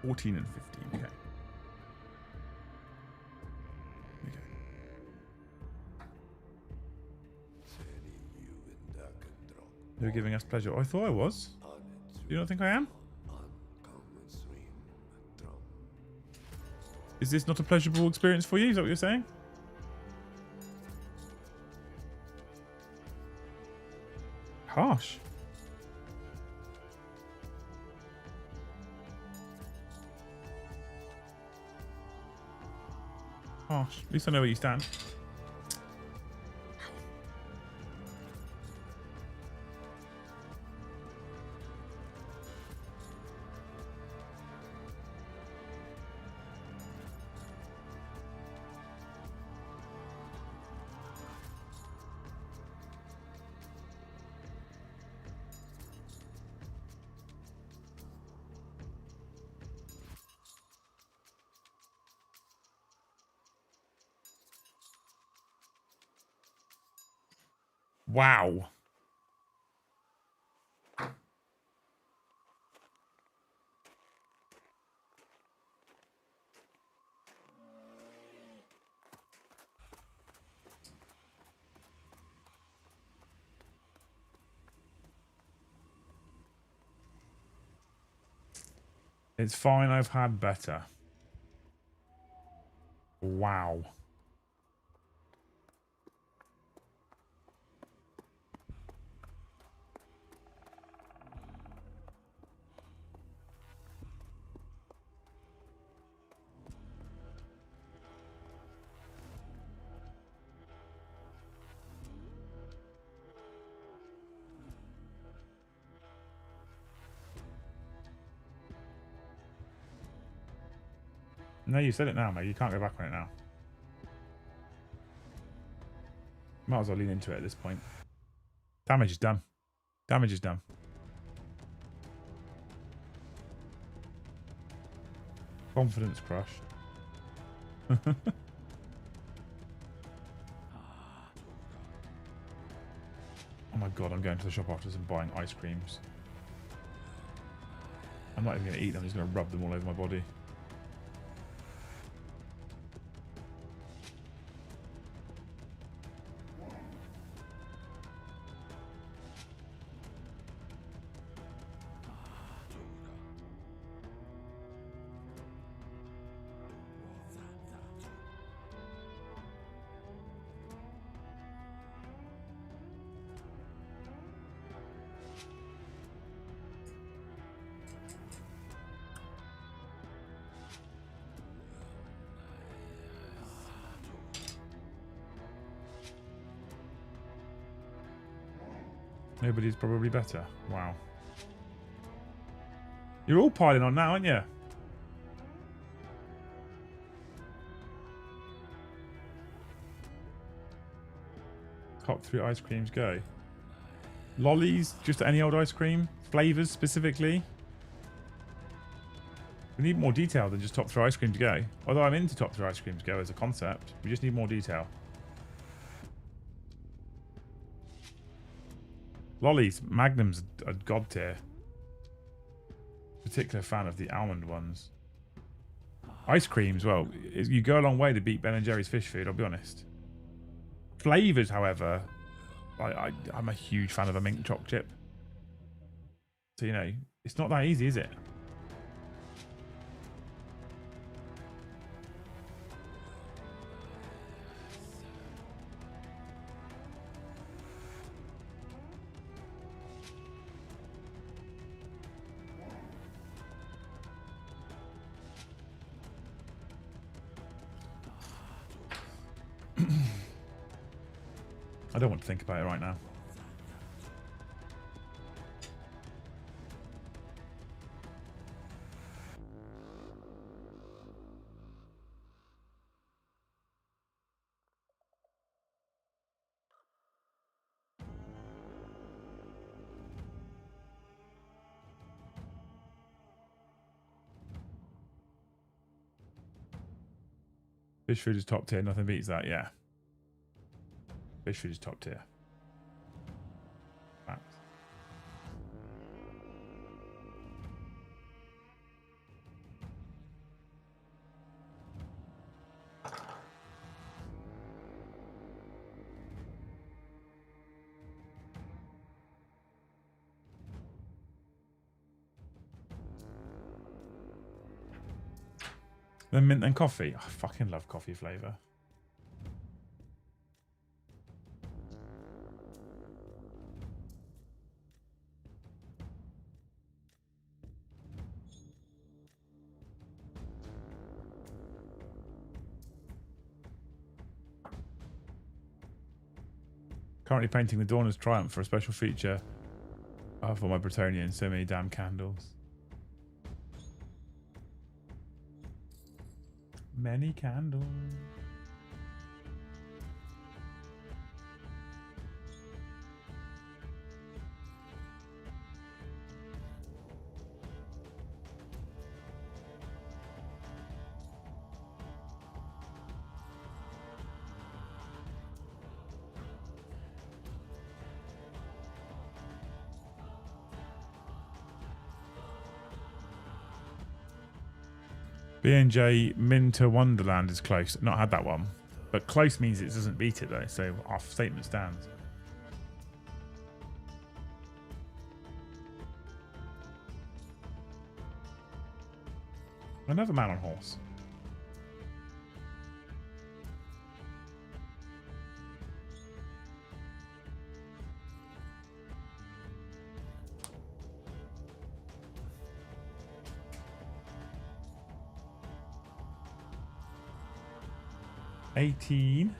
C: $14 and $15. Okay. You're giving us pleasure. I thought I was. You don't think I am? Is this not a pleasurable experience for you? Is that what you're saying? Harsh. Harsh. At least I know where you stand. Wow. It's fine, I've had better. Wow. No, you said it now, mate. You can't go back on it now. Might as well lean into it at this point. Damage is done. Damage is done. Confidence crush. Oh my god, I'm going to the shop after and buying ice creams. I'm not even going to eat them, I'm just going to rub them all over my body. Nobody's probably better. Wow. You're all piling on now, aren't you? Top 3 ice creams go. Lollies, just any old ice cream. Flavors specifically. We need more detail than just top 3 ice cream to go. Although I'm into top 3 ice cream to go as a concept. We just need more detail. Lollies, Magnum's a god tier. Particular fan of the almond ones. Ice creams, well, you go a long way to beat Ben and Jerry's fish food, I'll be honest. Flavors, however, I'm a huge fan of a mint choc chip. So, you know, it's not that easy, is it? I don't want to think about it right now. Fish food is top tier. Nothing beats that. Yeah. Fish food is top tier. Facts. Then mint and coffee. I fucking love coffee flavour. Currently painting the Dawners Triumph for a special feature for my Bretonian. So many damn candles. Many candles. B&J Minter Wonderland is close. Not had that one. But close means it doesn't beat it though, so our statement stands. Another man on horse. $18.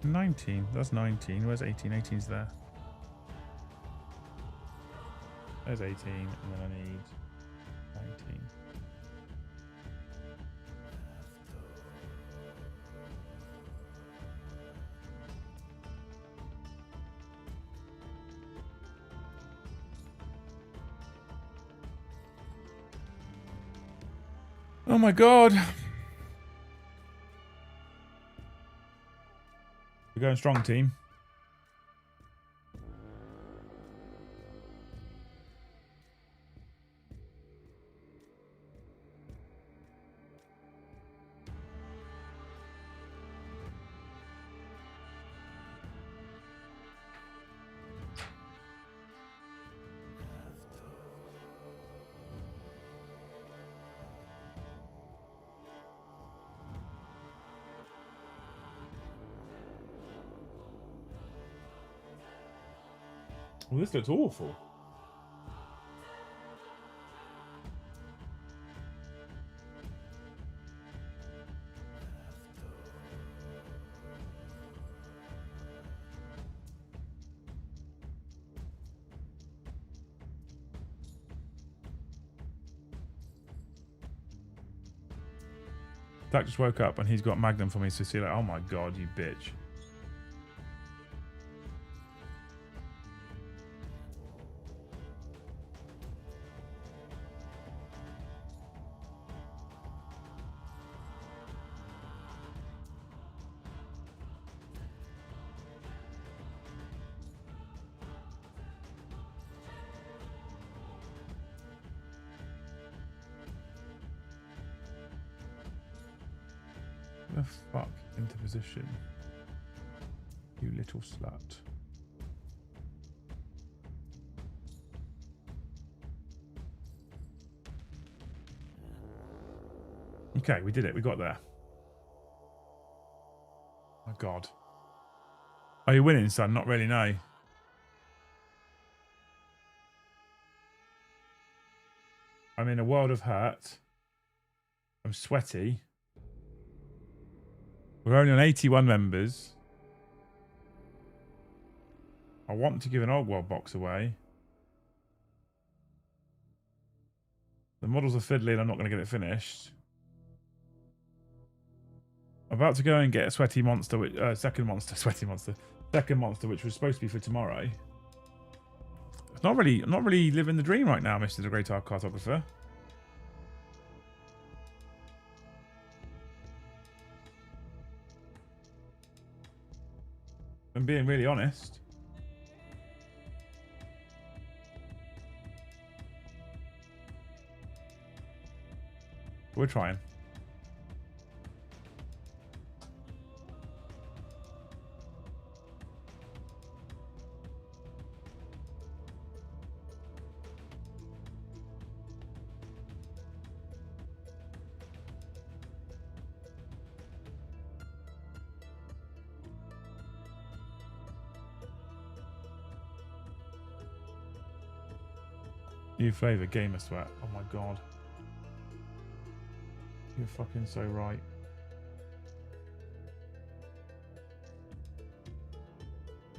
C: 19. That's 19. Where's 18? 18's there. There's 18, and then I need 19. Oh my god. We're going strong, team. Well, this looks awful. Zach just woke up and he's got Magnum for me, so see like, oh my god, you bitch. The fuck into position. You little slut. Okay, we did it. We got there. Oh, God. Are you winning, son? Not really, no. I'm in a world of hurt. I'm sweaty. We're only on 81 members. I want to give an old world box away. The models are fiddly and I'm not going to get it finished. I'm about to go and get a sweaty monster, second monster, second monster, which was supposed to be for tomorrow. It's not really living the dream right now, Mr. the Great Art Cartographer. I'm being really honest. We're trying. New flavor, gamer sweat. Oh my god. You're fucking so right.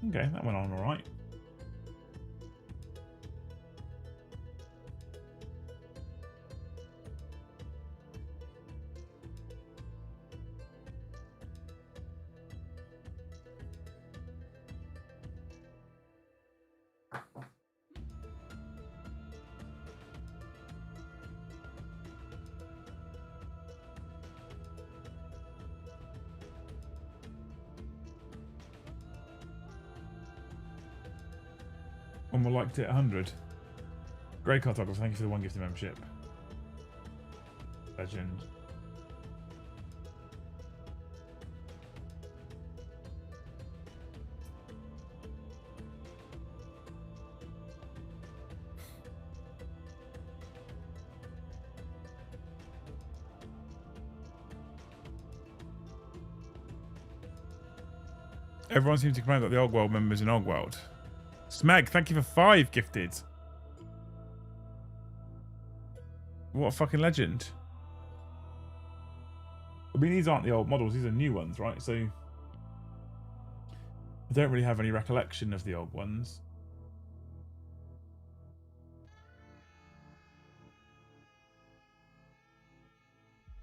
C: Okay, that went on alright. One more liked it 100. Great cartographer, thank you for the 1 gifted membership. Legend. Everyone seems to complain about the Old World members in Old World. Smeg, thank you for 5 gifted. What a fucking legend. I mean, these aren't the old models, these are new ones, right? So I don't really have any recollection of the old ones.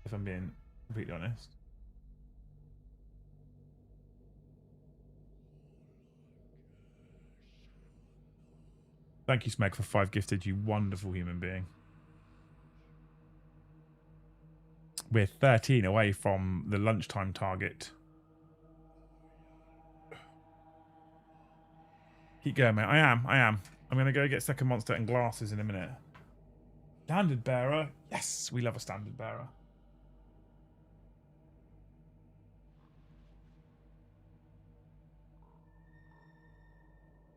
C: If I'm being completely honest. Thank you, Smeg, for 5 gifted, you wonderful human being. We're 13 away from the lunchtime target. Keep going, mate. I am. I'm going to go get second monster and glasses in a minute. Standard bearer. Yes, we love a standard bearer.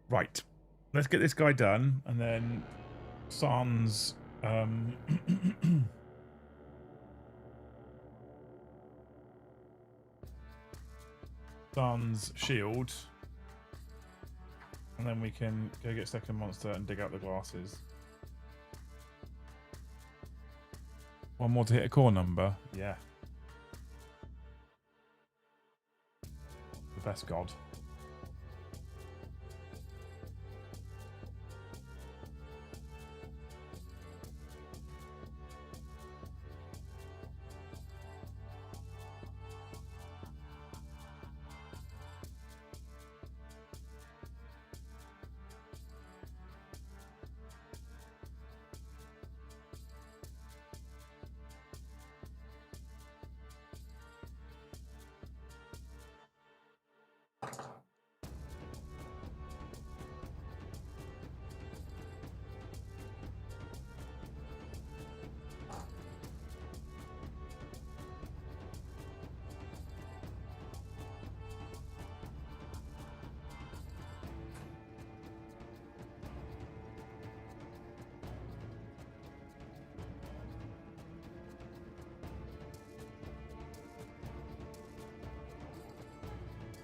C: Right. Let's get this guy done, and then Sans Sans shield, and then we can go get second monster and dig out the glasses. One more to hit a core number. Yeah. The best god.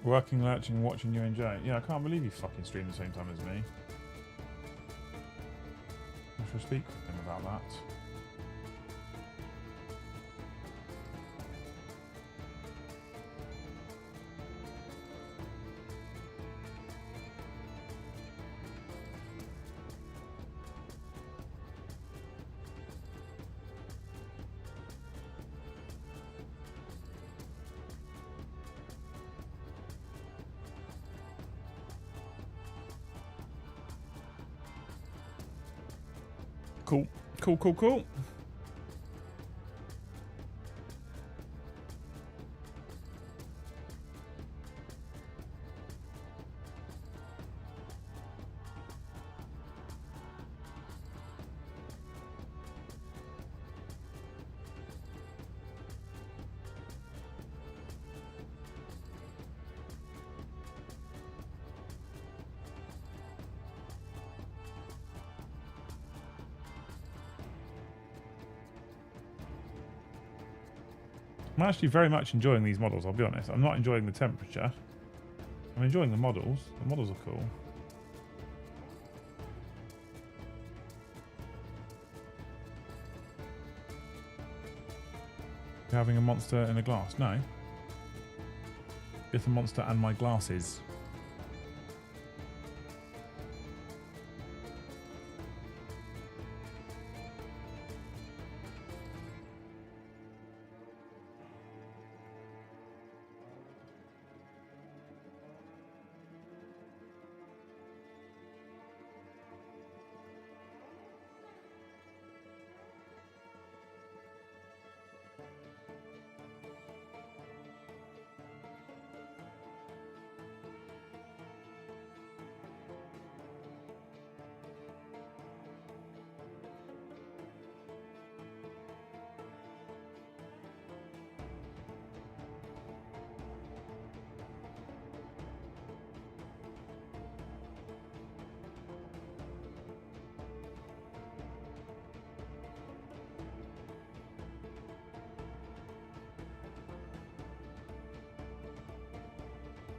C: Working, lurching, watching you enjoy. Yeah, I can't believe you fucking stream the same time as me. I shall speak with him about that. Cool. Cool, cool, cool. I'm actually very much enjoying these models, I'll be honest. I'm not enjoying the temperature. I'm enjoying the models. The models are cool. You're having a monster in a glass? No. It's a monster and my glasses.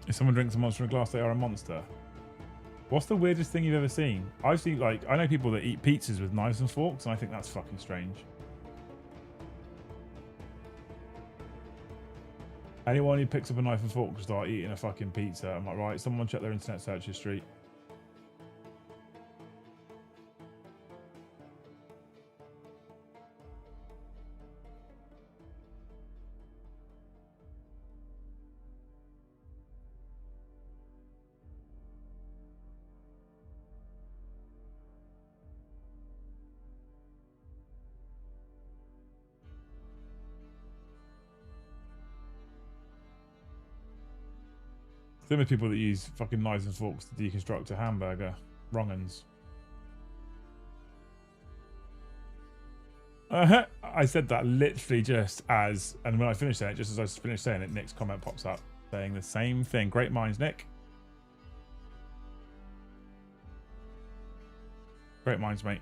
C: If someone drinks a monster in a glass, they are a monster. What's the weirdest thing you've ever seen? I've seen, like, I know people that eat pizzas with knives and forks, and I think that's fucking strange. Anyone who picks up a knife and fork will start eating a fucking pizza. I'm like, right, someone check their internet search history. Same with people that use fucking knives and forks to deconstruct a hamburger. Wrong uns. I said that literally just as, and when I finished saying it, just as I finished saying it, Nick's comment pops up saying the same thing. Great minds, Nick. Great minds, mate.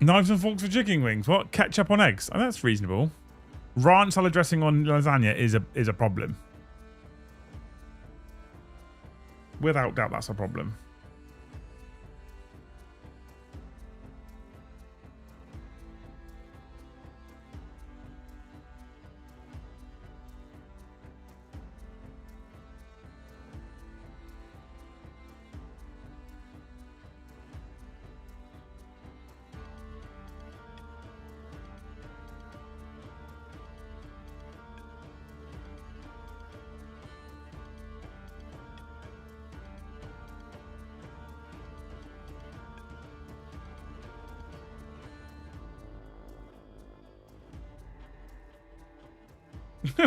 C: Knives and forks for chicken wings. What? Ketchup on eggs? Oh, that's reasonable. Ranch salad dressing on lasagna is a problem. Without doubt, that's a problem.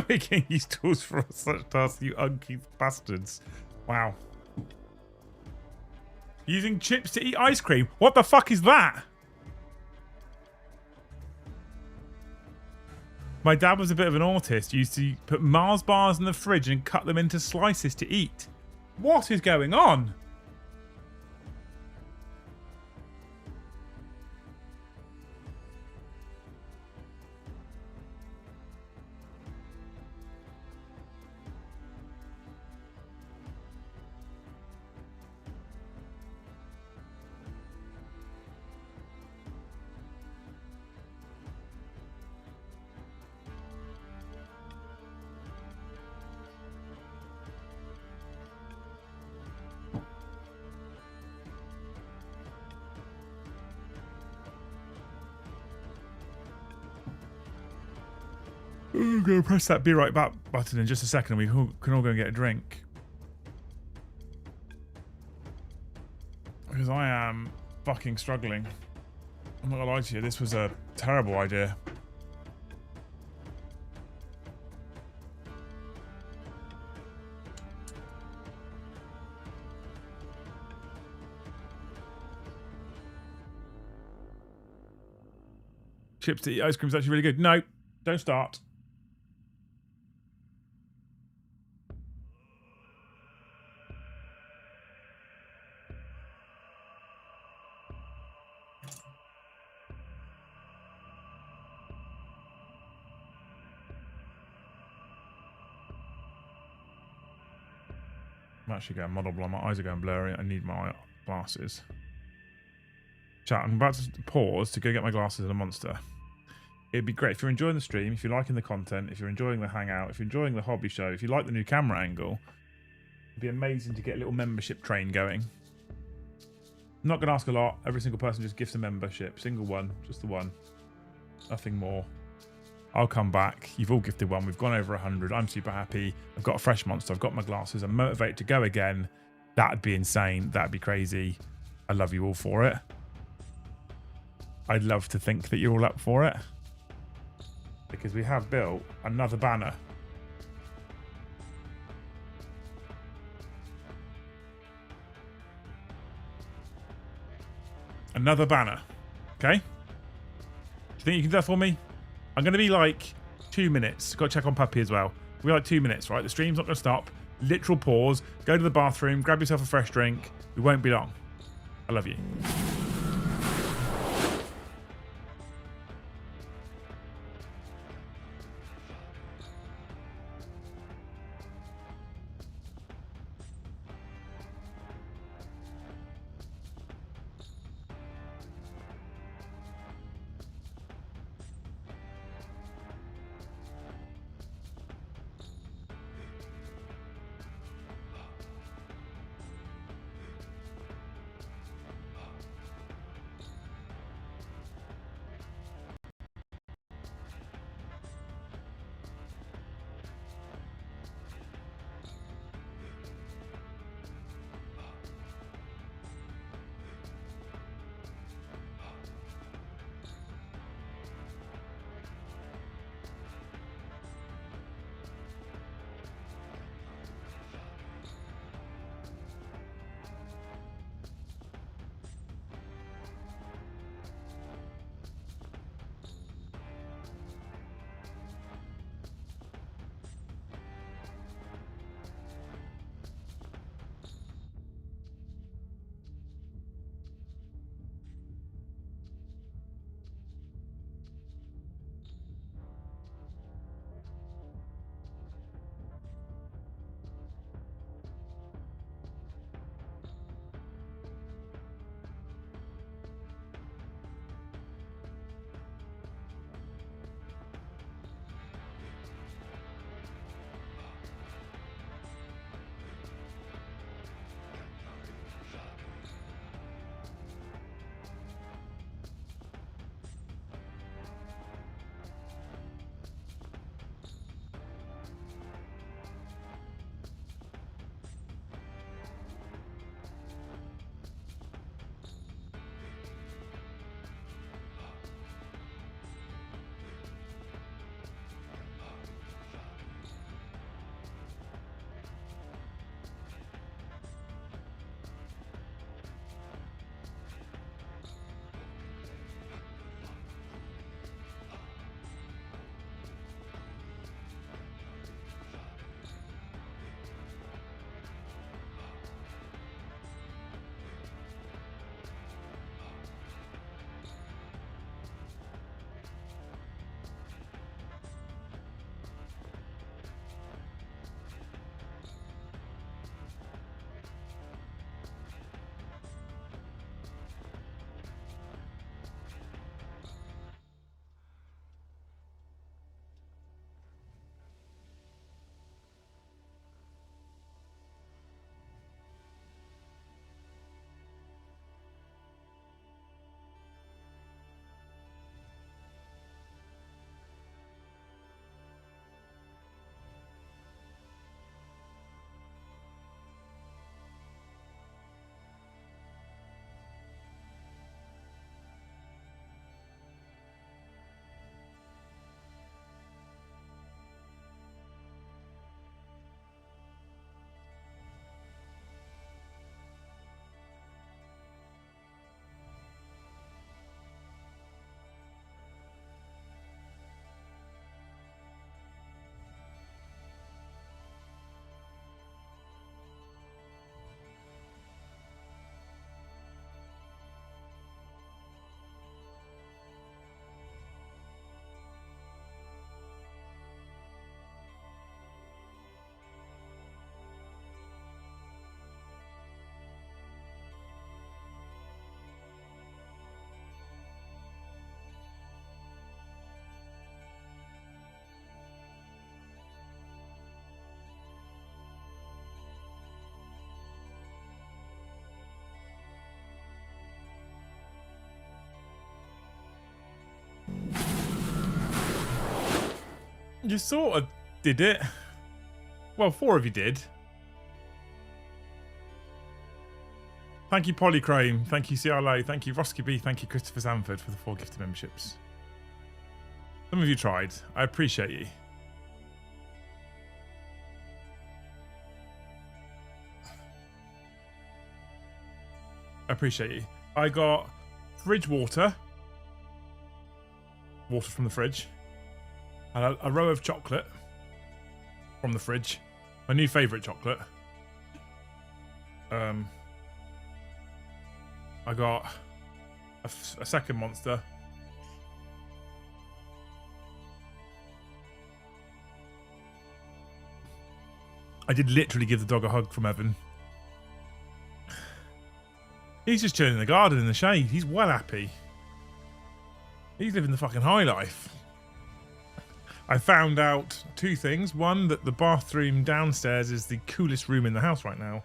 C: We can use tools for such tasks, you uncouth bastards. Wow. Using chips to eat ice cream? What the fuck is that? My dad was a bit of an autist. He used to put Mars bars in the fridge and cut them into slices to eat. What is going on? I'm going to press that be right back button in just a second and we can all go and get a drink. Because I am fucking struggling. I'm not going to lie to you, this was a terrible idea. Chips to eat ice cream is actually really good. No, don't start. I'm actually going model blind. My eyes are going blurry. I need my glasses. Chat, I'm about to pause to go get my glasses and a monster. It'd be great if you're enjoying the stream, if you're liking the content, if you're enjoying the hangout, if you're enjoying the hobby show, if you like the new camera angle. It'd be amazing to get a little membership train going. I'm not going to ask a lot. Every single person just gifts a membership. Single one. Just the one. Nothing more. I'll come back. You've all gifted one. We've gone over 100. I'm super happy. I've got a fresh monster. I've got my glasses. I'm motivated to go again. That'd be insane. That'd be crazy. I love you all for it. I'd love to think that you're all up for it. Because we have built another banner. Another banner. Okay? Do you think you can do that for me? I'm going to be like 2 minutes. Got to check on Puppy as well. We're like 2 minutes, right? The stream's not going to stop. Literal pause. Go to the bathroom. Grab yourself a fresh drink. We won't be long. I love you.
A: You sort of did it. Well, 4 of you did. Thank you, Polychrome. Thank you, CRLO. Thank you, Rosky B. Thank you, Christopher Sanford, for the 4 gifted memberships. Some of you tried. I appreciate you. I appreciate you. I got fridge water. Water from the fridge. And a row of chocolate from the fridge. My new favourite chocolate. I got a second monster. I did literally give the dog a hug from Evan. He's just chilling in the garden in the shade. He's well happy. He's living the fucking high life. I found out 2 things. 1, that the bathroom downstairs is the coolest room in the house right now.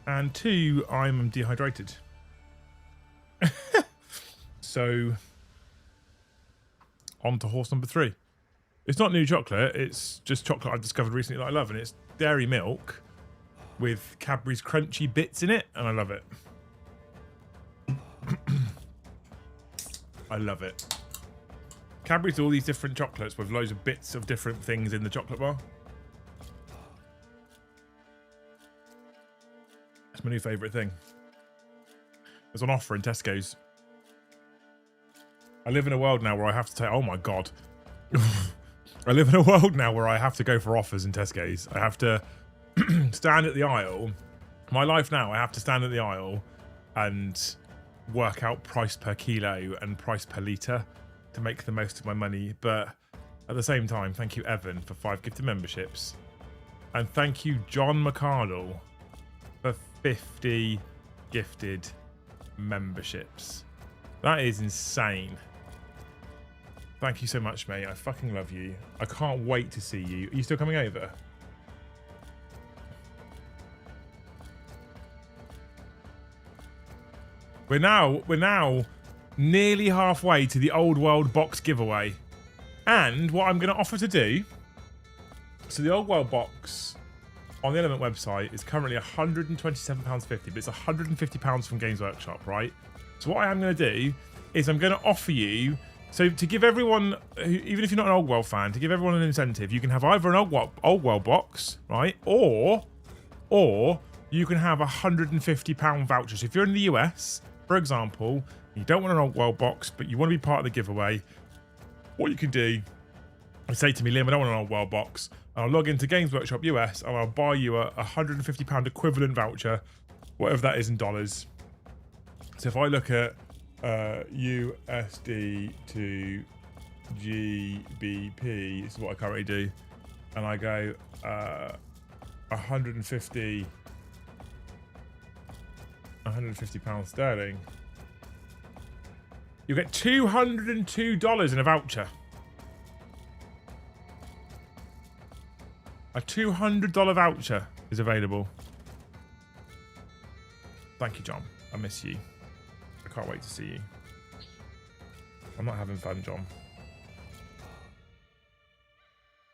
A: And 2, I'm dehydrated. So, on to horse number 3. It's not new chocolate. It's just chocolate I've discovered recently that I love. And it's dairy milk with Cadbury's crunchy bits in it. And I love it. I love it. Cadbury's do all these different chocolates with loads of bits of different things in the chocolate bar. It's my new favourite thing. It's on offer in Tesco's. I live in a world now where I have to take... Oh my God. I live in a world now where I have to go for offers in Tesco's. I have to stand at the aisle. My life now, I have to stand at the aisle and work out price per kilo and price per litre to make the most of my money. But at the same time, thank you, Evan, for 5 gifted memberships. And thank you, John McCardle, for 50 gifted memberships. That is insane. Thank you so much, mate. I fucking love you. I can't wait to see you. Are you still coming over? We're now nearly halfway to the Old World box giveaway. And what I'm going to offer to do... So the Old World box on the Element website is currently £127.50, but it's £150 from Games Workshop, right? So what I am going to do is I'm going to offer you... So to give everyone, even if you're not an Old World fan, to give everyone an incentive, you can have either an Old World box, right? Or you can have a £150 voucher. So if you're in the US, for example, you don't want an Old World box, but you want to be part of the giveaway, what you can do is say to me, Liam, I don't want an Old World box. I'll log into Games Workshop US and I'll buy you a £150 equivalent voucher, whatever that is in dollars. So if I look at USD to GBP, this is what I currently do, and I go 150 pounds sterling, you get $202 in a voucher. A $200 voucher is available. Thank you, John. I miss you. I can't wait to see you. I'm not having fun, John.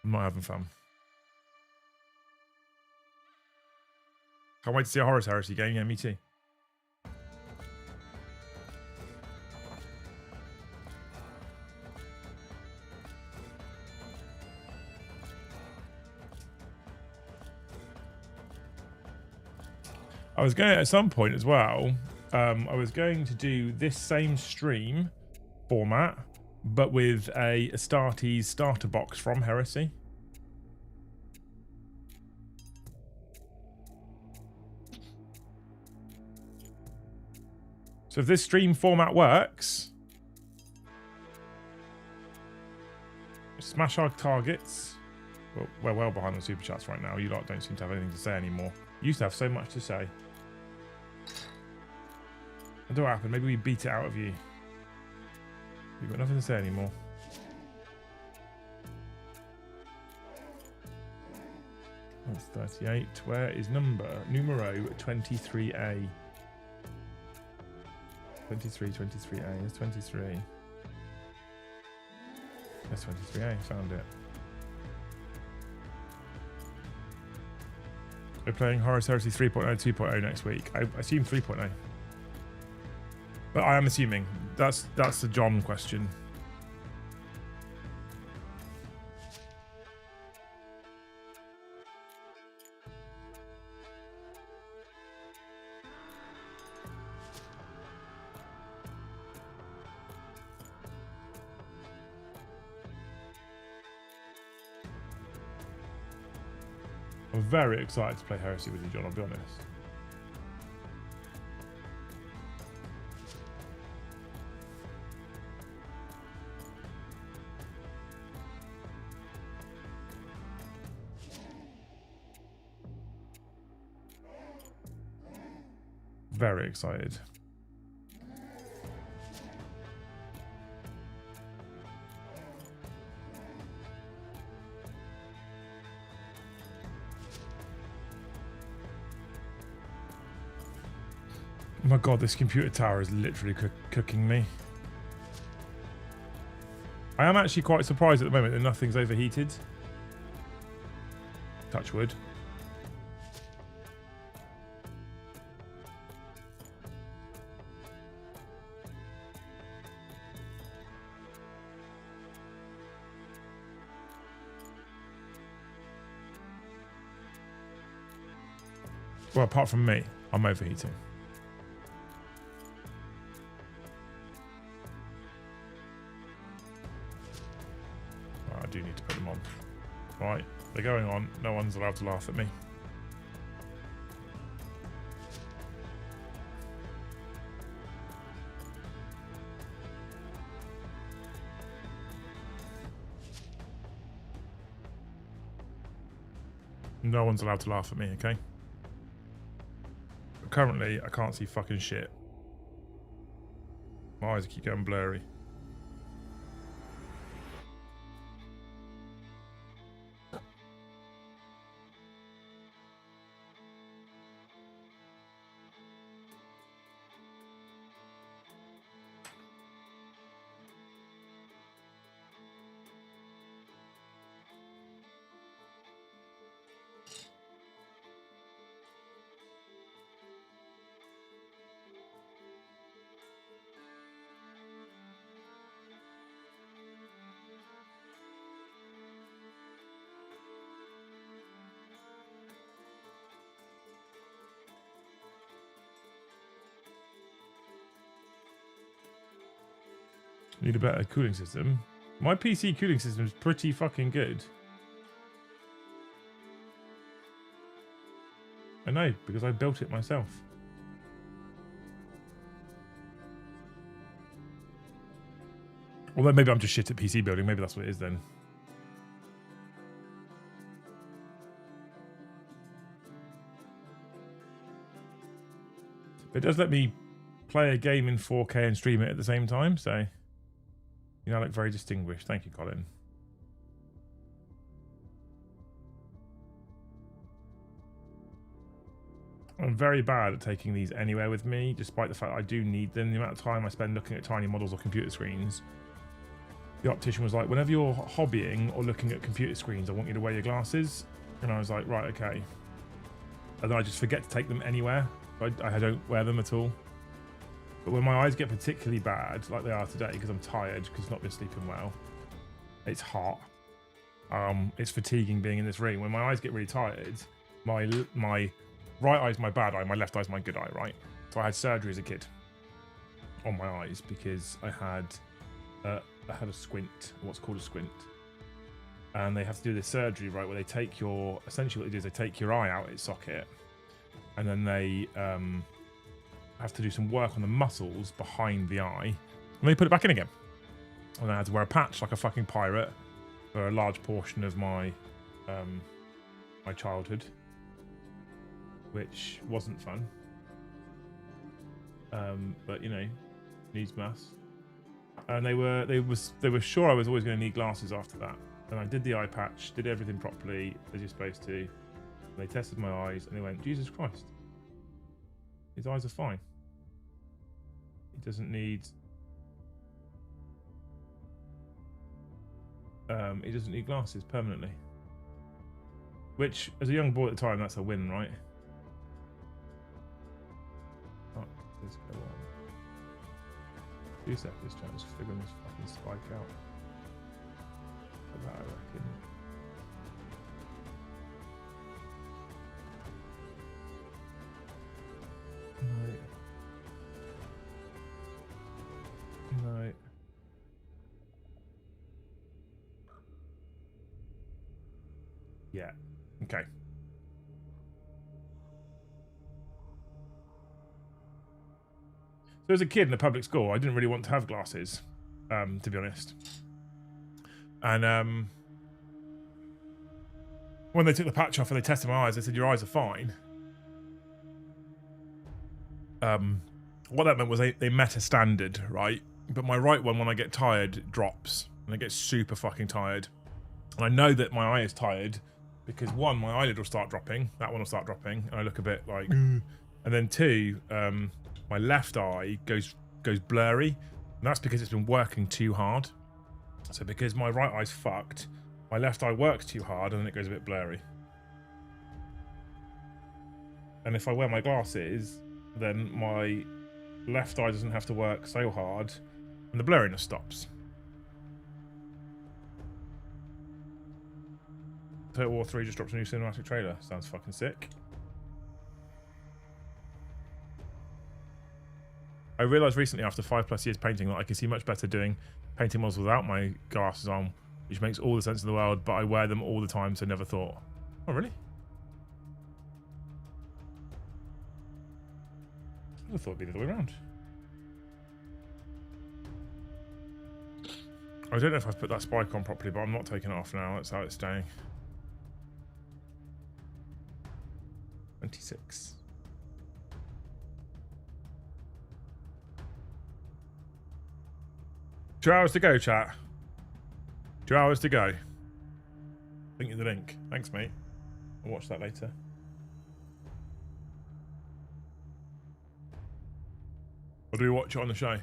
A: I'm not having fun. Can't wait to see a Horus Heresy game. Yeah, me too. I was going to, at some point as well, I was going to do this same stream format, but with a Astartes starter box from Heresy. So if this stream format works, smash our targets. Well, we're well behind on super chats right now. You lot don't seem to have anything to say anymore. You used to have so much to say. I don't know what happened. Maybe we beat it out of you. You've got nothing to say anymore. That's 38. Where is numero 23A? 23A. There's 23. That's 23A. Found it. We're playing Horus Heresy 3.0, 2.0 next week. I assume 3.0. But I am assuming. That's the John question. I'm very excited to play Heresy with you, John, I'll be honest. Very excited. Oh my god, this computer tower is literally cooking me. I am actually quite surprised at the moment that nothing's overheated. Touch wood. Well, apart from me, I'm overheating. Oh, I do need to put them on. Right, they're going on. No one's allowed to laugh at me. No one's allowed to laugh at me, okay? But currently, I can't see fucking shit. My eyes keep getting blurry. Need a better cooling system. My PC cooling system is pretty fucking good. I know, because I built it myself. Although maybe I'm just shit at PC building. Maybe that's what it is then. It does let me play a game in 4K and stream it at the same time, so... You know, I look very distinguished. Thank you, Colin. I'm very bad at taking these anywhere with me, despite the fact I do need them. The amount of time I spend looking at tiny models or computer screens. The optician was like, whenever you're hobbying or looking at computer screens, I want you to wear your glasses. And I was like, right, okay. And then I just forget to take them anywhere. I don't wear them at all. But when my eyes get particularly bad, like they are today, because I'm tired, because I've not been sleeping well, it's hot. It's fatiguing being in this room. When my eyes get really tired, my right eye is my bad eye, my left eye is my good eye, right? So I had surgery as a kid on my eyes because I had a squint, what's called a squint. And they have to do this surgery, right, where they take your, essentially what they do is they take your eye out its socket, and then they have to do some work on the muscles behind the eye, and they put it back in again. And I had to wear a patch like a fucking pirate for a large portion of my my childhood, which wasn't fun. But you know, needs must. And they were sure I was always going to need glasses after that. And I did the eye patch, did everything properly as you're supposed to. And they tested my eyes, and they went, Jesus Christ, his eyes are fine. He doesn't need glasses permanently. Which, as a young boy at the time, that's a win, right? Oh, please go on. 2 seconds, chat. Just figuring this fucking spike out. For that, I reckon. No. No. Yeah. Okay. So as a kid in a public school, I didn't really want to have glasses, to be honest. And when they took the patch off and they tested my eyes, they said, your eyes are fine. What that meant was they met a standard, right? But my right one, when I get tired, drops. And I get super fucking tired. And I know that my eye is tired because 1, my eyelid will start dropping. That one will start dropping. And I look a bit like... And then 2, my left eye goes blurry. And that's because it's been working too hard. So because my right eye's fucked, my left eye works too hard and then it goes a bit blurry. And if I wear my glasses, then my left eye doesn't have to work so hard and the blurriness stops. Total War 3 just dropped a new cinematic trailer. Sounds fucking sick. I realised recently after 5+ years painting that I can see much better doing painting models without my glasses on, which makes all the sense in the world, but I wear them all the time, so never thought. Oh, really? I thought it'd be the other way around. I don't know if I've put that spike on properly, but I'm not taking it off now. That's how it's staying. 26. Two hours to go, chat. 2 hours to go. Link in the link. Thanks, mate. I'll watch that later. Or do we watch it on the show?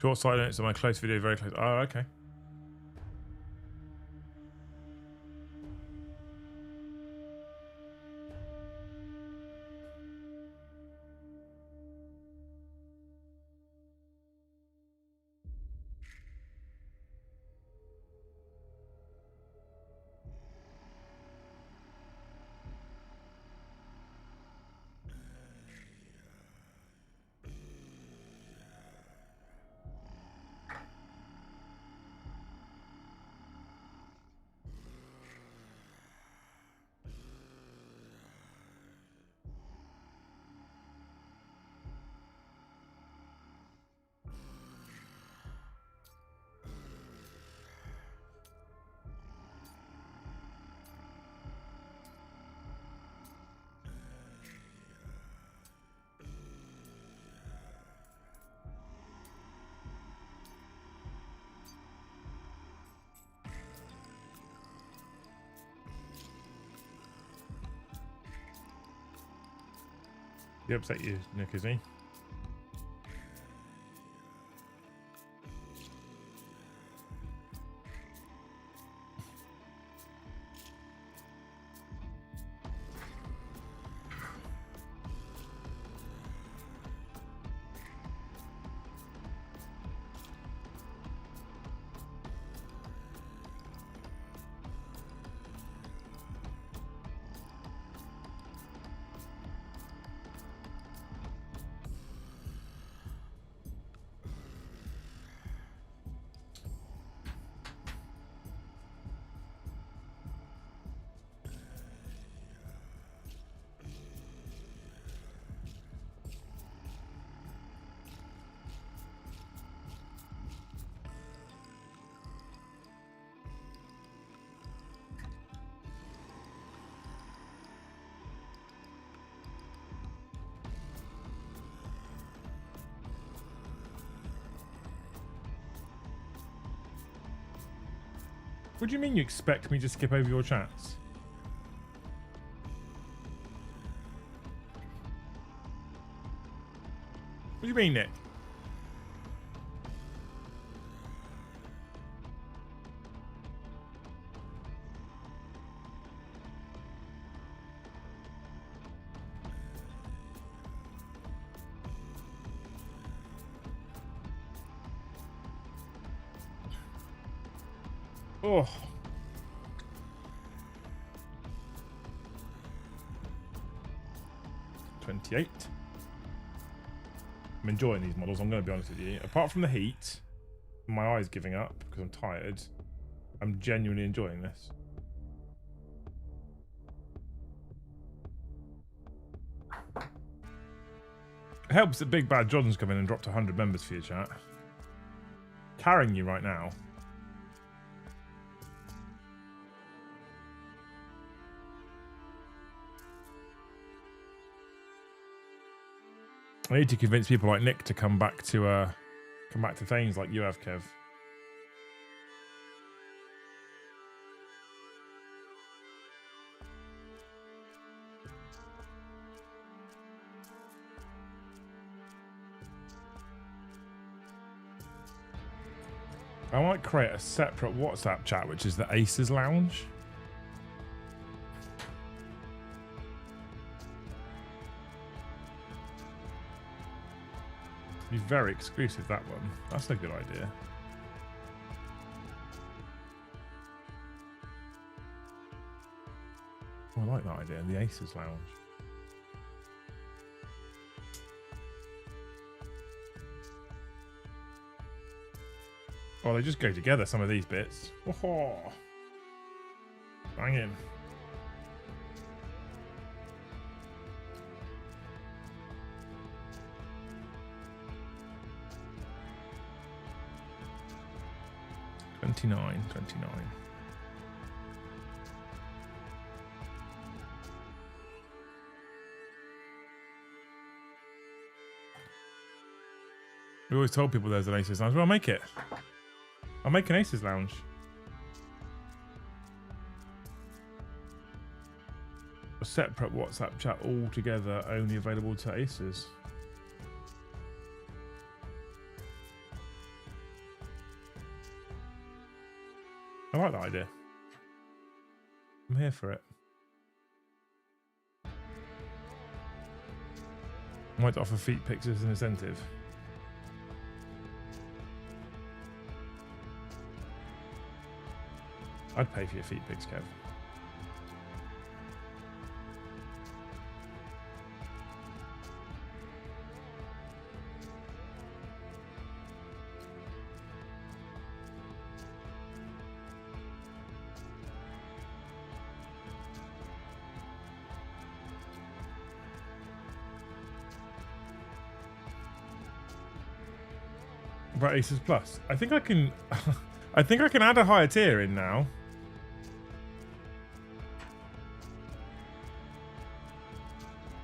A: Short silence on my close video, very close. Oh, okay. He upset you, Nick, is he? What do you mean you expect me to skip over your chats? What do you mean, Nick? Oh. $28. I'm enjoying these models, I'm going to be honest with you. Apart from the heat, my eyes giving up because I'm tired, I'm genuinely enjoying this. It helps that Big Bad John's come in and dropped 100 members for your chat. Carrying you right now. I need to convince people like Nick to come back to things like you have, Kev. I might create a separate WhatsApp chat, which is the Aces Lounge. Be very exclusive, that one. That's a good idea. Oh, I like that idea. The Aces Lounge. Oh, they just go together, some of these bits. Oh, banging. $29. We always told people there's an Aces Lounge. Well, I'll make it. I'll make an Aces Lounge. A separate WhatsApp chat altogether, only available to Aces. I like that idea. I'm here for it. I might offer feet pics as an incentive. I'd pay for your feet pics, Kev. About Aces Plus. I think I can I think I can add a higher tier in now.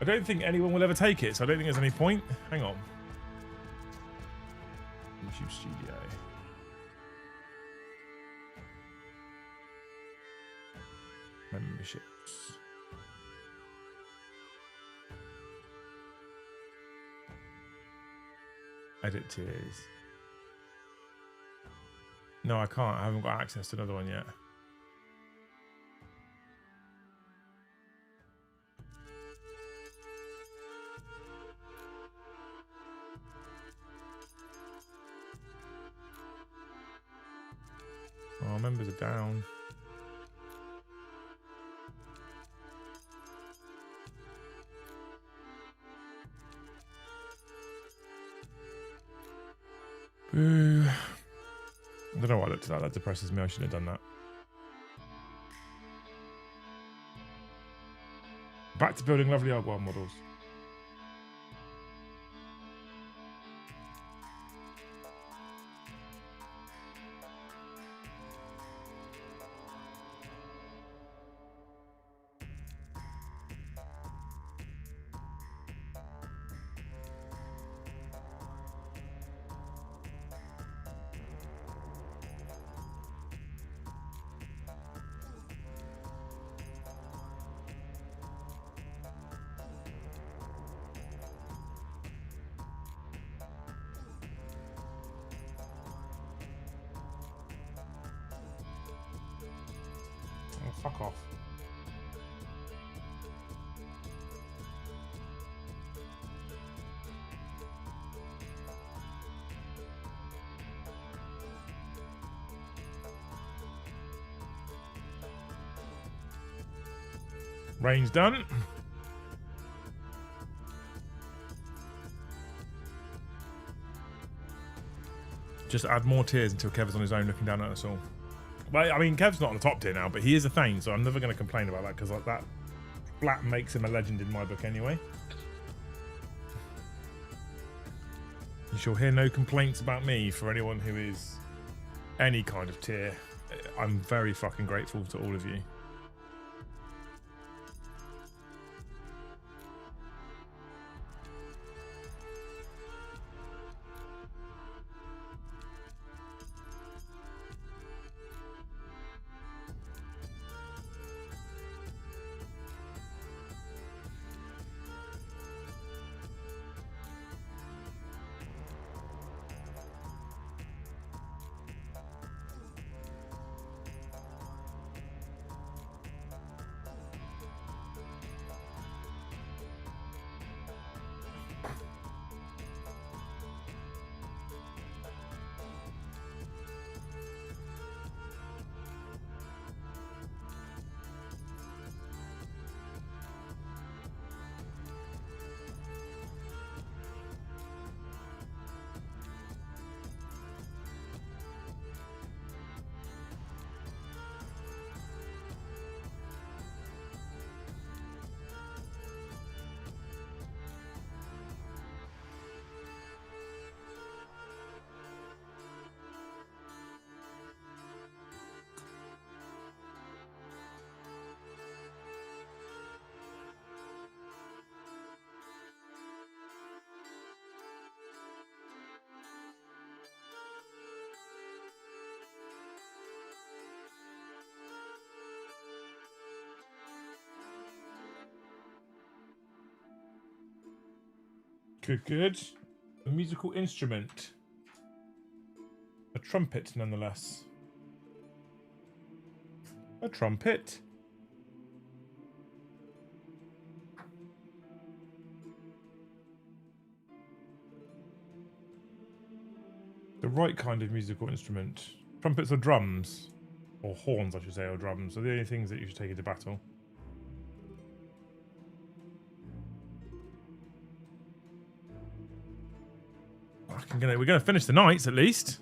A: I don't think anyone will ever take it, so I don't think there's any point. Hang on. YouTube Studio. Memberships. Edit tiers. No, I can't. I haven't got access to another one yet. Oh, members are down. Boo. I don't know why I looked at that. That depresses me. I shouldn't have done that. Back to building lovely Argyle models.
C: Fuck off.
A: Rain's done. Just add more tiers until Kev's on his own looking down at us all. Well, I mean, Kev's not on the top tier now, but he is a Thane, so I'm never going to complain about that because like that flat makes him a legend in my book anyway. You shall hear no complaints about me for anyone who is any kind of tier. I'm very fucking grateful to all of you. Good, good. A musical instrument. A trumpet, nonetheless. A trumpet. The right kind of musical instrument. Trumpets or drums. Or horns, I should say, or drums are the only things that you should take into battle. We're gonna finish the knights at least.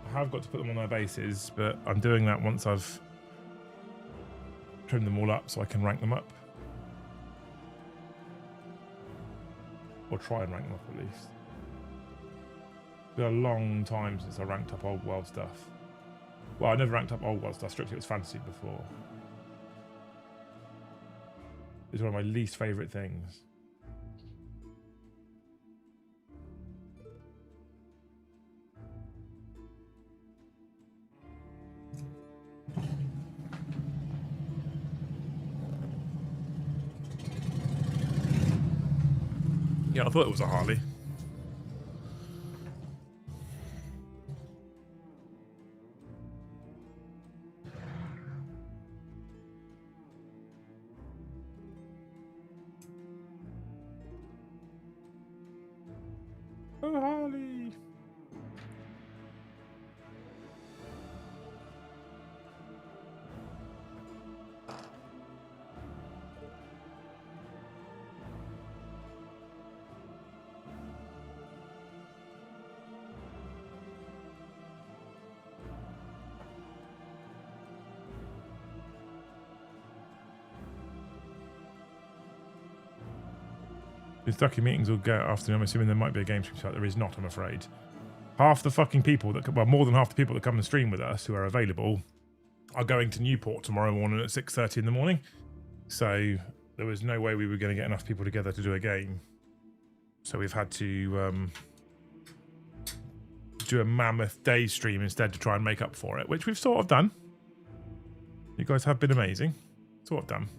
A: I have got to put them on their bases, but I'm doing that once I've trimmed them all up so I can rank them up. Or try and rank them up at least. It's been a long time since I ranked up old world stuff. Well, I never ranked up old world stuff, strictly it was fantasy before. It's one of my least favourite things. Yeah, I thought it was a Harley. Oh, Harley. The Ducky meetings will go after. I'm assuming there might be a game stream site. There is not, I'm afraid. Half the fucking people that, well, more than half the people that come and stream with us who are available are going to Newport tomorrow morning at 6:30 in the morning. So there was no way we were going to get enough people together to do a game. So we've had to do a mammoth day stream instead to try and make up for it, which we've sort of done. You guys have been amazing. Sort of done.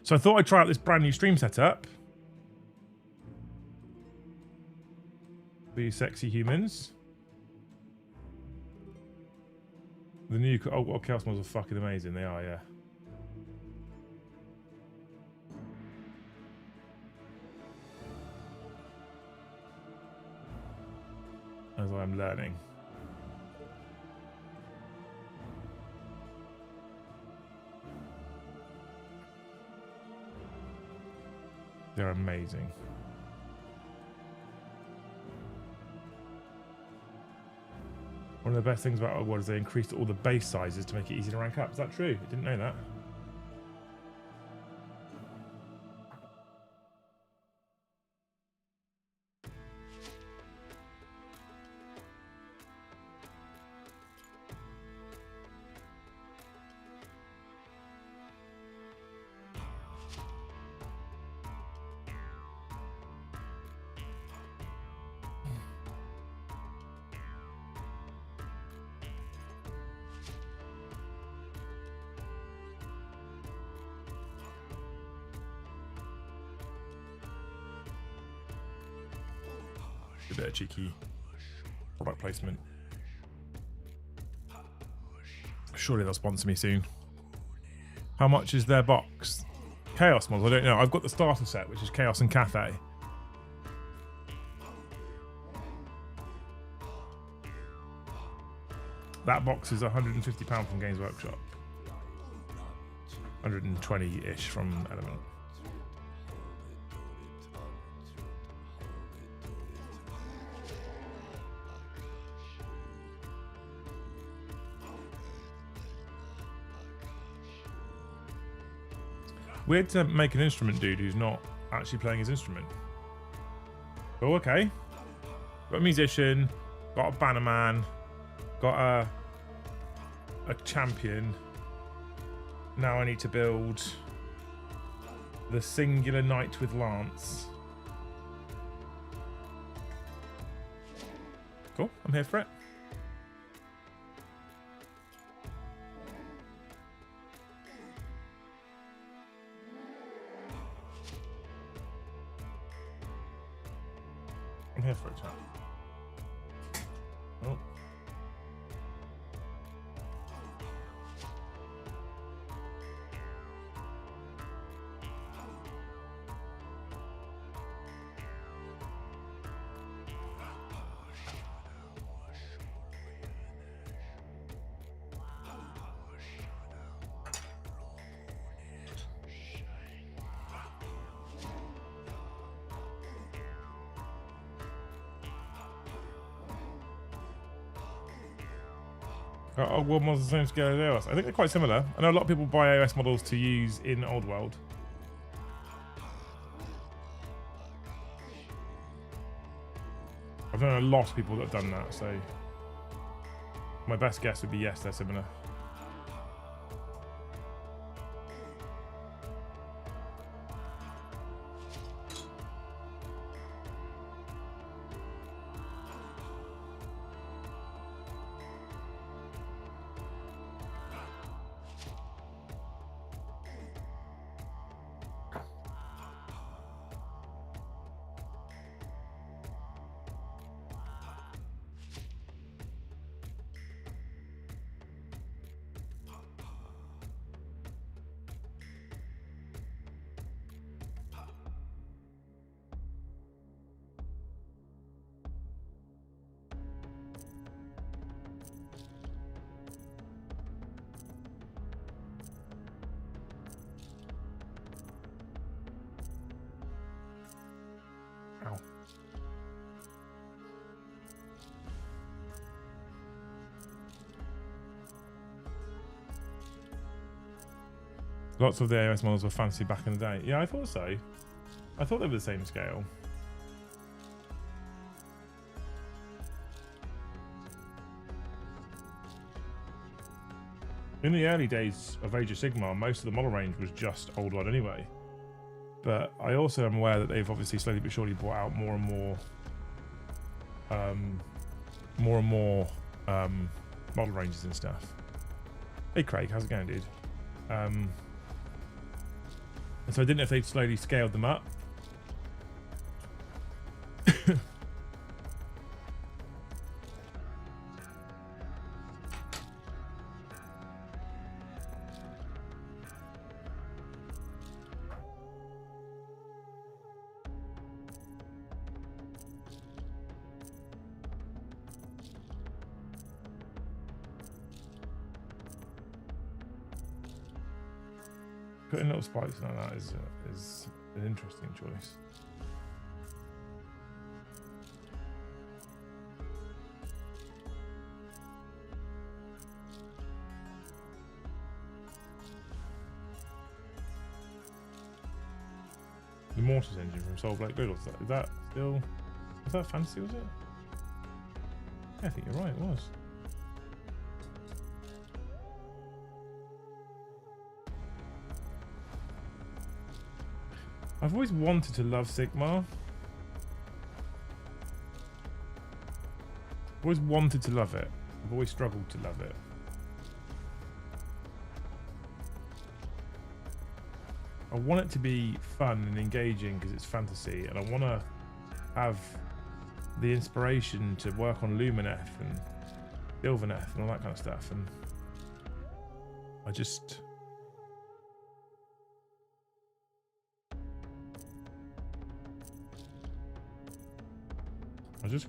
A: So I thought I'd try out this brand new stream setup. Be sexy humans. The new Chaos models are fucking amazing. They are, yeah. As I'm learning. They're amazing. One of the best things about Old World is they increased all the base sizes to make it easy to rank up. Is that true? I didn't know that. A bit of cheeky product placement. Surely they'll sponsor me soon. How much is their box? Chaos models, I don't know. I've got the starter set, which is Chaos and Cathay. That box is £150 from Games Workshop. 120-ish from Element. Weird to make an instrument dude who's not actually playing his instrument. Oh, okay. Got a musician, got a banner man, got a champion. Now I need to build the singular knight with lance. Cool, I'm here for it. I'm here for it, chat. Oh. Old World models the same scale as AOS. I think they're quite similar. I know a lot of people buy AOS models to use in Old World. I've known a lot of people that have done that, so my best guess would be yes, they're similar. Ow. Lots of the AOS models were fancy back in the day. Yeah, I thought so. I thought they were the same scale. In the early days of Age of Sigmar, most of the model range was just Old World anyway. But I also am aware that they've obviously slowly but surely brought out more and more model ranges and stuff. Hey Craig, how's it going, dude? And so I didn't know if they'd slowly scaled them up. putting little spikes like that is an interesting choice. The Mortis engine from Soul Blade Grid, is that still... Was that fantasy, was it? Yeah, I think you're right, it was. I've always wanted to love Sigmar. I've always wanted to love it. I've always struggled to love it. I want it to be fun and engaging because it's fantasy, and I want to have the inspiration to work on Lumineth and Sylvaneth and all that kind of stuff, and I just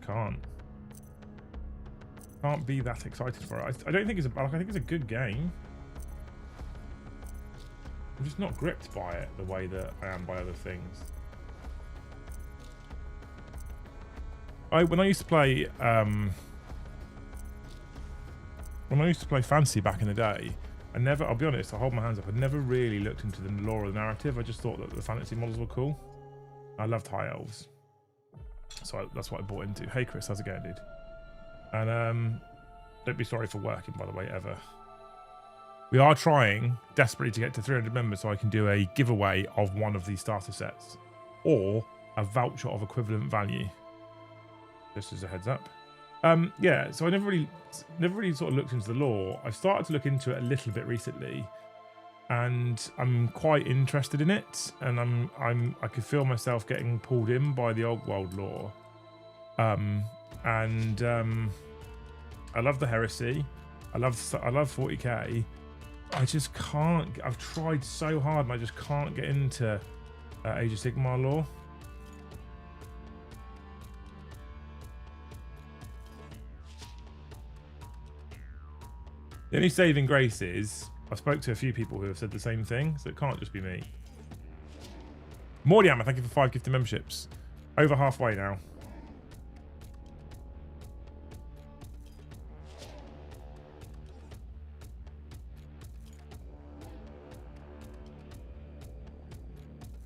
A: can't be that excited for it. I don't think it's I think it's a good game. I'm just not gripped by it the way that I am by other things. When I used to play fantasy back in the day, I'll be honest, I'll hold my hands up, I never really looked into the lore or the narrative. I just thought that the fantasy models were cool. I loved high elves, so that's what I bought into. Hey Chris, how's it going, dude? And don't be sorry for working, by the way, ever. We are trying desperately to get to 300 members so I can do a giveaway of one of these starter sets or a voucher of equivalent value. Just as a heads up. Yeah, so I never really sort of looked into the lore. I started to look into it a little bit recently, and I'm quite interested in it. And I could feel myself getting pulled in by the old world lore. I love the heresy. I love 40k. I just can't. I've tried so hard, and I just can't get into Age of Sigmar lore. The only saving grace is I spoke to a few people who have said the same thing, so it can't just be me. Mordiammer, thank you for 5 gifted memberships. Over halfway now.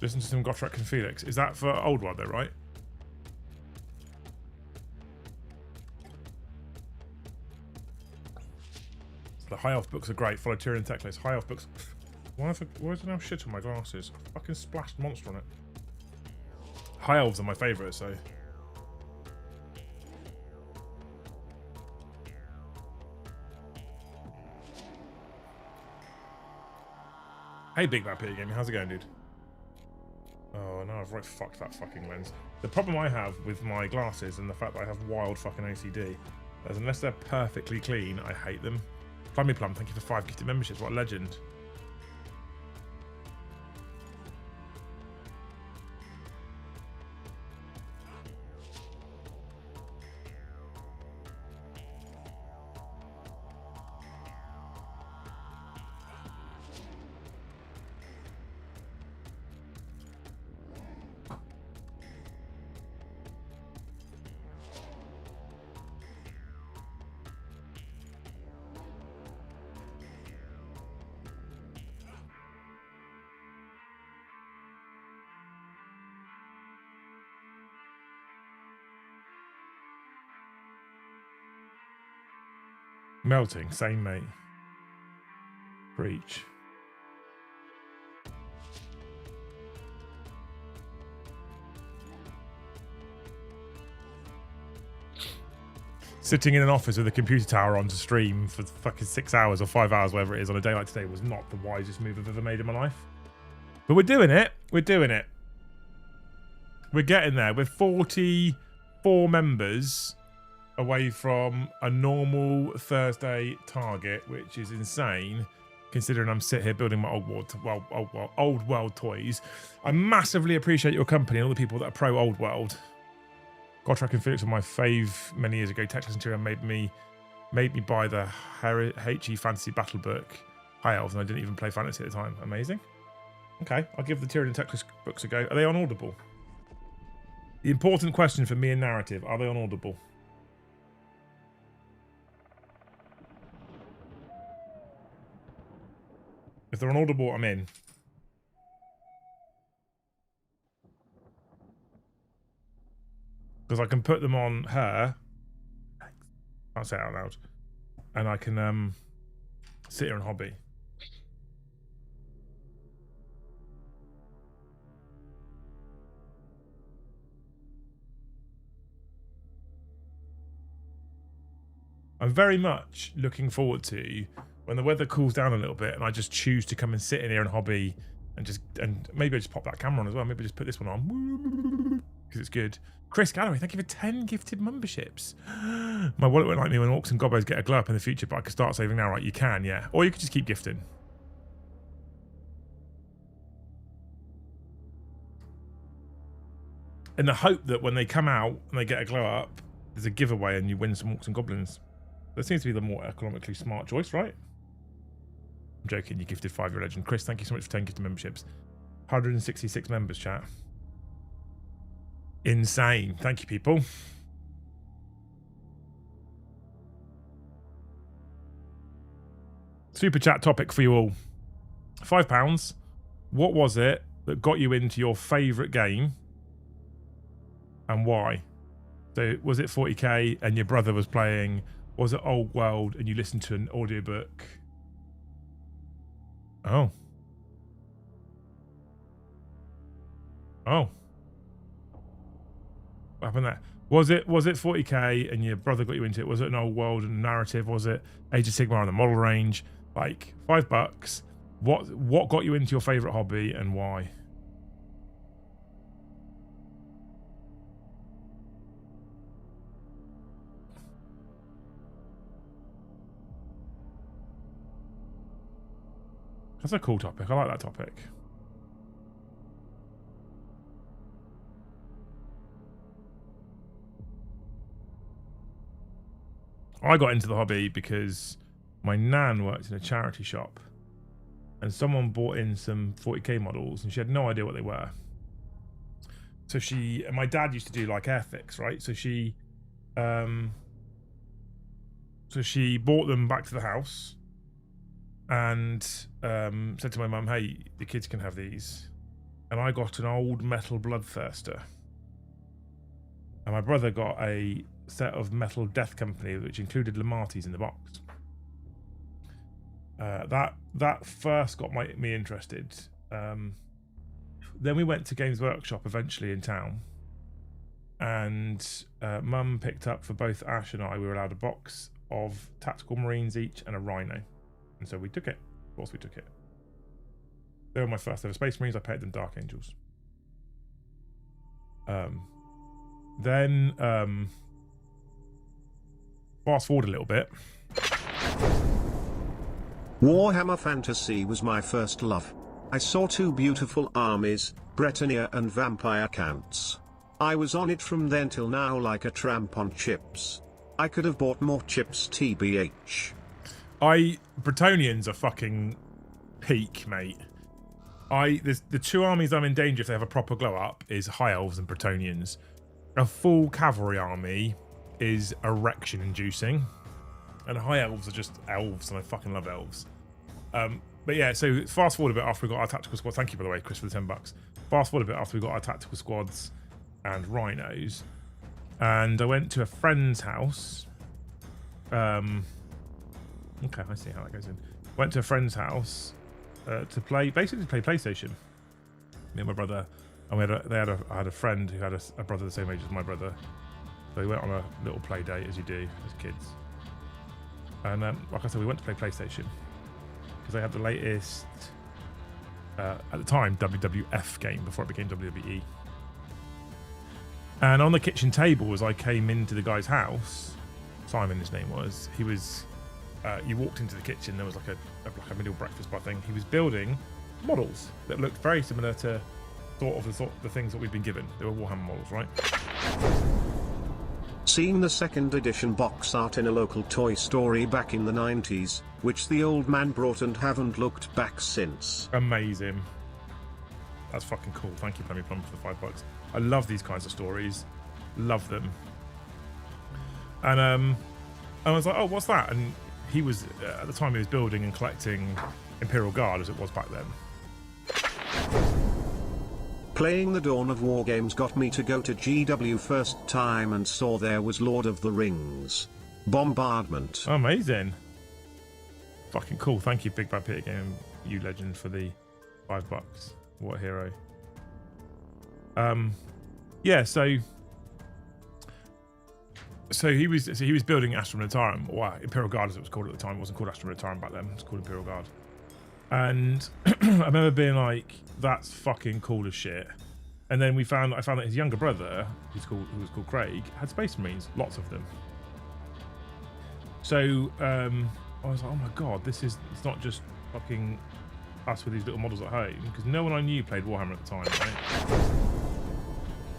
A: Listen to some Gotrek and Felix. Is that for Old World though, right? The High Elf books are great. Follow Tyrion Tech list. High Elf books. Why is there now shit on my glasses? I fucking splashed monster on it. High Elves are my favourite, so. Hey, Big Bad Pig Gaming. How's it going, dude? Oh no, I've right fucked that fucking lens. The problem I have with my glasses and the fact that I have wild fucking OCD is unless they're perfectly clean, I hate them. Plummy Plum, thank you for 5 gifted memberships. What a legend. Melting, same mate. Breach. Sitting in an office with a computer tower on to stream for fucking 6 hours or 5 hours, whatever it is, on a day like today was not the wisest move I've ever made in my life. But we're doing it. We're doing it. We're getting there. We're 44 members away from a normal Thursday target, which is insane, considering I'm sitting here building my old world toys. I massively appreciate your company and all the people that are pro old world. Gotrek and Felix were my fave many years ago. Techless and Tyrion made me buy the HE Fantasy Battle Book High Elves, and I didn't even play Fantasy at the time. Amazing. Okay, I'll give the Tyrion Texas books a go. Are they on Audible? The important question for me in narrative, are they on Audible? If they're on Audible, I'm in. Because I can put them on her. I'll say it out loud. And I can sit here and hobby. I'm very much looking forward to when the weather cools down a little bit and I just choose to come and sit in here and hobby and maybe I just pop that camera on as well. Maybe just put this one on because it's good. Chris Galloway, thank you for 10 gifted memberships. My wallet won't like me when Orcs and Gobbos get a glow up in the future, but I can start saving now, right? You can, yeah. Or you could just keep gifting. In the hope that when they come out and they get a glow up, there's a giveaway and you win some Orcs and Goblins. That seems to be the more economically smart choice, right? I'm joking, you gifted 5-year legend. Chris, thank you so much for 10 gifted memberships. 166 members, chat. Insane. Thank you, people. Super chat topic for you all. £5. What was it that got you into your favourite game and why? So was it 40k and your brother was playing? Was it Old World and you listened to an audiobook? Oh. Oh. What happened there? Was it 40k and your brother got you into it? Was it an Old World and narrative? Was it Age of Sigmar and the model range? Like $5. What got you into your favourite hobby and why? That's a cool topic. I like that topic. I got into the hobby because my nan worked in a charity shop and someone bought in some 40k models and she had no idea what they were. So and my dad used to do like Airfix, right? So she bought them back to the house and said to my mum, hey, the kids can have these. And I got an old metal Bloodthirster. And my brother got a set of metal Death Company, which included Lamatis in the box. That first got me interested. Then we went to Games Workshop eventually in town. And Mum picked up for both Ash and I, we were allowed a box of Tactical Marines each and a Rhino. And so we took it. Of course we took it. They were my first ever Space Marines. I painted them Dark Angels. Then fast forward a little bit.
B: Warhammer Fantasy was my first love. I saw two beautiful armies, Bretonnia and Vampire Counts. I was on it from then till now like a tramp on chips. I could have bought more chips TBH.
A: Bretonians are fucking peak, mate. The two armies I'm in danger if they have a proper glow up is High Elves and Bretonians. A full cavalry army is erection inducing. And High Elves are just elves and I fucking love elves. But yeah, so fast forward a bit after we got our tactical squad. Thank you, by the way, Chris, for the $10. Fast forward a bit after we got our tactical squads and rhinos. And I went to a friend's house. Okay, I see how that goes in. Went to a friend's house to play PlayStation. Me and my brother, and I had a friend who had a brother the same age as my brother. So we went on a little play date, as you do as kids. And like I said, we went to play PlayStation because they had the latest, at the time, WWF game before it became WWE. And on the kitchen table, as I came into the guy's house, Simon, his name was, he was. You walked into the kitchen. There was like a middle breakfast bar thing. He was building models that looked very similar to the things that we've been given. They were Warhammer models, right?
B: Seeing the 2nd edition box art in a local toy store back in the 90s, which the old man brought and haven't looked back since.
A: Amazing. That's fucking cool. Thank you, Plummy Plum, for the $5. I love these kinds of stories. Love them. And I was like, oh, what's that? And he was, at the time, he was building and collecting Imperial Guard, as it was back then.
B: Playing the Dawn of War games got me to go to GW first time and saw there was Lord of the Rings. Bombardment.
A: Amazing. Fucking cool. Thank you, Big Bad Peter Game, you legend, for the $5. What a hero. Yeah, so he was building Astra Militarum, or Imperial Guard as it was called at the time. It wasn't called Astra Militarum back then. It was called Imperial Guard. And I remember being like, that's fucking cool as shit. And then I found that his younger brother, who was called Craig, had Space Marines, lots of them. So I was like, oh my god, it's not just fucking us with these little models at home, because no one I knew played Warhammer at the time, right?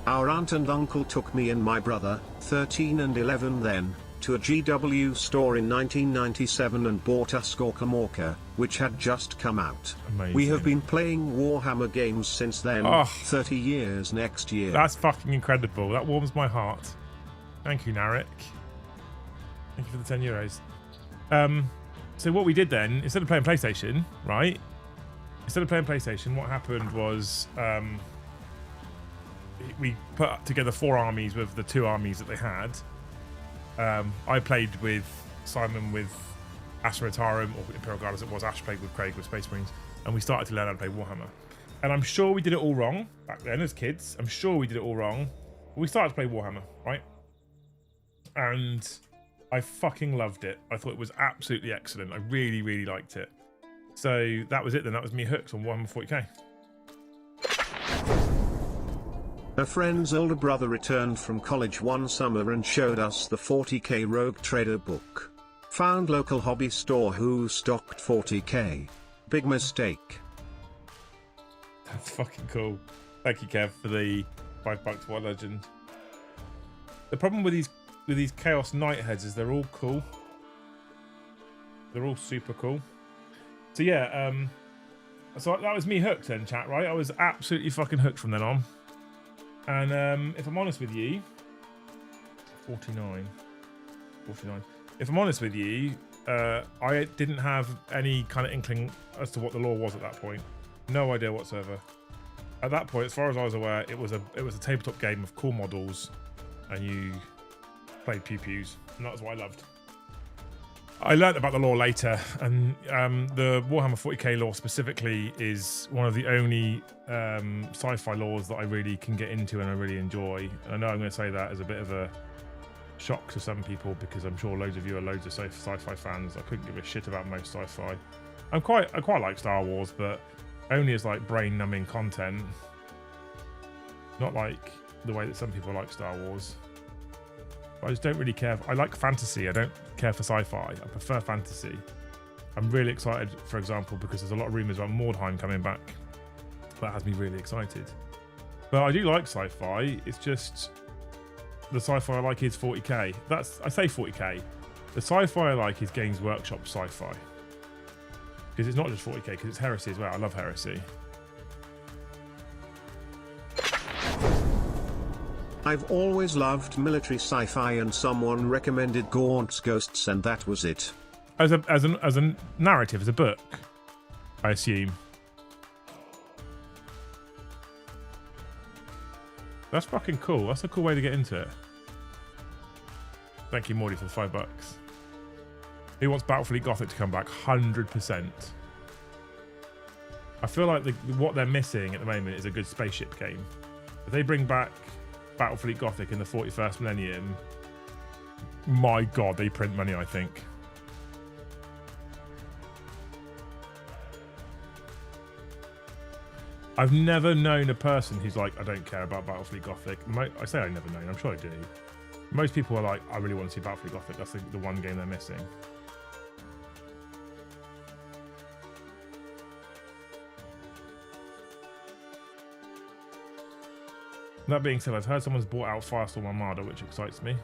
B: Our aunt and uncle took me and my brother, 13 and 11 then, to a GW store in 1997 and bought us Gorkamorka, which had just come out.
A: Amazing.
B: We have been playing Warhammer games since then,
A: Oh,
B: 30 years next year.
A: That's fucking incredible. That warms my heart. Thank you, Narek. Thank you for the 10 euros. So what we did then, instead of playing PlayStation, right? Instead of playing PlayStation, what happened was we put together 4 armies with the 2 armies that they had. I played with Simon with Astra Militarum, or Imperial Guard as it was. Ash played with Craig with Space Marines, and we started to learn how to play Warhammer. And I'm sure we did it all wrong back then as kids. I'm sure we did it all wrong. But we started to play Warhammer, right? And I fucking loved it. I thought it was absolutely excellent. I really, really liked it. So that was it then. That was me hooked on Warhammer 40k.
B: A friend's older brother returned from college one summer and showed us the 40k Rogue Trader book. Found local hobby store who stocked 40k. Big mistake.
A: That's fucking cool. Thank you, Kev, for the $5 War Legend. The problem with these Chaos Knight heads is they're all cool. They're all super cool. So yeah, so that was me hooked then, chat, right? I was absolutely fucking hooked from then on. And if I'm honest with you, 49. If I'm honest with you, I didn't have any kind of inkling as to what the lore was at that point. No idea whatsoever. At that point, as far as I was aware, it was a tabletop game of cool models, and you played pew-pews, and that was what I loved. I learned about the lore later, and the Warhammer 40k lore specifically is one of the only sci-fi lores that I really can get into and I really enjoy. And I know I'm going to say that as a bit of a shock to some people, because I'm sure loads of you are loads of sci-fi fans. I couldn't give a shit about most sci-fi. I quite like Star Wars, but only as like brain-numbing content, not like the way that some people like Star Wars. I just don't really care. I like fantasy. I don't care for sci-fi. I prefer fantasy. I'm really excited, for example, because there's a lot of rumours about Mordheim coming back. That has me really excited. But I do like sci-fi. It's just the sci-fi I like is 40k. I say 40k. The sci-fi I like is Games Workshop sci-fi. Because it's not just 40k, because it's Heresy as well. I love Heresy.
B: I've always loved military sci-fi and someone recommended Gaunt's Ghosts and that was it.
A: As a narrative, as a book, I assume. That's fucking cool. That's a cool way to get into it. Thank you, Morty, for the $5. Who wants Battlefleet Gothic to come back? 100%. I feel like what they're missing at the moment is a good spaceship game. If they bring back Battlefleet Gothic in the 41st millennium, my god, they print money, I think. I've never known a person who's like, I don't care about Battlefleet Gothic. I say I've never known, I'm sure I do. Most people are like, I really want to see Battlefleet Gothic. That's the one game they're missing. That being said, I've heard someone's bought out Firestorm Armada, which excites me.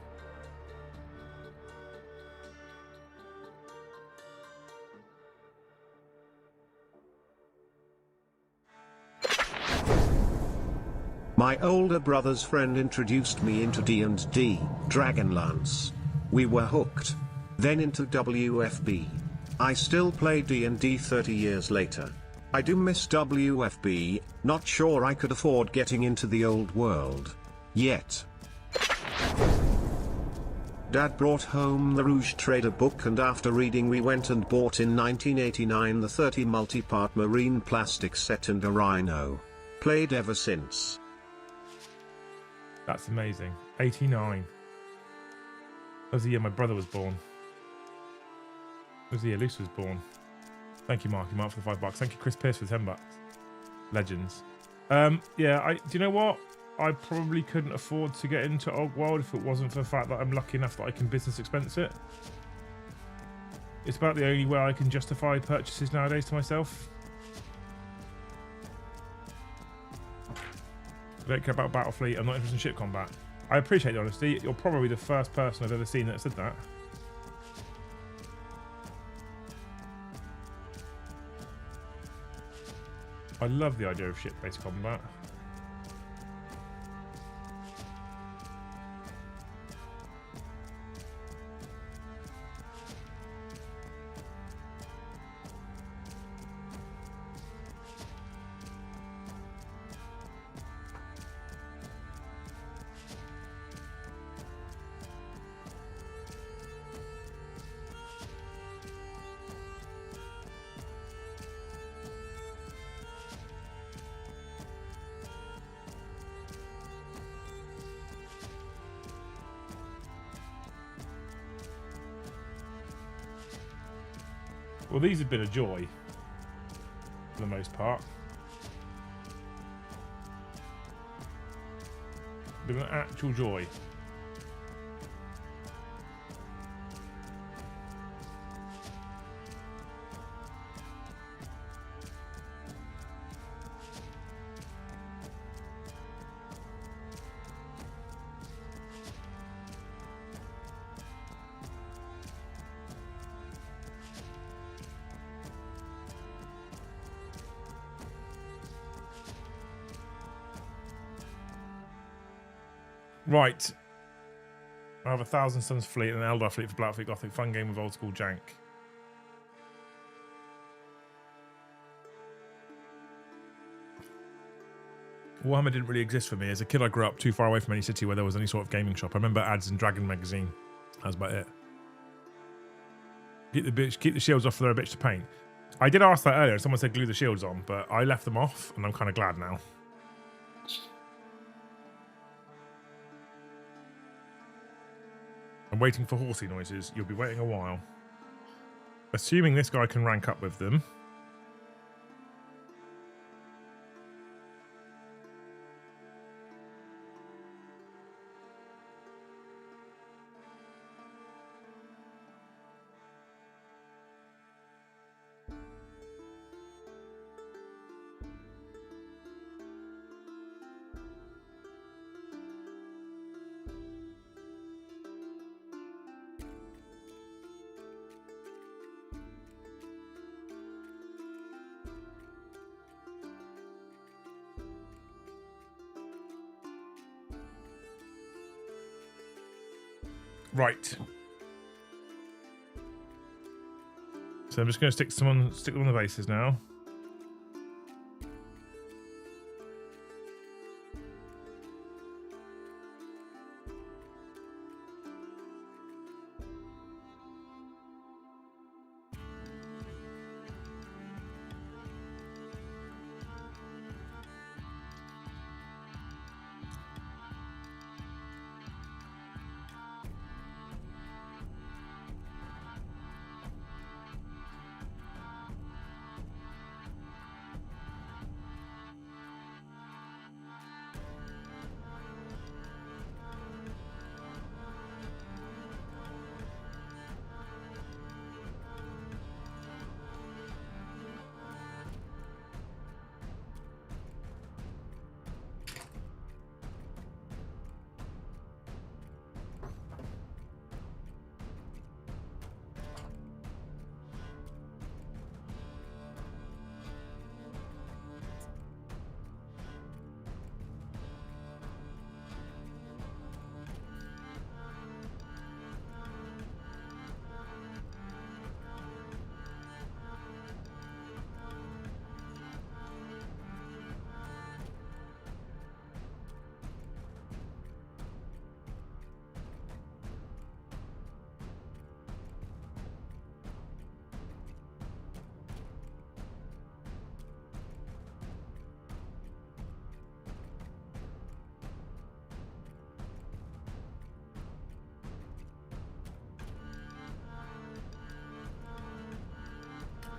B: My older brother's friend introduced me into D&D, Dragonlance. We were hooked. Then into WFB. I still play D&D 30 years later. I do miss WFB, not sure I could afford getting into the old world. Yet. Dad brought home the Rouge Trader book, and after reading we went and bought in 1989 the 30 multi-part marine plastic set and a rhino. Played ever since.
A: That's amazing. 89. That was the year my brother was born. That was the year Luce was born. Thank you, Marky Mark, for the $5. Thank you, Chris Pierce, for the $10. Legends. Yeah, do you know what? I probably couldn't afford to get into Old World if it wasn't for the fact that I'm lucky enough that I can business expense it. It's about the only way I can justify purchases nowadays to myself. I don't care about Battlefleet. I'm not interested in ship combat. I appreciate the honesty. You're probably the first person I've ever seen that said that. I love the idea of ship-based combat. Well, these have been a joy, for the most part. Been an actual joy. Right. I have a Thousand Suns fleet and an Eldar fleet for Blackfleet Gothic. Fun game with old school jank. Warhammer didn't really exist for me. As a kid, I grew up too far away from any city where there was any sort of gaming shop. I remember ads in Dragon magazine. That's about it. Keep the shields off for they're a bitch to paint. I did ask that earlier. Someone said glue the shields on, but I left them off, and I'm kind of glad now. I'm waiting for horsey noises. You'll be waiting a while. Assuming this guy can rank up with them. Right. So I'm just going to stick them on the bases now.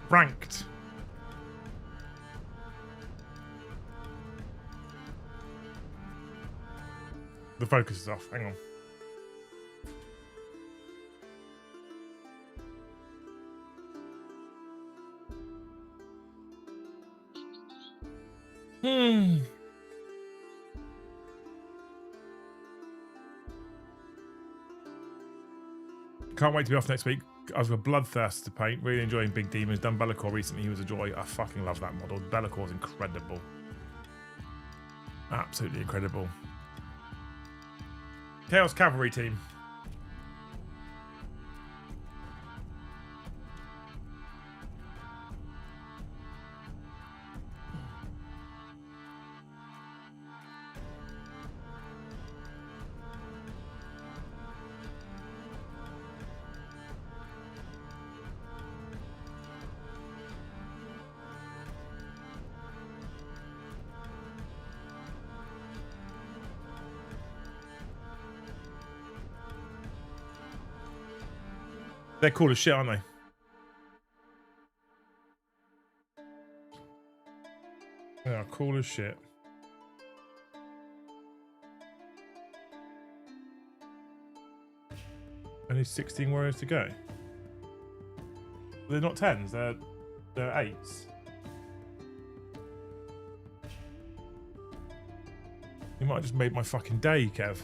A: Ranked. The focus is off. Hang on. Can't wait to be off next week. I've got Bloodthirst to paint. Really enjoying Big Demons. Done Be'lakor recently. He was a joy. I fucking love that model. Be'lakor's incredible. Absolutely incredible. Chaos Cavalry team. They're cool as shit, aren't they? They are cool as shit. Only 16 warriors to go. They're not 10s, they're 8s. You might have just made my fucking day, Kev.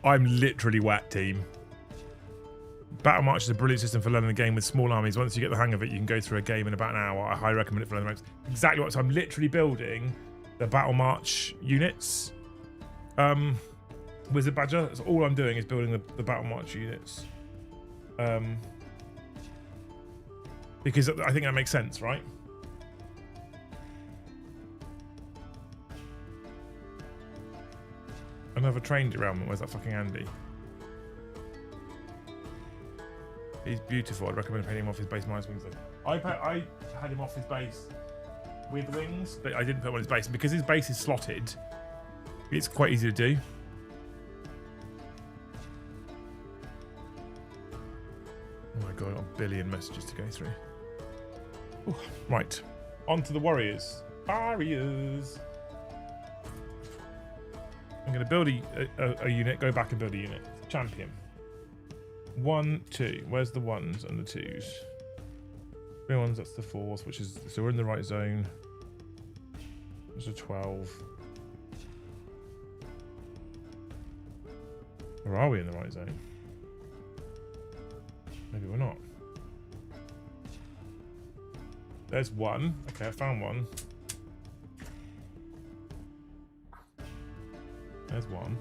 A: I'm literally wet, team. Battle March is a brilliant system for learning the game with small armies. Once you get the hang of it, you can go through a game in about an hour. I highly recommend it for learning ranks. Exactly what. So I'm literally building the Battle March units. Wizard Badger. That's all I'm doing is building the Battle March units. Because I think that makes sense, right? Another train derailment. Where's that fucking Andy? He's beautiful. I'd recommend painting him off his base minus wings though. I had him off his base with wings, but I didn't put him on his base. And because his base is slotted, it's quite easy to do. Oh my god, I've got a billion messages to go through. Ooh, right, on to the warriors. Warriors. I'm going to build a unit, go back and build a unit. Champion. 1, 2. Where's the 1s and the 2s? 3 1s, that's the 4s, which is... So we're in the right zone. There's a 12. Or are we in the right zone? Maybe we're not. There's 1. Okay, I found 1. There's 1.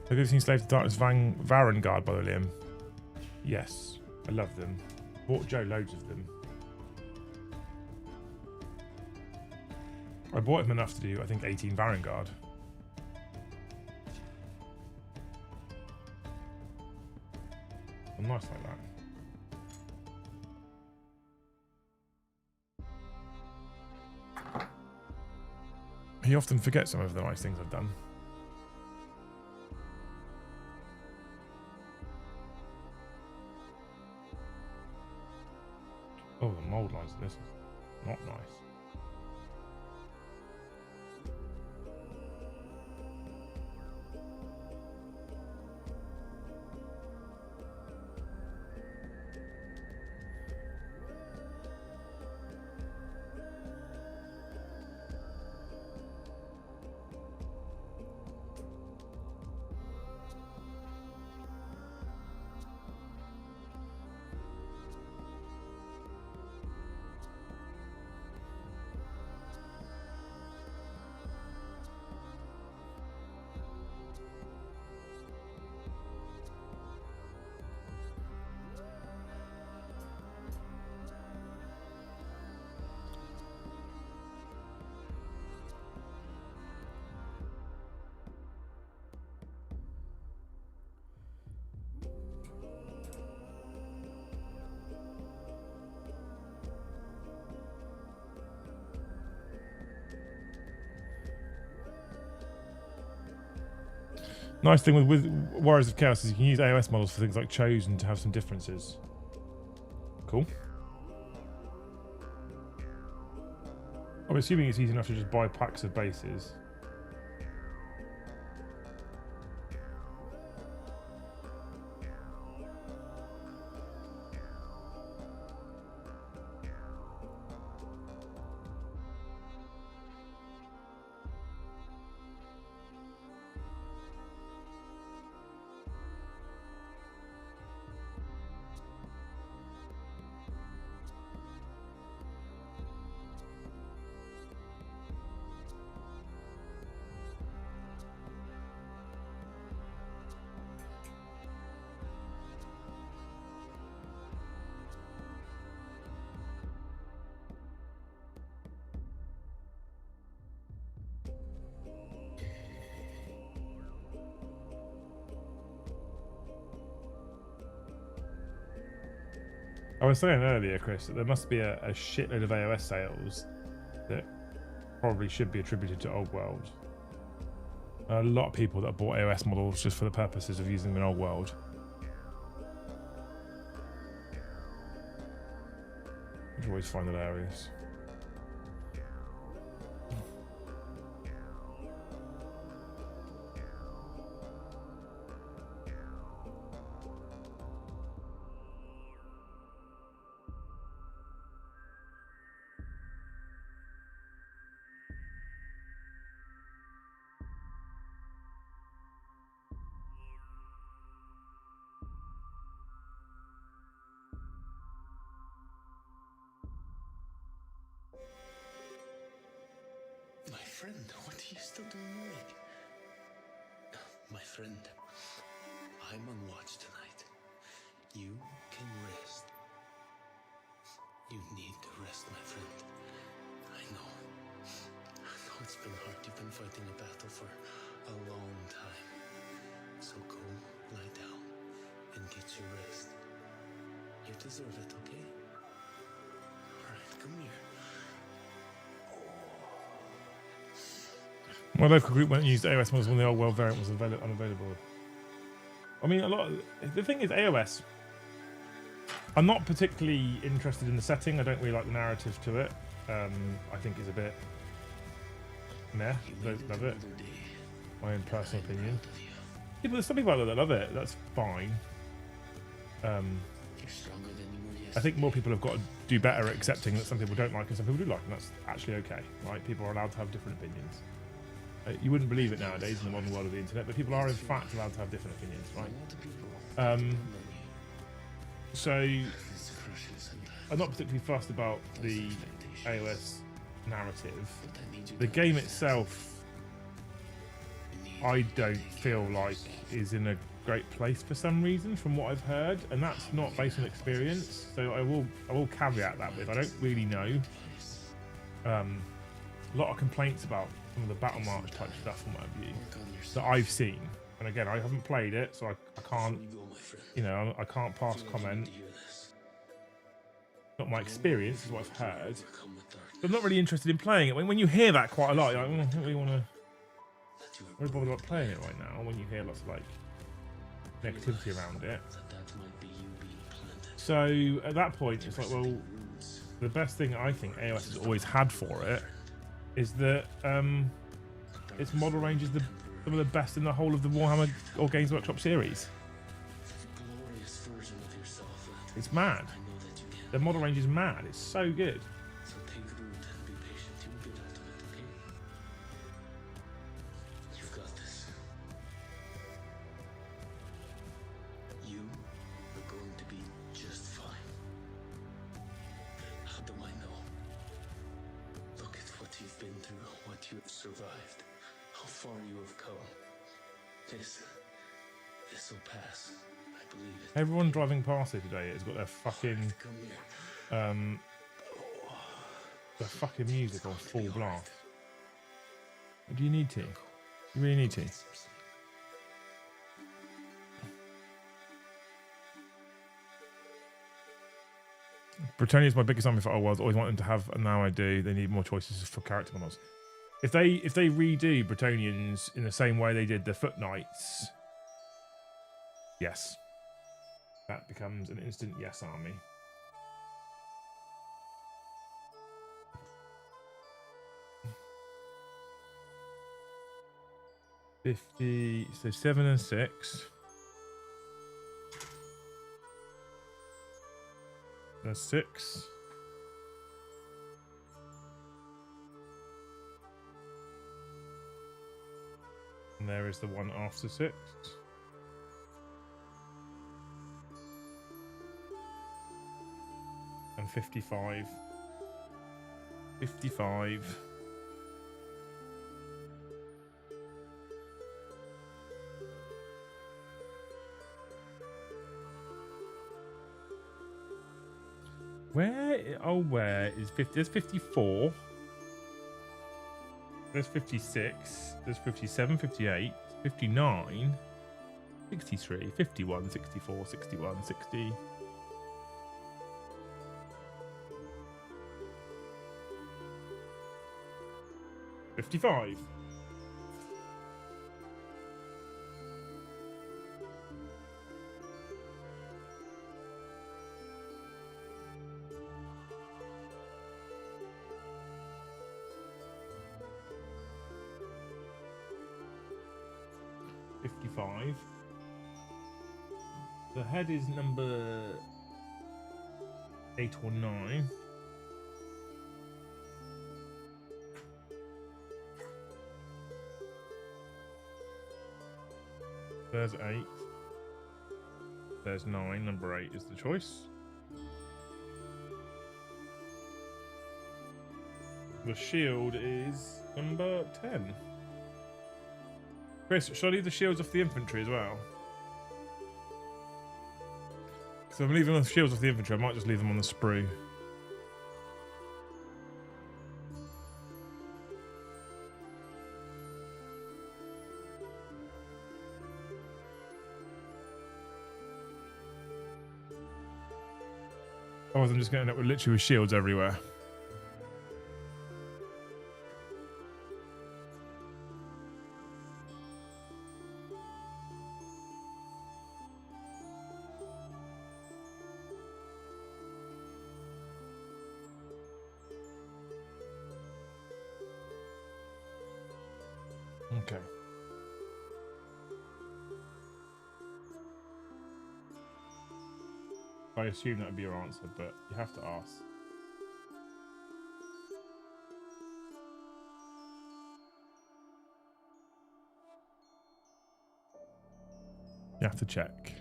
A: Have you ever seen Slave to Darkness Varangard by Liam? Yes, I love them. Bought Joe loads of them. I bought him enough to do, I think, 18 Varangard. I'm nice like that. He often forgets some of the nice things I've done. Oh, the mold lines of this is not nice. Nice thing with Warriors of Chaos is you can use AOS models for things like Chosen to have some differences. Cool. I'm assuming it's easy enough to just buy packs of bases. I was saying earlier, Chris, that there must be a shitload of AOS sales that probably should be attributed to Old World. A lot of people that bought AOS models just for the purposes of using them in Old World. Which I always find hilarious.
F: My friend, what are you still doing awake? My friend, I'm on watch tonight. You can rest. You need to rest, my friend. I know it's been hard. You've been fighting a battle for a long time. So go lie down and get your rest. You deserve it, okay? Alright, come here.
A: My local group went and used AOS models when the Old World variant was unavailable. I mean, the thing is, AOS, I'm not particularly interested in the setting. I don't really like the narrative to it. I think it's a bit meh. Don't love it. My own personal opinion. Yeah, but there's some people out there that love it. That's fine. I think more people have got to do better at accepting that some people don't like and some people do like, and that's actually okay. Right? People are allowed to have different opinions. You wouldn't believe it nowadays in the modern world of the internet, but people are in fact allowed to have different opinions, right? So I'm not particularly fussed about the AOS narrative. The game itself, I don't feel like is in a great place for some reason, from what I've heard, and that's not based on experience. So I will caveat that with I don't really know. A lot of complaints about some of the battle march type stuff from my view that I've seen, and again I haven't played it, so I can't, you know, I can't pass comment. Not my experience, is what I've heard. But I'm not really interested in playing it. When you hear that quite a lot, you're like, I don't really want to. I'm really bothered about playing it right now. When you hear lots of like negativity around it, so at that point it's like, well, the best thing I think AOS has always had for it is that its model range is some of the best in the whole of the Warhammer or Games Workshop series. It's mad. The model range is mad. It's so good.
F: So take root and be patient. You'll get out of it, okay? You've got this. You are going to be just fine. How do I know? Look at what you've been through, what you've survived, how far you have come. This will pass. I believe it.
A: Everyone driving past here today has got their fucking
F: Come here.
A: their fucking music on full blast. Do you need to? You really need to. Britannia is my biggest army for Old World. Always want them to have, and now I do. They need more choices for character models. If they redo Bretonians in the same way they did the Foot Knights, yes, that becomes an instant yes army. So 7 and 6. That's 6. And there is the one after 6. And 55. 55. Where is 50? There's 54. There's 56. There's 57, 58, 59, 63, 51, 64, 61, 60. $55. $55. The head is number 8 or 9. There's 8. There's 9. Number 8 is the choice. The shield is number 10. Chris, should I leave the shields off the infantry as well? Because I'm leaving the shields off the infantry, I might just leave them on the sprue. Otherwise I'm just going to end up with literally with shields everywhere. Okay. I assume that would be your answer, but you have to ask. You have to check.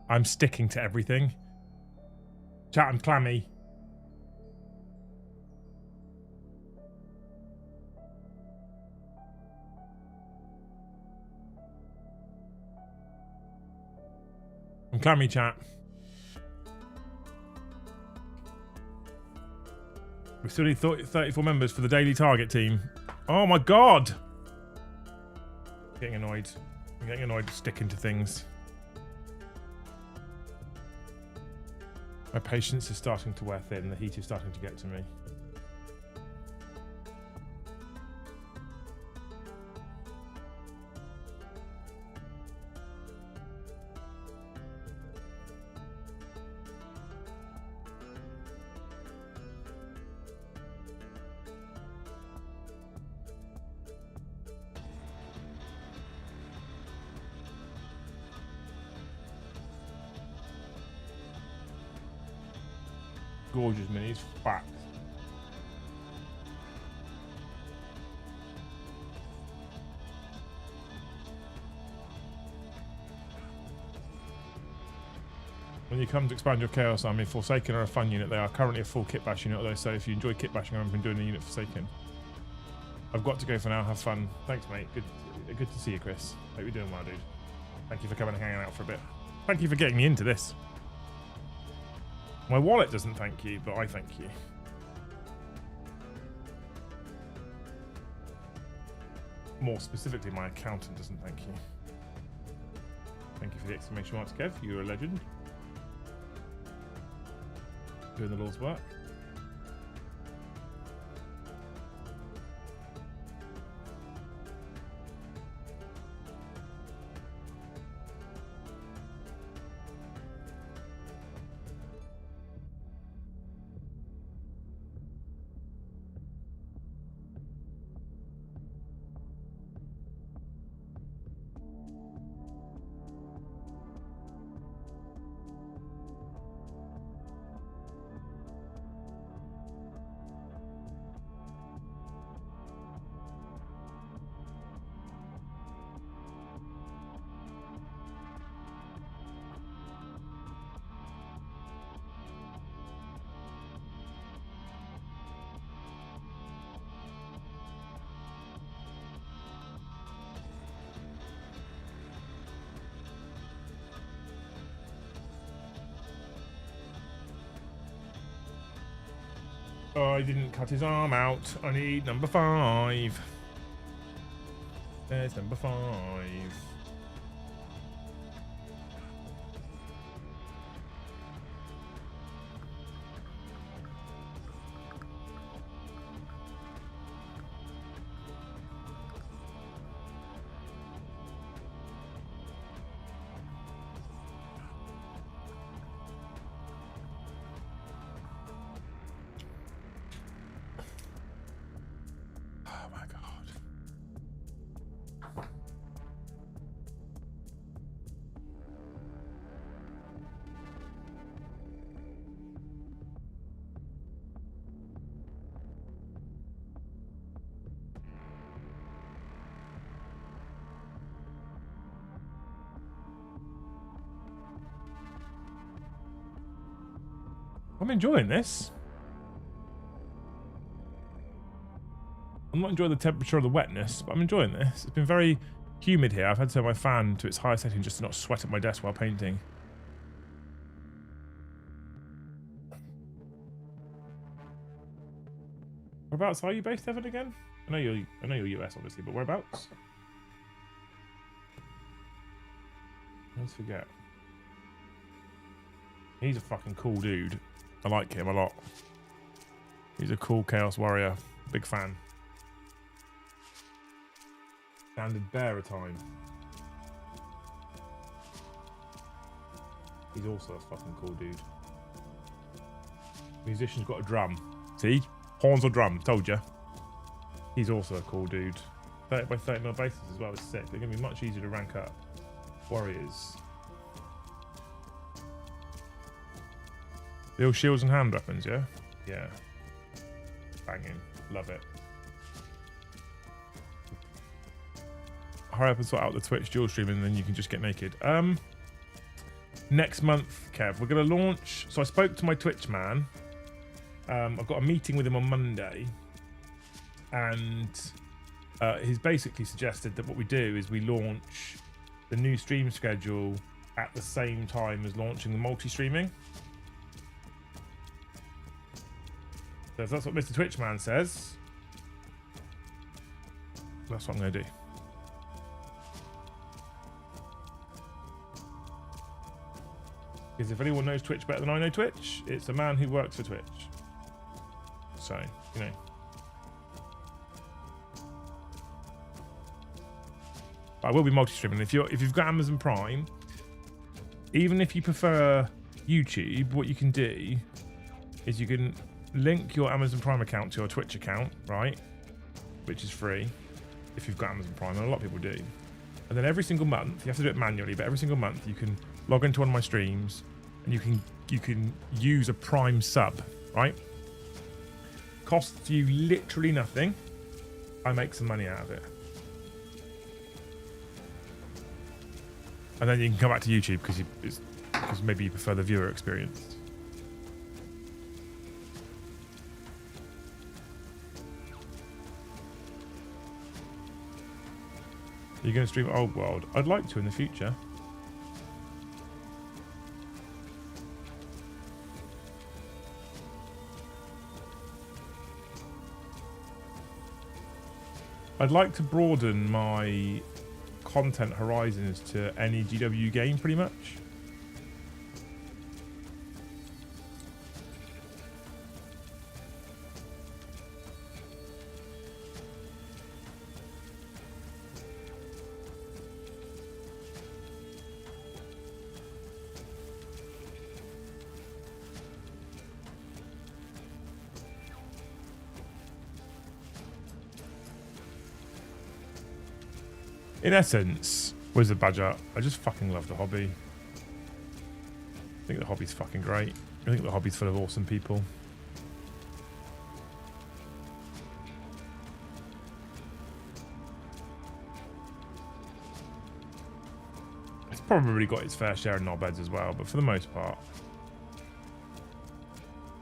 A: I'm sticking to everything. Chat, I'm clammy. I'm clammy, chat. We still need 34 members for the daily target team. Oh my god! I'm getting annoyed. I'm getting annoyed sticking to things. My patience is starting to wear thin. The heat is starting to get to me. Gorgeous minis, fact. When you come to expand your Chaos Army, Forsaken are a fun unit. They are currently a full kit bash unit, though, so if you enjoy kit bashing, I've been doing the unit Forsaken. I've got to go for now. Have fun. Thanks, mate. Good to see you, Chris. Hope you're doing well, dude. Thank you for coming and hanging out for a bit. Thank you for getting me into this. My wallet doesn't thank you, but I thank you. More specifically, my accountant doesn't thank you. Thank you for the exclamation marks, Kev. You're a legend. Doing the Lord's work. I didn't cut his arm out. I need number 5. There's number 5. Oh my god. I'm enjoying this. I'm not enjoying the temperature or the wetness, but I'm enjoying this. It's been very humid here. I've had to turn my fan to its highest setting just to not sweat at my desk while painting. Whereabouts are you based, Evan, again? I know you're US, obviously, but whereabouts? Let's forget. He's a fucking cool dude. I like him a lot. He's a cool Chaos Warrior. Big fan. Standard bearer time. He's also a fucking cool dude. Musician's got a drum. See? Horns or drum, told you. He's also a cool dude. 30 by 30 mil bases as well is sick. They're going to be much easier to rank up. Warriors. The all shields and hand weapons, yeah? Yeah. Banging. Love it. Hurry up and sort out the Twitch dual stream and then you can just get naked. Next month, Kev, we're going to launch... So I spoke to my Twitch man. I've got a meeting with him on Monday. And he's basically suggested that what we do is we launch the new stream schedule at the same time as launching the multi-streaming. So if that's what Mr. Twitchman says, that's what I'm going to do. Because if anyone knows Twitch better than I know Twitch, it's a man who works for Twitch. So, you know. But I will be multi-streaming. If you've got Amazon Prime, even if you prefer YouTube, what you can do is you can link your Amazon Prime account to your Twitch account, right? Which is free if you've got Amazon Prime, and a lot of people do. And then every single month, you have to do it manually, but every single month you can log into one of my streams and you can use a Prime sub, right? Costs you literally nothing. I make some money out of it. And then you can come back to YouTube because maybe you prefer the viewer experience. You're going to stream Old World? I'd like to in the future. I'd like to broaden my content horizons to any GW game, pretty much. In essence, Wizard Badger, I just fucking love the hobby. I think the hobby's fucking great. I think the hobby's full of awesome people. It's probably got its fair share of knobheads as well, but for the most part,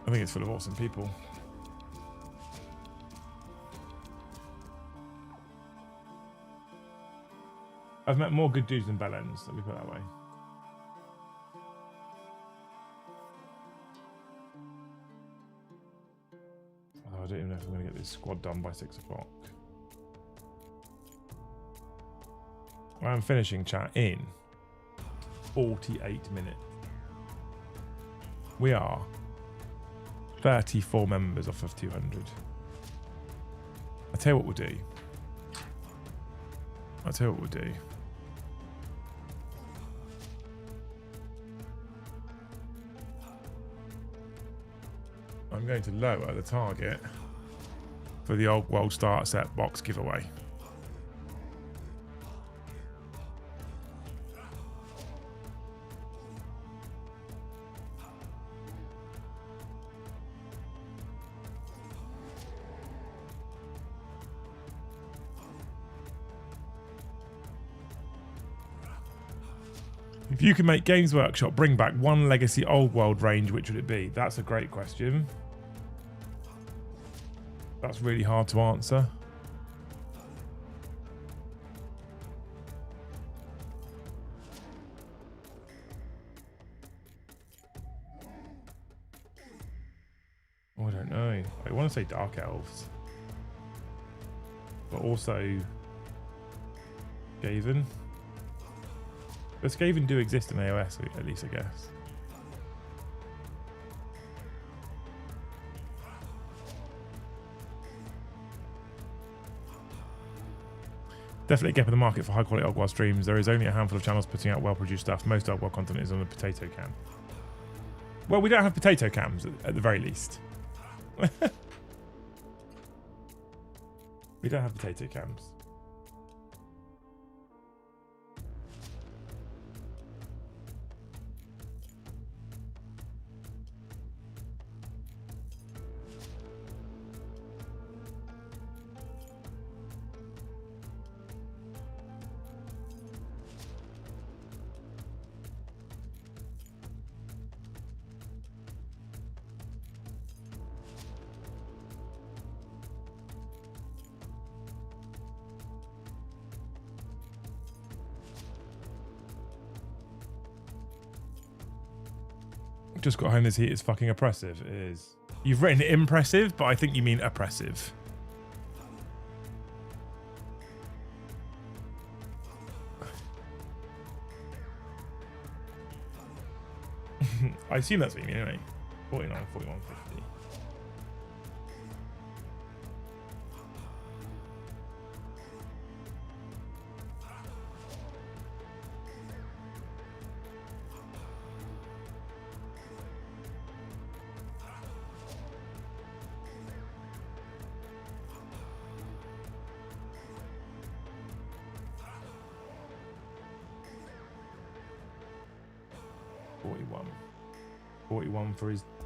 A: I think it's full of awesome people. I've met more good dudes than bellends, let me put it that way. I don't even know if I'm going to get this squad done by 6 o'clock. I'm finishing chat in 48 minutes. We are 34 members off of 200. I'll tell you what we'll do. I'm going to lower the target for the old world starter set box giveaway. If you can make Games Workshop bring back one legacy old world range, which would it be? That's a great question. That's really hard to answer. Oh, I don't know. I want to say Dark Elves. But also Skaven. But Skaven do exist in AOS, at least, I guess. Definitely a gap in the market for high quality Ogwar streams. There is only a handful of channels putting out well produced stuff. Most Ogwar content is on the potato cam. Well, we don't have potato cams at the very least. We don't have potato cams. Just got home, this heat is fucking oppressive. It is. You've written impressive, but I think you mean oppressive. I assume that's what you mean anyway. 49, 41, 50.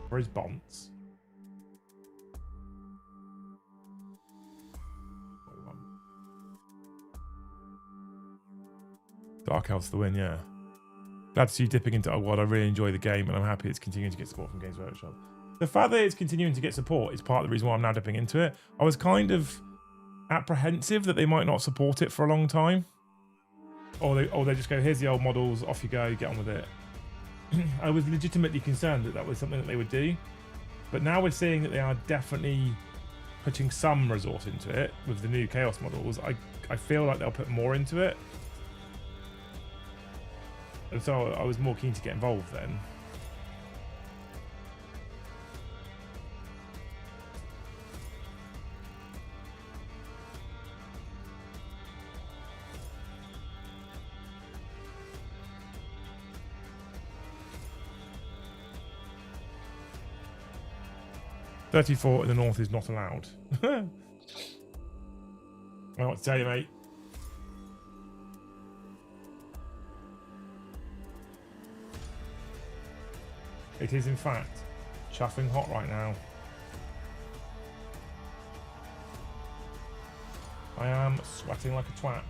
A: For his bonds. 41. Dark Elves the win, yeah. Glad to see you dipping into Ogward. I really enjoy the game and I'm happy it's continuing to get support from Games Workshop. The fact that it's continuing to get support is part of the reason why I'm now dipping into it. I was kind of apprehensive that they might not support it for a long time. Or they just go, here's the old models, off you go, get on with it. I was legitimately concerned that that was something that they would do, but now we're seeing that they are definitely putting some resource into it with the new Chaos models. I feel like they'll put more into it, and so I was more keen to get involved then. .34 in the north is not allowed. I don't know what to tell you, mate. It is, in fact, chuffing hot right now. I am sweating like a twat.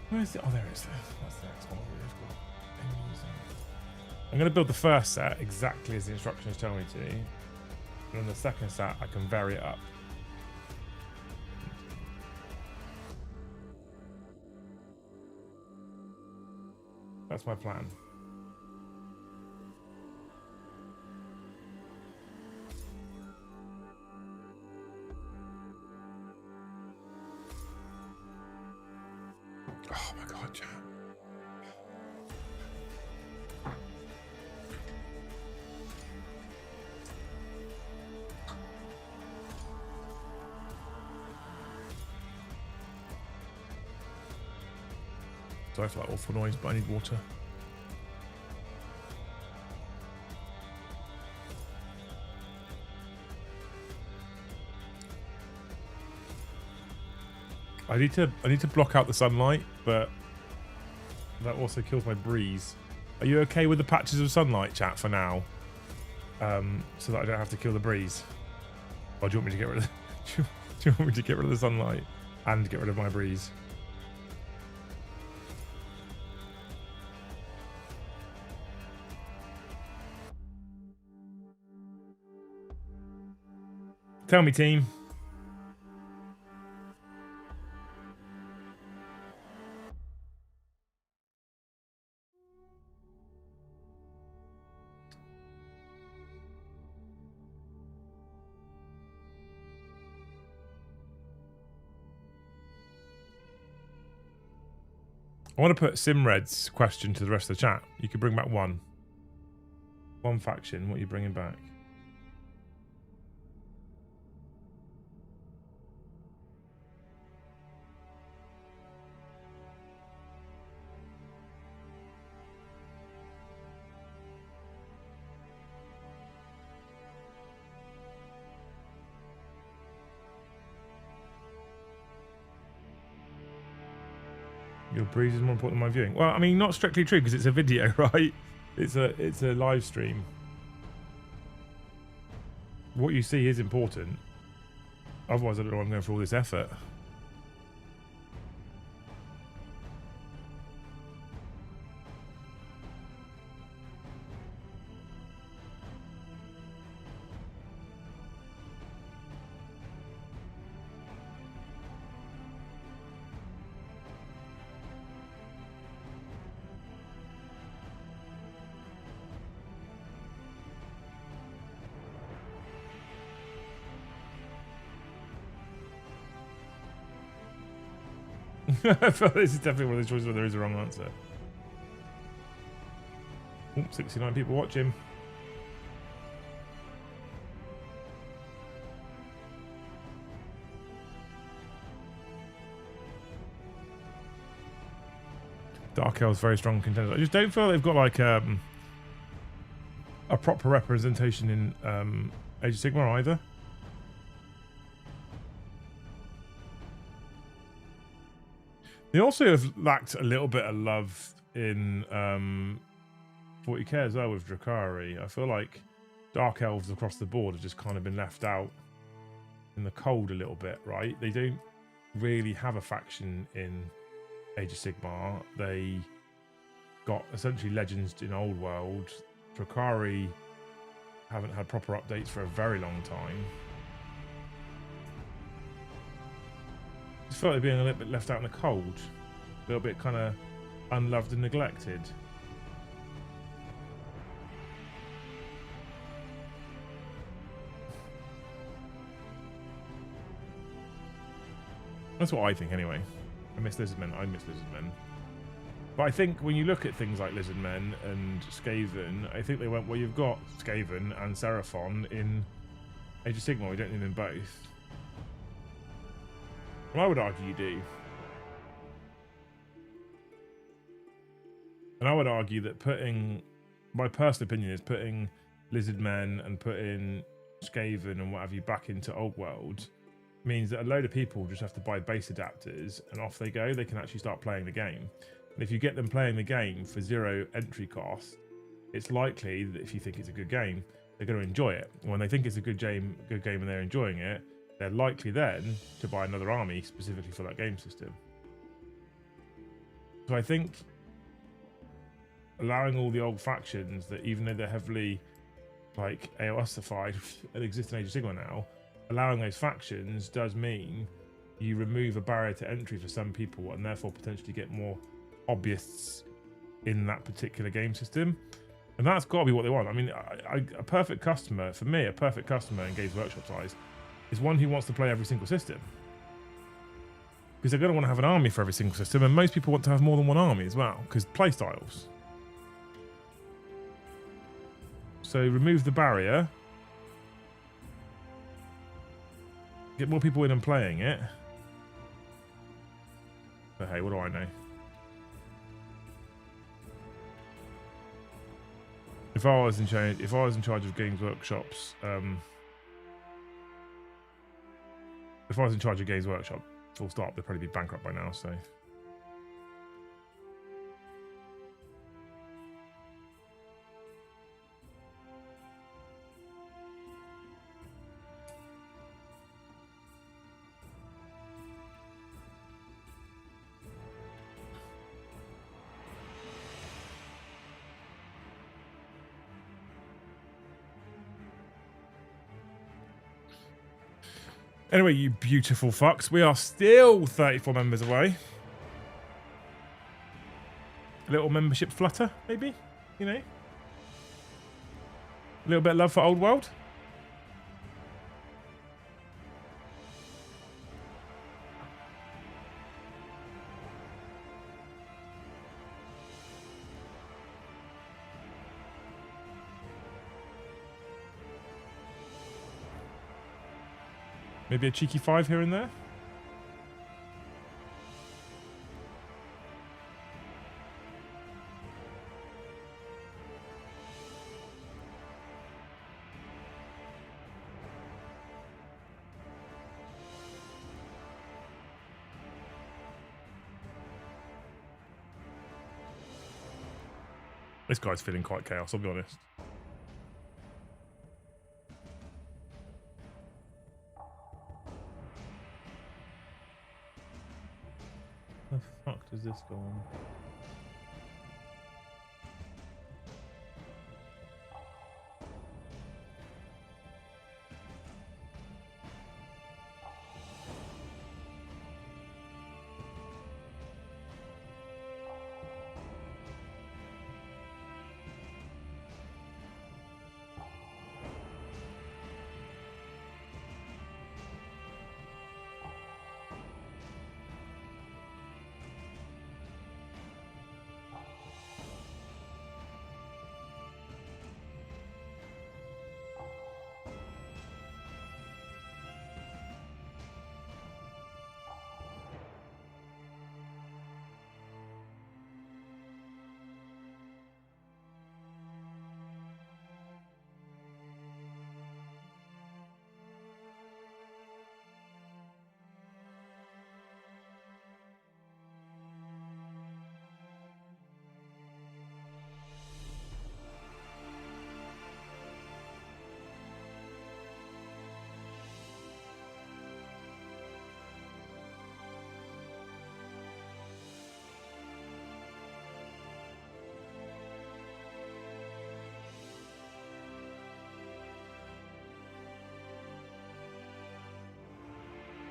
A: Where's the... Oh, there it is. That's the next one. I'm going to build the first set exactly as the instructions tell me to. And then the second set, I can vary it up. That's my plan. Sorry for that awful noise, but I need water. I need to block out the sunlight, but that also kills my breeze. Are you okay with the patches of sunlight, chat, for now? So that I don't have to kill the breeze. Or do you want me to get rid of do you want me to get rid of the sunlight and get rid of my breeze? Tell me, team. I want to put Simred's question to the rest of the chat. You could bring back one. One faction. What are you bringing back? Your breeze is more important than my viewing. Well, I mean, not strictly true because it's a video, right? It's a live stream. What you see is important. Otherwise, I don't know why I'm going for all this effort. I feel like this is definitely one of those choices where there is a wrong answer. Oh, 69 people watching. Dark Elves very strong contenders. I just don't feel they've got like a proper representation in Age of Sigmar either. They also have lacked a little bit of love in 40k as well with Drakari. I feel like Dark Elves across the board have just kind of been left out in the cold a little bit, right? They don't really have a faction in Age of Sigmar. They got essentially legends in Old World. Drakari haven't had proper updates for a very long time. I felt like being a little bit left out in the cold, a little bit kind of unloved and neglected. That's what I think anyway. I miss Lizardmen. But I think when you look at things like Lizardmen and Skaven, I think they went, well, you've got Skaven and Seraphon in Age of Sigmar. We don't need them both. Well, I would argue you do. And I would argue that my personal opinion is putting Lizardmen and putting Skaven and what have you back into Old World means that a load of people just have to buy base adapters and off they go. They can actually start playing the game. And if you get them playing the game for 0 entry cost, it's likely that if you think it's a good game, they're going to enjoy it. And when they think it's a good game and they're enjoying it, they're likely then to buy another army specifically for that game system. So I think allowing all the old factions that, even though they're heavily like AOS-ified and exist in Age of Sigmar now, allowing those factions does mean you remove a barrier to entry for some people and therefore potentially get more hobbyists in that particular game system. And that's got to be what they want. I mean, a perfect customer, for me, a perfect customer in Games Workshop's eyes is one who wants to play every single system. Because they're going to want to have an army for every single system, and most people want to have more than one army as well, because play styles. So remove the barrier. Get more people in and playing it. But hey, what do I know? If I was in charge of Games Workshop's, if I was in charge of Games Workshop, full stop, they'd probably be bankrupt by now. So. Anyway, you beautiful fucks, we are still 34 members away. A little membership flutter, maybe? You know? A little bit of love for Old World? Maybe a cheeky 5 here and there. This guy's feeling quite chaos, I'll be honest. The fuck does this go on?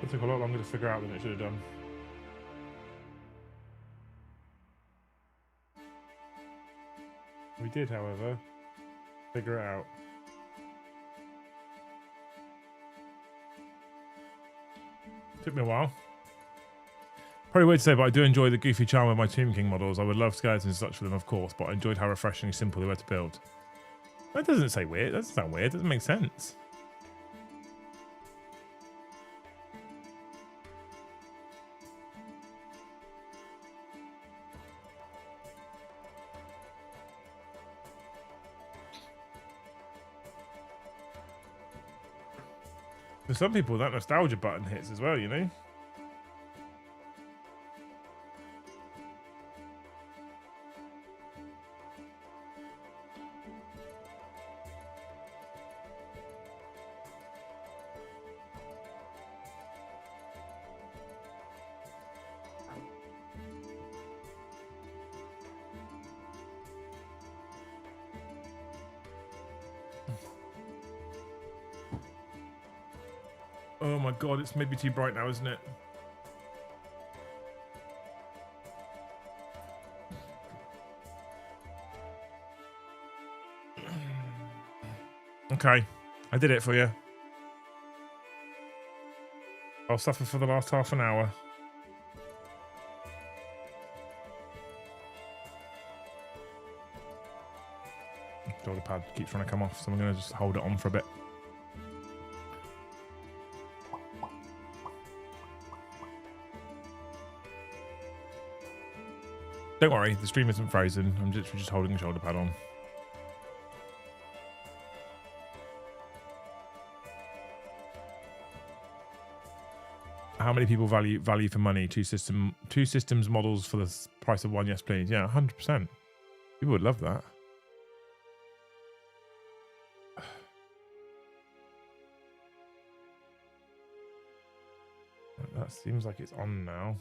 A: It took a lot longer to figure out than it should have done. We did, however, figure it out. Took me a while. Probably weird to say, but I do enjoy the goofy charm of my Tomb King models. I would love skeletons and such for them, of course, but I enjoyed how refreshingly simple they were to build. That doesn't say weird. That doesn't sound weird. It doesn't make sense. For some people, that nostalgia button hits as well, you know? Oh my god, it's maybe too bright now, isn't it? Okay, I did it for you. I'll suffer for the last half an hour. Shoulder pad keeps trying to come off, so I'm going to just hold it on for a bit. Don't worry, the stream isn't frozen. I'm just holding the shoulder pad on. How many people value for money? Two systems models for the price of one. Yes, please. Yeah, 100%. People would love that. That seems like it's on now.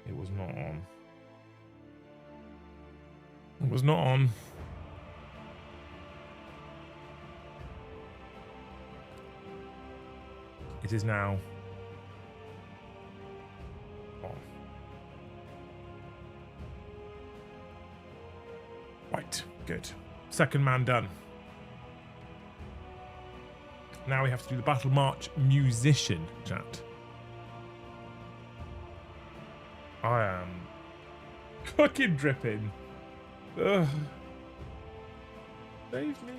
A: It was not on. It was not on. It is now on. Right, good. Second man done. Now we have to do the Battle March musician, chat. I am fucking dripping. Ugh. Save me.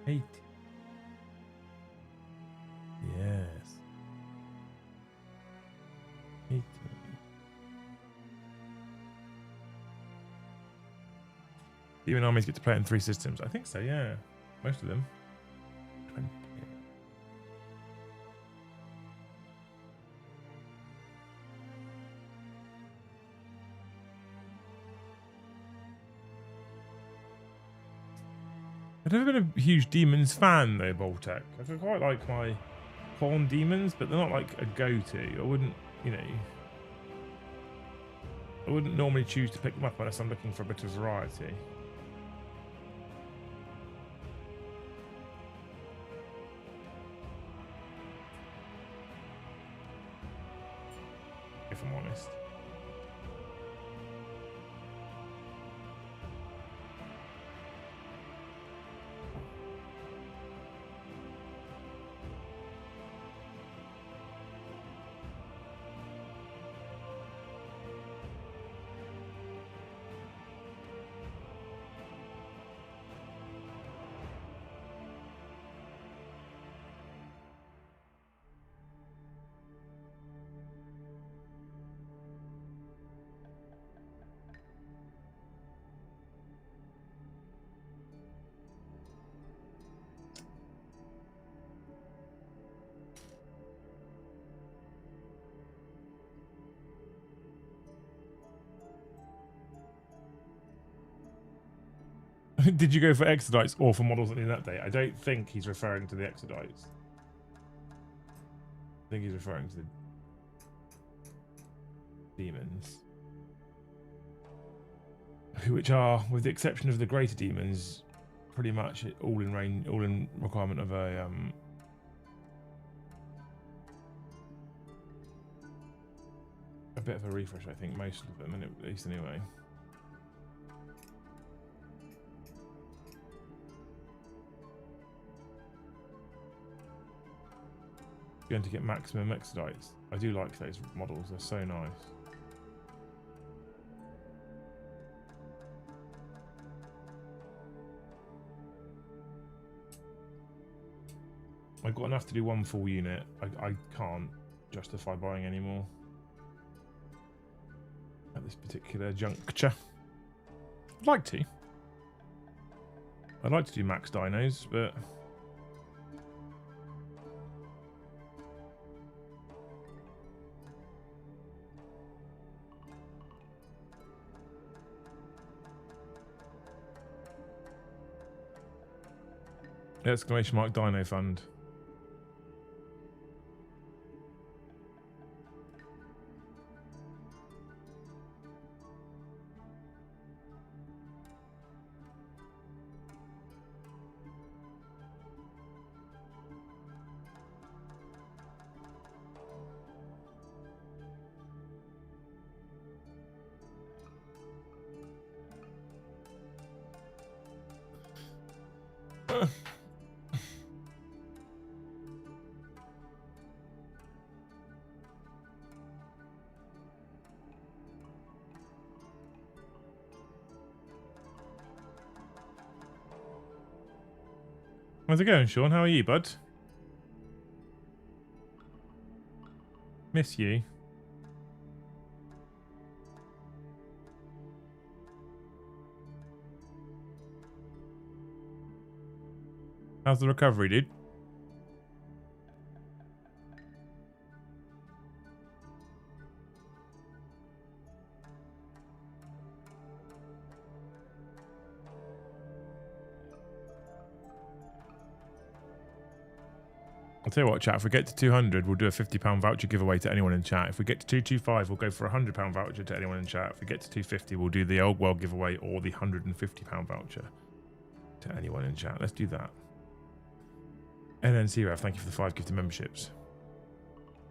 A: Eight. Yes. 18. Even armies get to play it in 3 systems. I think so, yeah. Most of them. 20. I've never been a huge demons fan though, Boltec. I quite like my pawn demons, but they're not like a go-to. I wouldn't, you know, I wouldn't normally choose to pick them up unless I'm looking for a bit of variety. If I'm honest. Did you go for Exodites or for models in that day? I don't think he's referring to the Exodites. I think he's referring to the demons. Which are, with the exception of the greater demons, pretty much all in range, all in requirement of a bit of a refresh, I think, most of them, at least anyway. Going to get maximum Exodites. I do like those models, they're so nice. I've got enough to do one full unit. I can't justify buying any more at this particular juncture. I'd like to. I'd like to do max dinos, but exclamation mark Dino Fund. How's it going, Sean? How are you, bud? Miss you. How's the recovery, dude? I'll tell you what, chat. If we get to 200, we'll do a £50 voucher giveaway to anyone in chat. If we get to 225, we'll go for a £100 voucher to anyone in chat. If we get to 250, we'll do the old world giveaway or the £150 voucher to anyone in chat. Let's do that. And then CRAF, thank you for the 5 gifted memberships.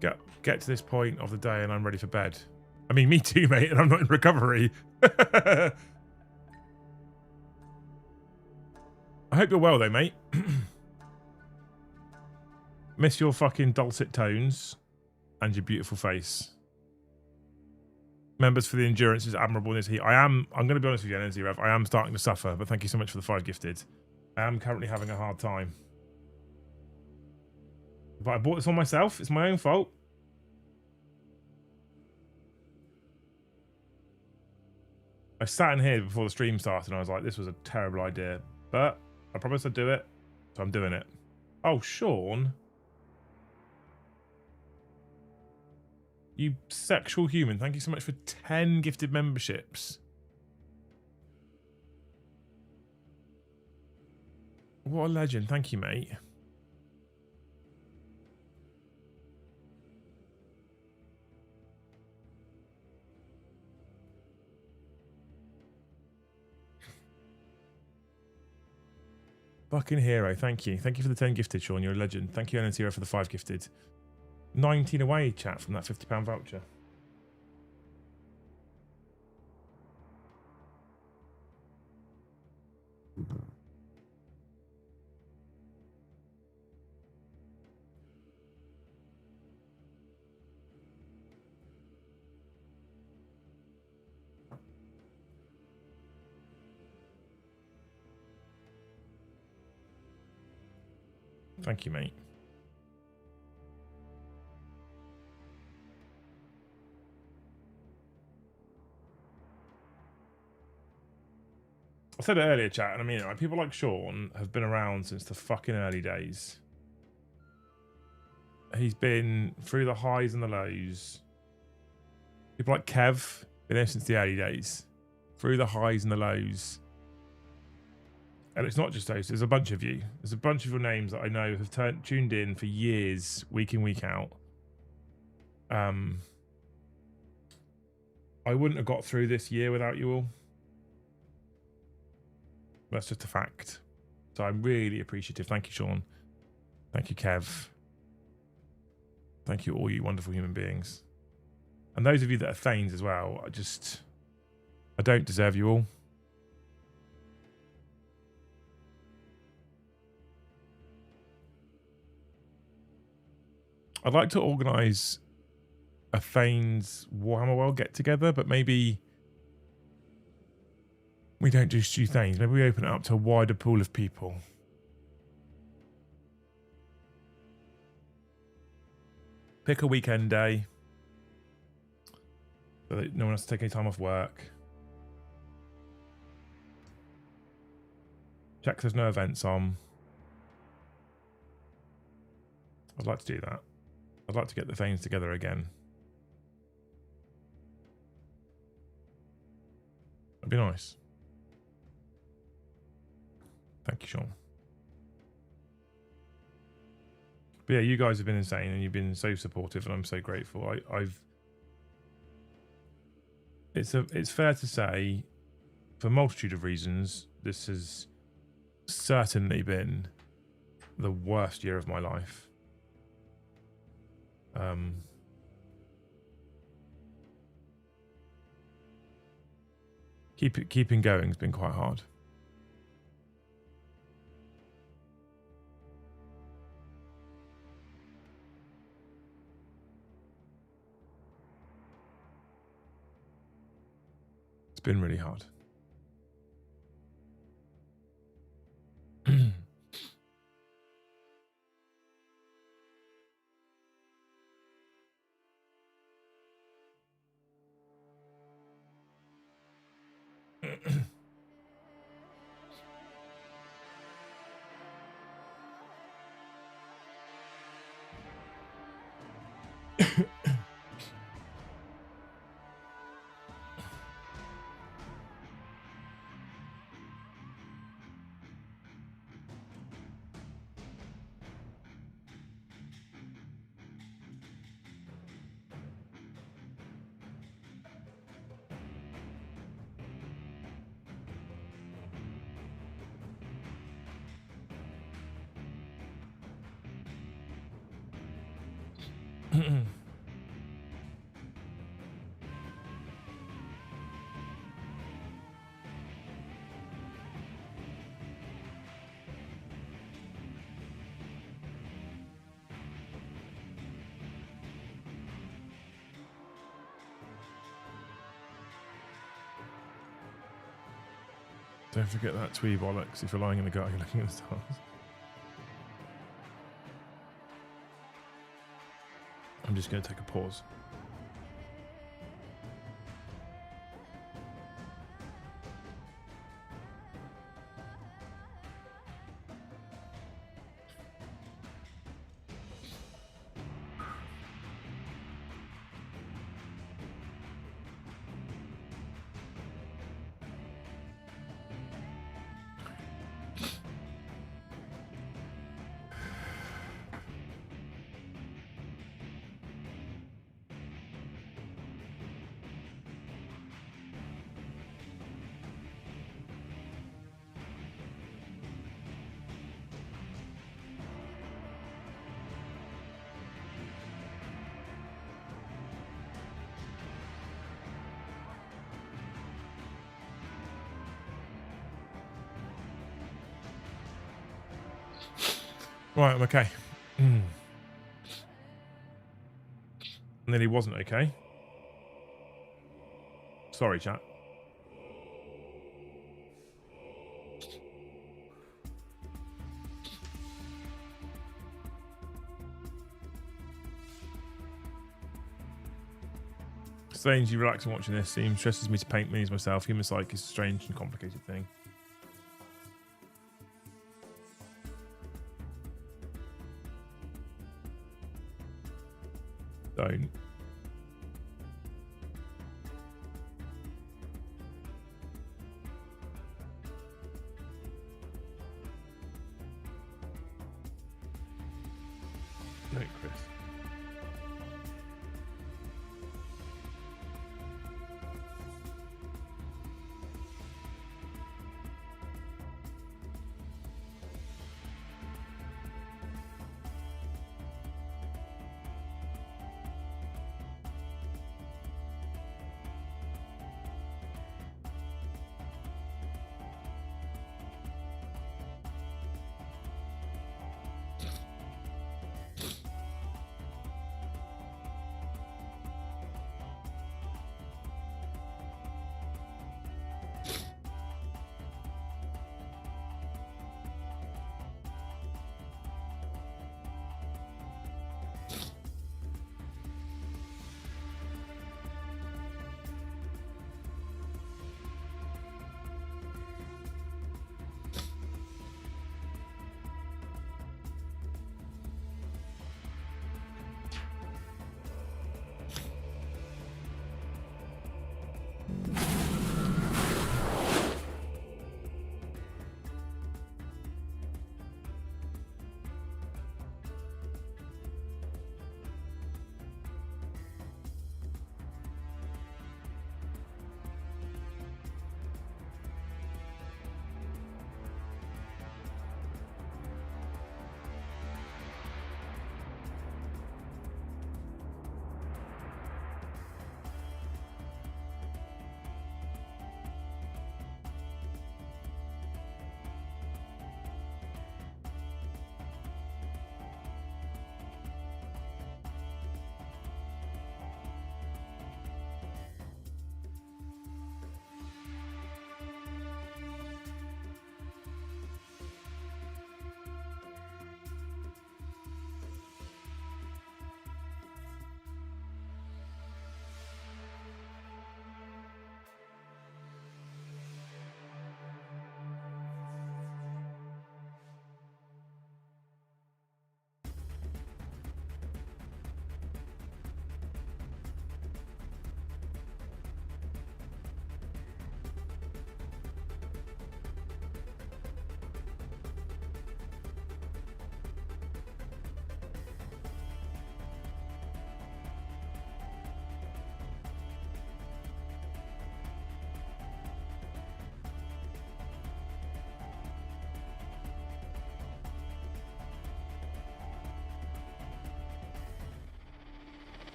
A: Get to this point of the day and I'm ready for bed. I mean, me too, mate, and I'm not in recovery. I hope you're well, though, mate. Miss your fucking dulcet tones and your beautiful face. Members for the endurance is admirable in this heat. I'm going to be honest with you, NZ Rev. I am starting to suffer, but thank you so much for the 5 gifted. I am currently having a hard time. But I bought this on myself. It's my own fault. I sat in here before the stream started and I was like, this was a terrible idea. But I promised I'd do it, so I'm doing it. Oh, Sean. You sexual human. Thank you so much for 10 gifted memberships. What a legend. Thank you, mate. Fucking hero. Thank you. Thank you for the 10 gifted, Sean. You're a legend. Thank you, NNTero, for the 5 gifted. 19 away, chat, from that £50 voucher. Thank you, mate. I said it earlier, chat, and I mean it. Like, people like Sean have been around since the fucking early days. He's been through the highs and the lows. People like Kev, been there since the early days. Through the highs and the lows. And it's not just those. There's a bunch of you. There's a bunch of your names that I know have tuned in for years, week in, week out. I wouldn't have got through this year without you all. That's just a fact. So I'm really appreciative. Thank you, Sean. Thank you, Kev. Thank you, all you wonderful human beings. And those of you that are Thanes as well, I don't deserve you all. I'd like to organise a Thanes Warhammer World get-together, but maybe we don't do Stu Thanes. Maybe we open it up to a wider pool of people. Pick a weekend day so that no one has to take any time off work. Check there's no events on. I'd like to do that. I'd like to get the Thanes together again. That'd be nice. Thank you, Sean. But yeah, you guys have been insane and you've been so supportive and I'm so grateful. It's fair to say, for a multitude of reasons, this has certainly been the worst year of my life. Keeping going has been quite hard. It's been really hard. Don't forget that twee bollocks. If you're lying in the gutter, you're looking at the stars. I'm just going to take a pause. Right, I'm okay. And then he wasn't okay. Sorry, chat. Strangely relaxing watching this. Seems stresses me to paint minis myself. Human psyche is a strange and complicated thing. Don't. Don't, Chris.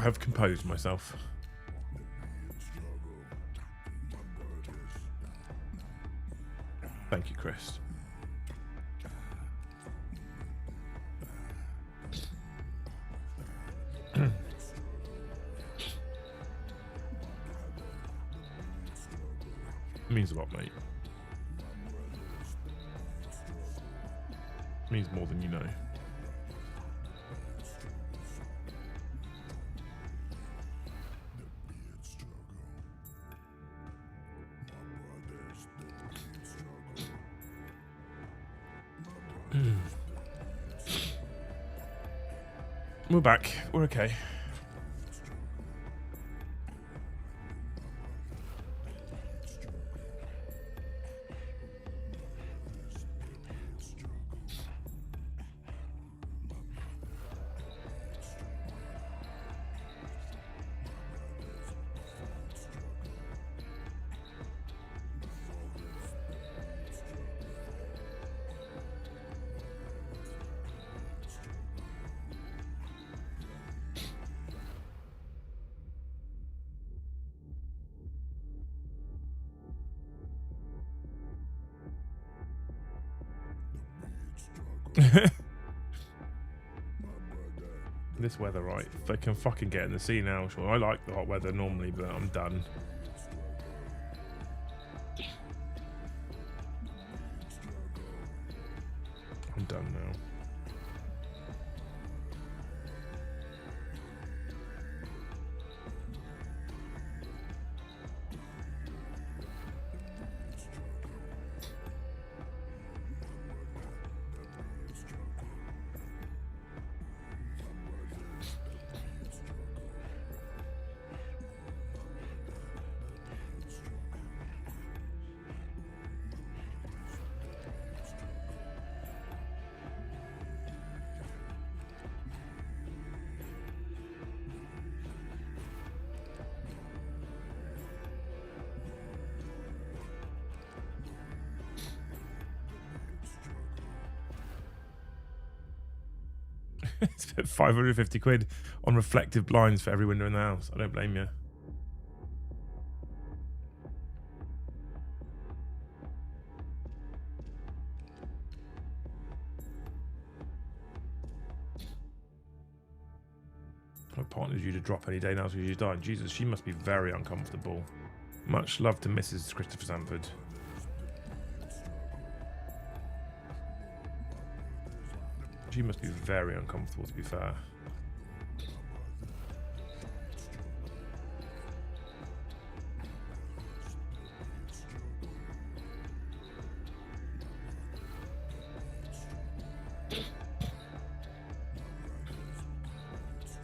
A: have composed myself. Thank you, Chris. Means a lot, mate. Means more than you know. We're back. We're okay. This weather, right? If they can fucking get in the sea now, sure. I like the hot weather normally, but I'm done. I'm done now. It's 550 quid on reflective blinds for every window in the house. I don't blame you. My partner's due to drop any day now, so she's dying. Jesus, she must be very uncomfortable. Much love to Mrs. Christopher Sanford. She must be very uncomfortable, to be fair.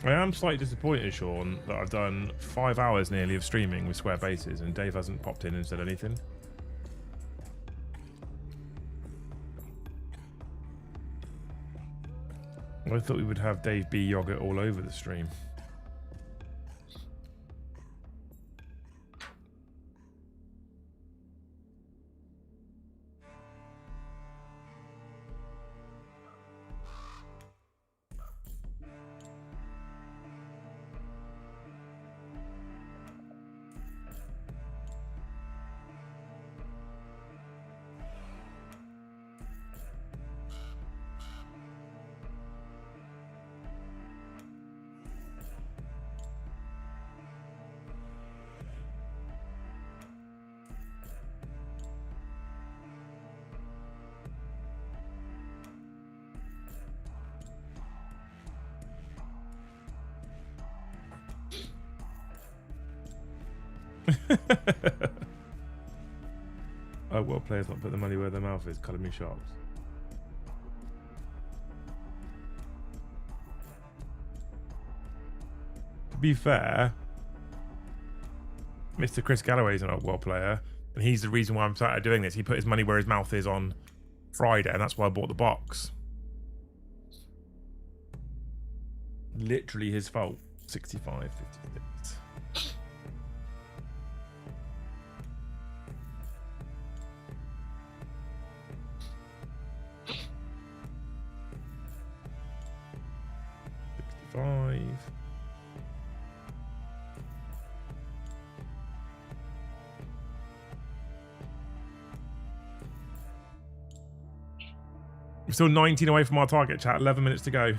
A: I am slightly disappointed, Sean, that I've done 5 hours nearly of streaming with Square Bases and Dave hasn't popped in and said anything. I thought we would have Dave B. Yogurt all over the stream. Oh, well, players not put the money where their mouth is. Colour me sharks. To be fair, Mr. Chris Galloway's an old world player, and he's the reason why I'm started doing this. He put his money where his mouth is on Friday, and that's why I bought the box. Literally his fault. 65, 56. We're still 19 away from our target, chat. 11 minutes to go.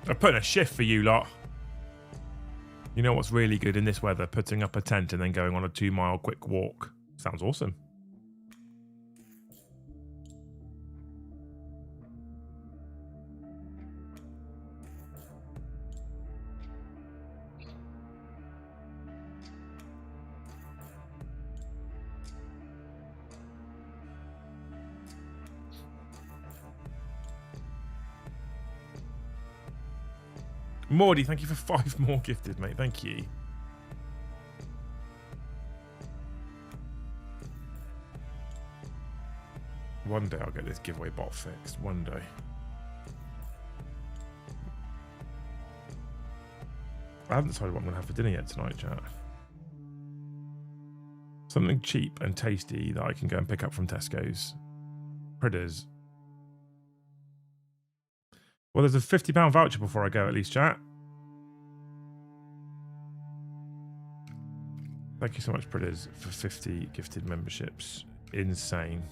A: I'm putting a shift for you lot. You know what's really good in this weather? Putting up a tent and then going on a 2-mile quick walk. Sounds awesome. Mordy, thank you for 5 more gifted, mate. Thank you. One day I'll get this giveaway bot fixed. One day. I haven't decided what I'm going to have for dinner yet tonight, chat. Something cheap and tasty that I can go and pick up from Tesco's. Pridders. Well, there's a £50 voucher before I go, at least, chat. Thank you so much, Pridders, for 50 gifted memberships. Insane.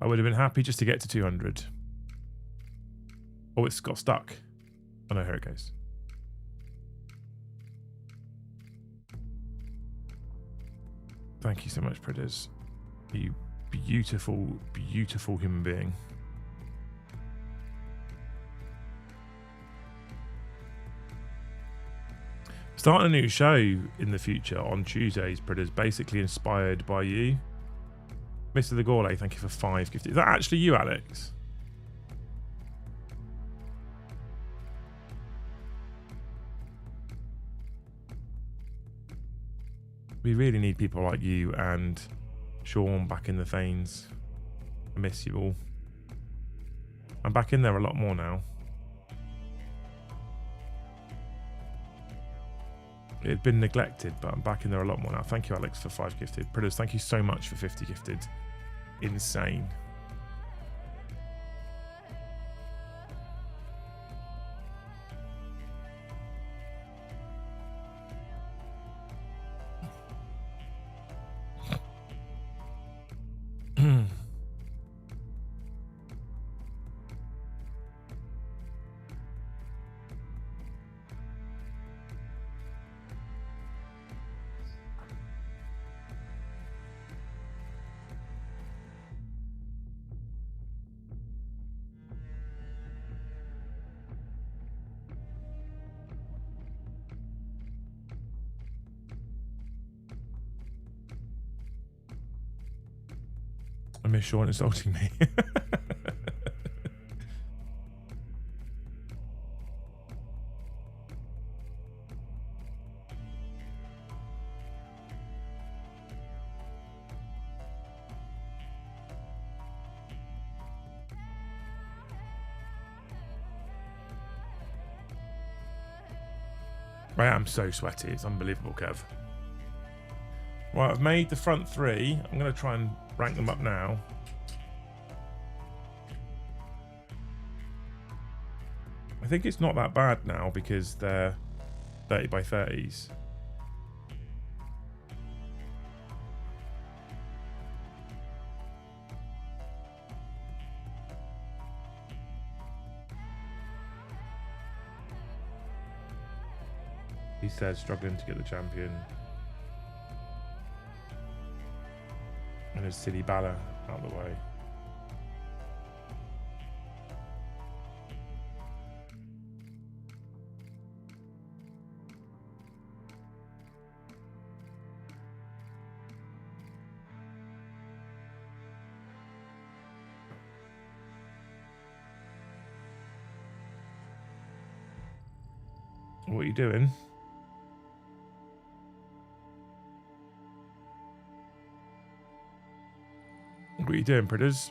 A: I would have been happy just to get to 200. Oh, it's got stuck. Oh no, here it goes. Thank you so much, Pridders. You beautiful, beautiful human being. Starting a new show in the future on Tuesdays, Pridders, basically inspired by you. Mr. The Gorley, thank you for 5 gifted. Is that actually you, Alex? We really need people like you and Sean back in the Thanes. I miss you all. I'm back in there a lot more now. It had been neglected, but I'm back in there a lot more now. Thank you, Alex, for 5 gifted. Pridders, thank you so much for 50 gifted. Insane. I miss Sean insulting me. I am so sweaty. It's unbelievable, Kev. Right, I've made the front 3. I'm going to try and rank them up now. I think it's not that bad now because they're 30 by 30s. He says struggling to get the champion. And his silly Bala out of the way. What are you doing? What are you doing, Pridders?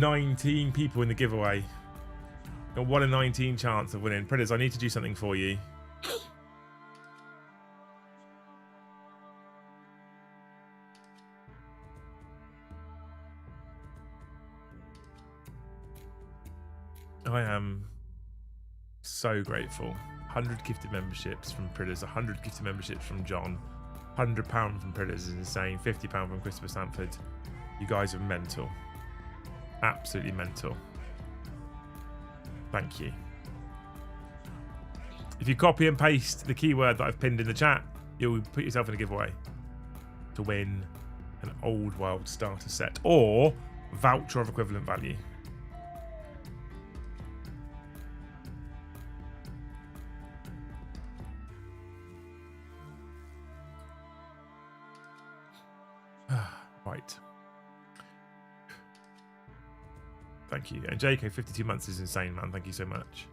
A: 19 people in the giveaway. Got 1 in 19 chance of winning. Predators, I need to do something for you. I am so grateful. 100 gifted memberships from Predators, 100 gifted memberships from John, £100 from Predators is insane, £50 from Christopher Sanford. You guys are mental. Absolutely mental. Thank you. If you copy and paste the keyword that I've pinned in the chat, you'll put yourself in a giveaway to win an Old World starter set or voucher of equivalent value. Right. Thank you. And JK, 52 months is insane, man. Thank you so much.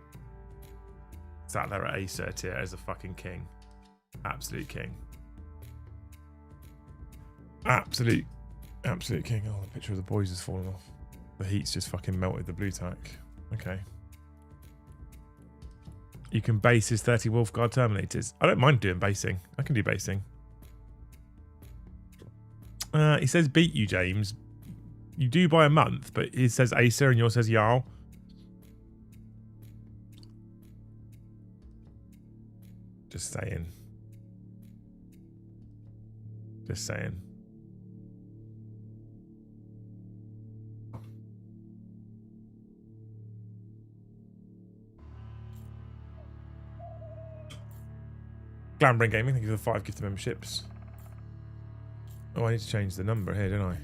A: Sat there at Acer tier as a fucking king. Absolute king. Absolute king. Oh, the picture of the boys has fallen off. The heat's just fucking melted the blue tack. Okay. You can base his 30 Wolfguard Terminators. I don't mind doing basing. I can do basing. He says beat you, James. You do by a month, but it says Acer and yours says Jarl. Just saying. Just saying. Glambrain Gaming, thank you for the 5 gifted memberships. Oh, I need to change the number here, don't I?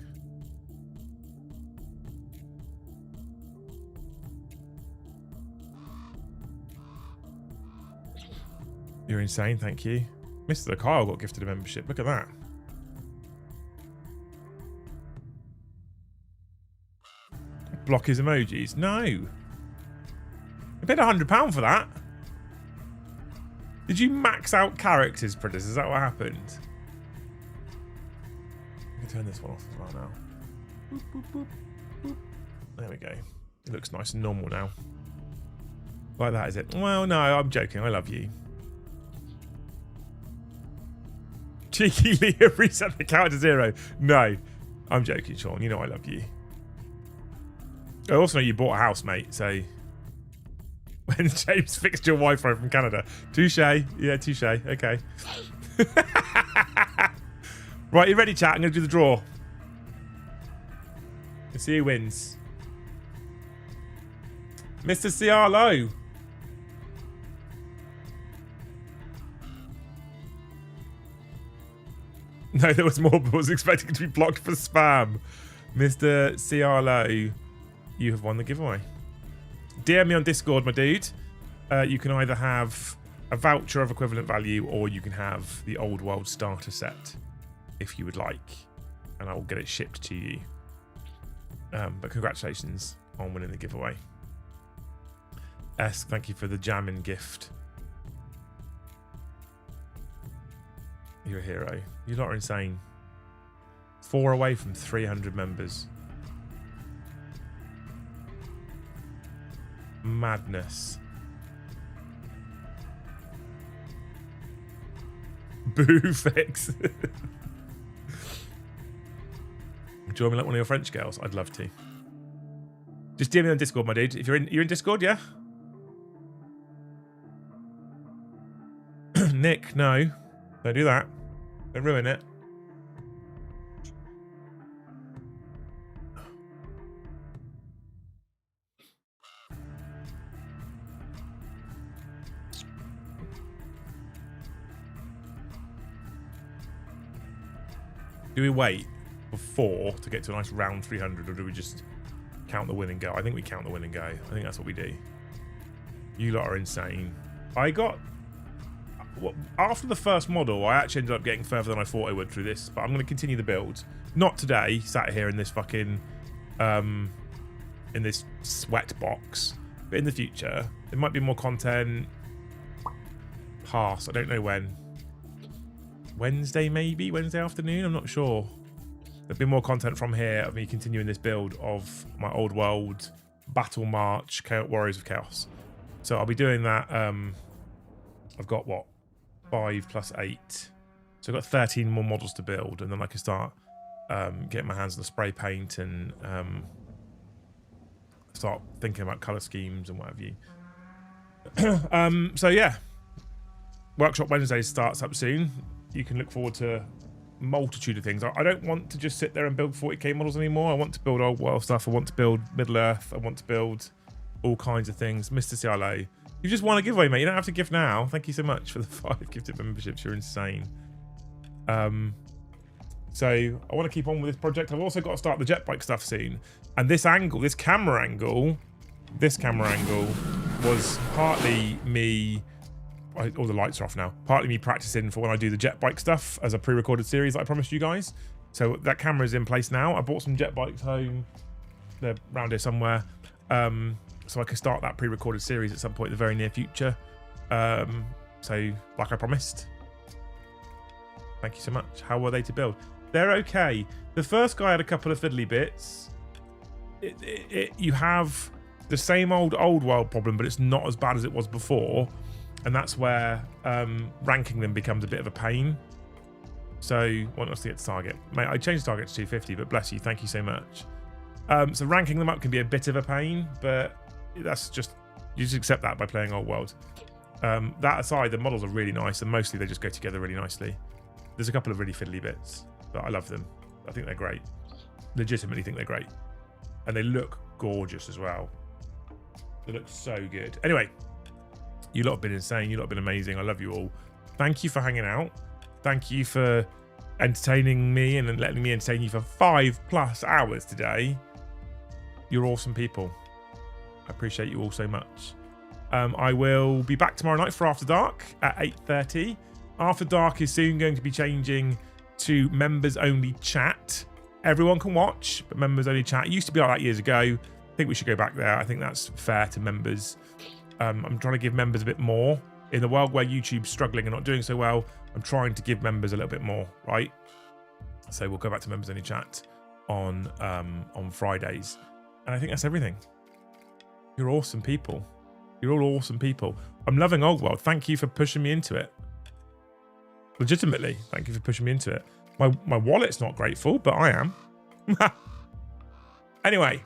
A: You're insane, thank you. Mr. Kyle got gifted a membership. Look at that. Block his emojis. No. You paid £100 for that. Did you max out characters, Predators? Is that what happened? I can turn this one off as well now. Boop, boop, boop, boop. There we go. It looks nice and normal now. Like that, is it? Well, no, I'm joking. I love you. Cheeky Leah reset the count to 0. No, I'm joking, Sean. You know I love you. I also know you bought a house, mate, so... When James fixed your Wi-Fi from Canada. Touche. Yeah, touche. Okay. Right, you ready, chat? I'm going to do the draw. Let's see who wins. Mr. CR Low. No, there was more, but was expecting to be blocked for spam. Mr. CR Low, you have won the giveaway. DM me on Discord, my dude. You can either have a voucher of equivalent value or you can have the Old World starter set if you would like. And I will get it shipped to you. But congratulations on winning the giveaway. S, thank you for the jamming gift. You're a hero. You lot are insane. 4 away from 300 members. Madness. Boo fix. Do you want me like one of your French girls? I'd love to. Just DM me on Discord, my dude. If you're in Discord, yeah? Nick, no. Don't do that. Don't ruin it. Do we wait for 4 to get to a nice round 300, or do we just count the win and go? I think we count the win and go. I think that's what we do. You lot are insane. I got... After the first model, I actually ended up getting further than I thought I would through this, but I'm going to continue the build. Not today, sat here in this fucking... in this sweat box. But in the future, there might be more content. Pass, I don't know when. Wednesday maybe? Wednesday afternoon? I'm not sure. There'll be more content from here of me continuing this build of my old world battle march Warriors of Chaos. So I'll be doing that. I've got what, 5 plus 8, so I've got 13 more models to build, and then I can start getting my hands on the spray paint and start thinking about color schemes and what have you. So yeah, Workshop Wednesday starts up soon. You can look forward to a multitude of things. I don't want to just sit there and build 40k models anymore. I want to build old world stuff. I want to build Middle Earth. I want to build all kinds of things. Mr. CLO, you just want to giveaway, mate. You don't have to gift now. Thank you so much for the 5 gifted memberships. You're insane. So I want to keep on with this project. I've also got to start the jet bike stuff soon. And this angle, this camera angle was partly me. All the lights are off now. Partly me practicing for when I do the jet bike stuff as a pre-recorded series that I promised you guys. So that camera is in place now. I bought some jet bikes home. They're around here somewhere. So I can start that pre-recorded series at some point in the very near future. So like I promised. Thank you so much. How were they to build? They're okay. The first guy had a couple of fiddly bits. You have the same old world problem, but it's not as bad as it was before. And that's where ranking them becomes a bit of a pain. So, want us to get to target. Mate, I changed the target to 250, but bless you, thank you so much. So ranking them up can be a bit of a pain, but that's just, you just accept that by playing old world. That aside, the models are really nice, and mostly they just go together really nicely. There's a couple of really fiddly bits, but I love them. I think they're great. Legitimately think they're great. And they look gorgeous as well. They look so good. Anyway, you lot have been insane. You lot have been amazing. I love you all. Thank you for hanging out. Thank you for entertaining me and letting me entertain you for 5+ hours today. You're awesome people. I appreciate you all so much. I will be back tomorrow night for After Dark at 8:30. After Dark is soon going to be changing to members only chat. Everyone can watch, but members only chat. It used to be like that years ago. I think we should go back there. I think that's fair to members. I'm trying to give members a bit more. In the world where YouTube's struggling and not doing so well, I'm trying to give members a little bit more, right? So we'll go back to members only chat on Fridays. And I think that's everything. You're awesome people. You're all awesome people. I'm loving Old World. Thank you for pushing me into it. Legitimately, thank you for pushing me into it. My wallet's not grateful, but I am. Anyway,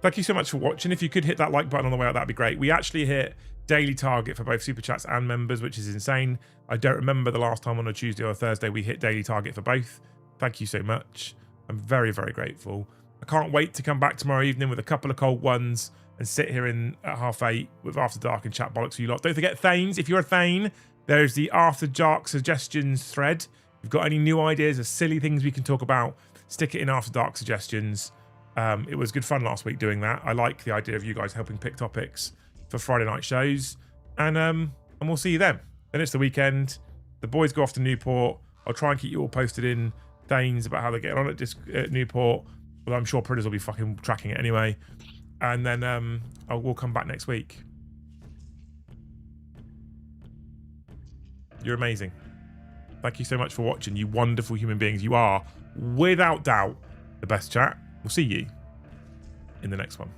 A: thank you so much for watching. If you could hit that like button on the way out, that'd be great. We actually hit daily target for both super chats and members, which is insane. I don't remember the last time on a Tuesday or a Thursday we hit daily target for both. Thank you so much. I'm very, very grateful. I can't wait to come back tomorrow evening with a couple of cold ones and sit here at 8:30 with After Dark and chat bollocks for you lot. Don't forget Thanes. If you're a Thane, there's the After Dark suggestions thread. If you've got any new ideas of silly things we can talk about, stick it in After Dark suggestions. It was good fun last week doing that. I like the idea of you guys helping pick topics for Friday night shows. And we'll see you then. Then it's the weekend. The boys go off to Newport. I'll try and keep you all posted in Thanes about how they're getting on at Newport. Well, I'm sure Pritters will be fucking tracking it anyway. And then we'll come back next week. You're amazing. Thank you so much for watching, you wonderful human beings. You are, without doubt, the best chat. We'll see you in the next one.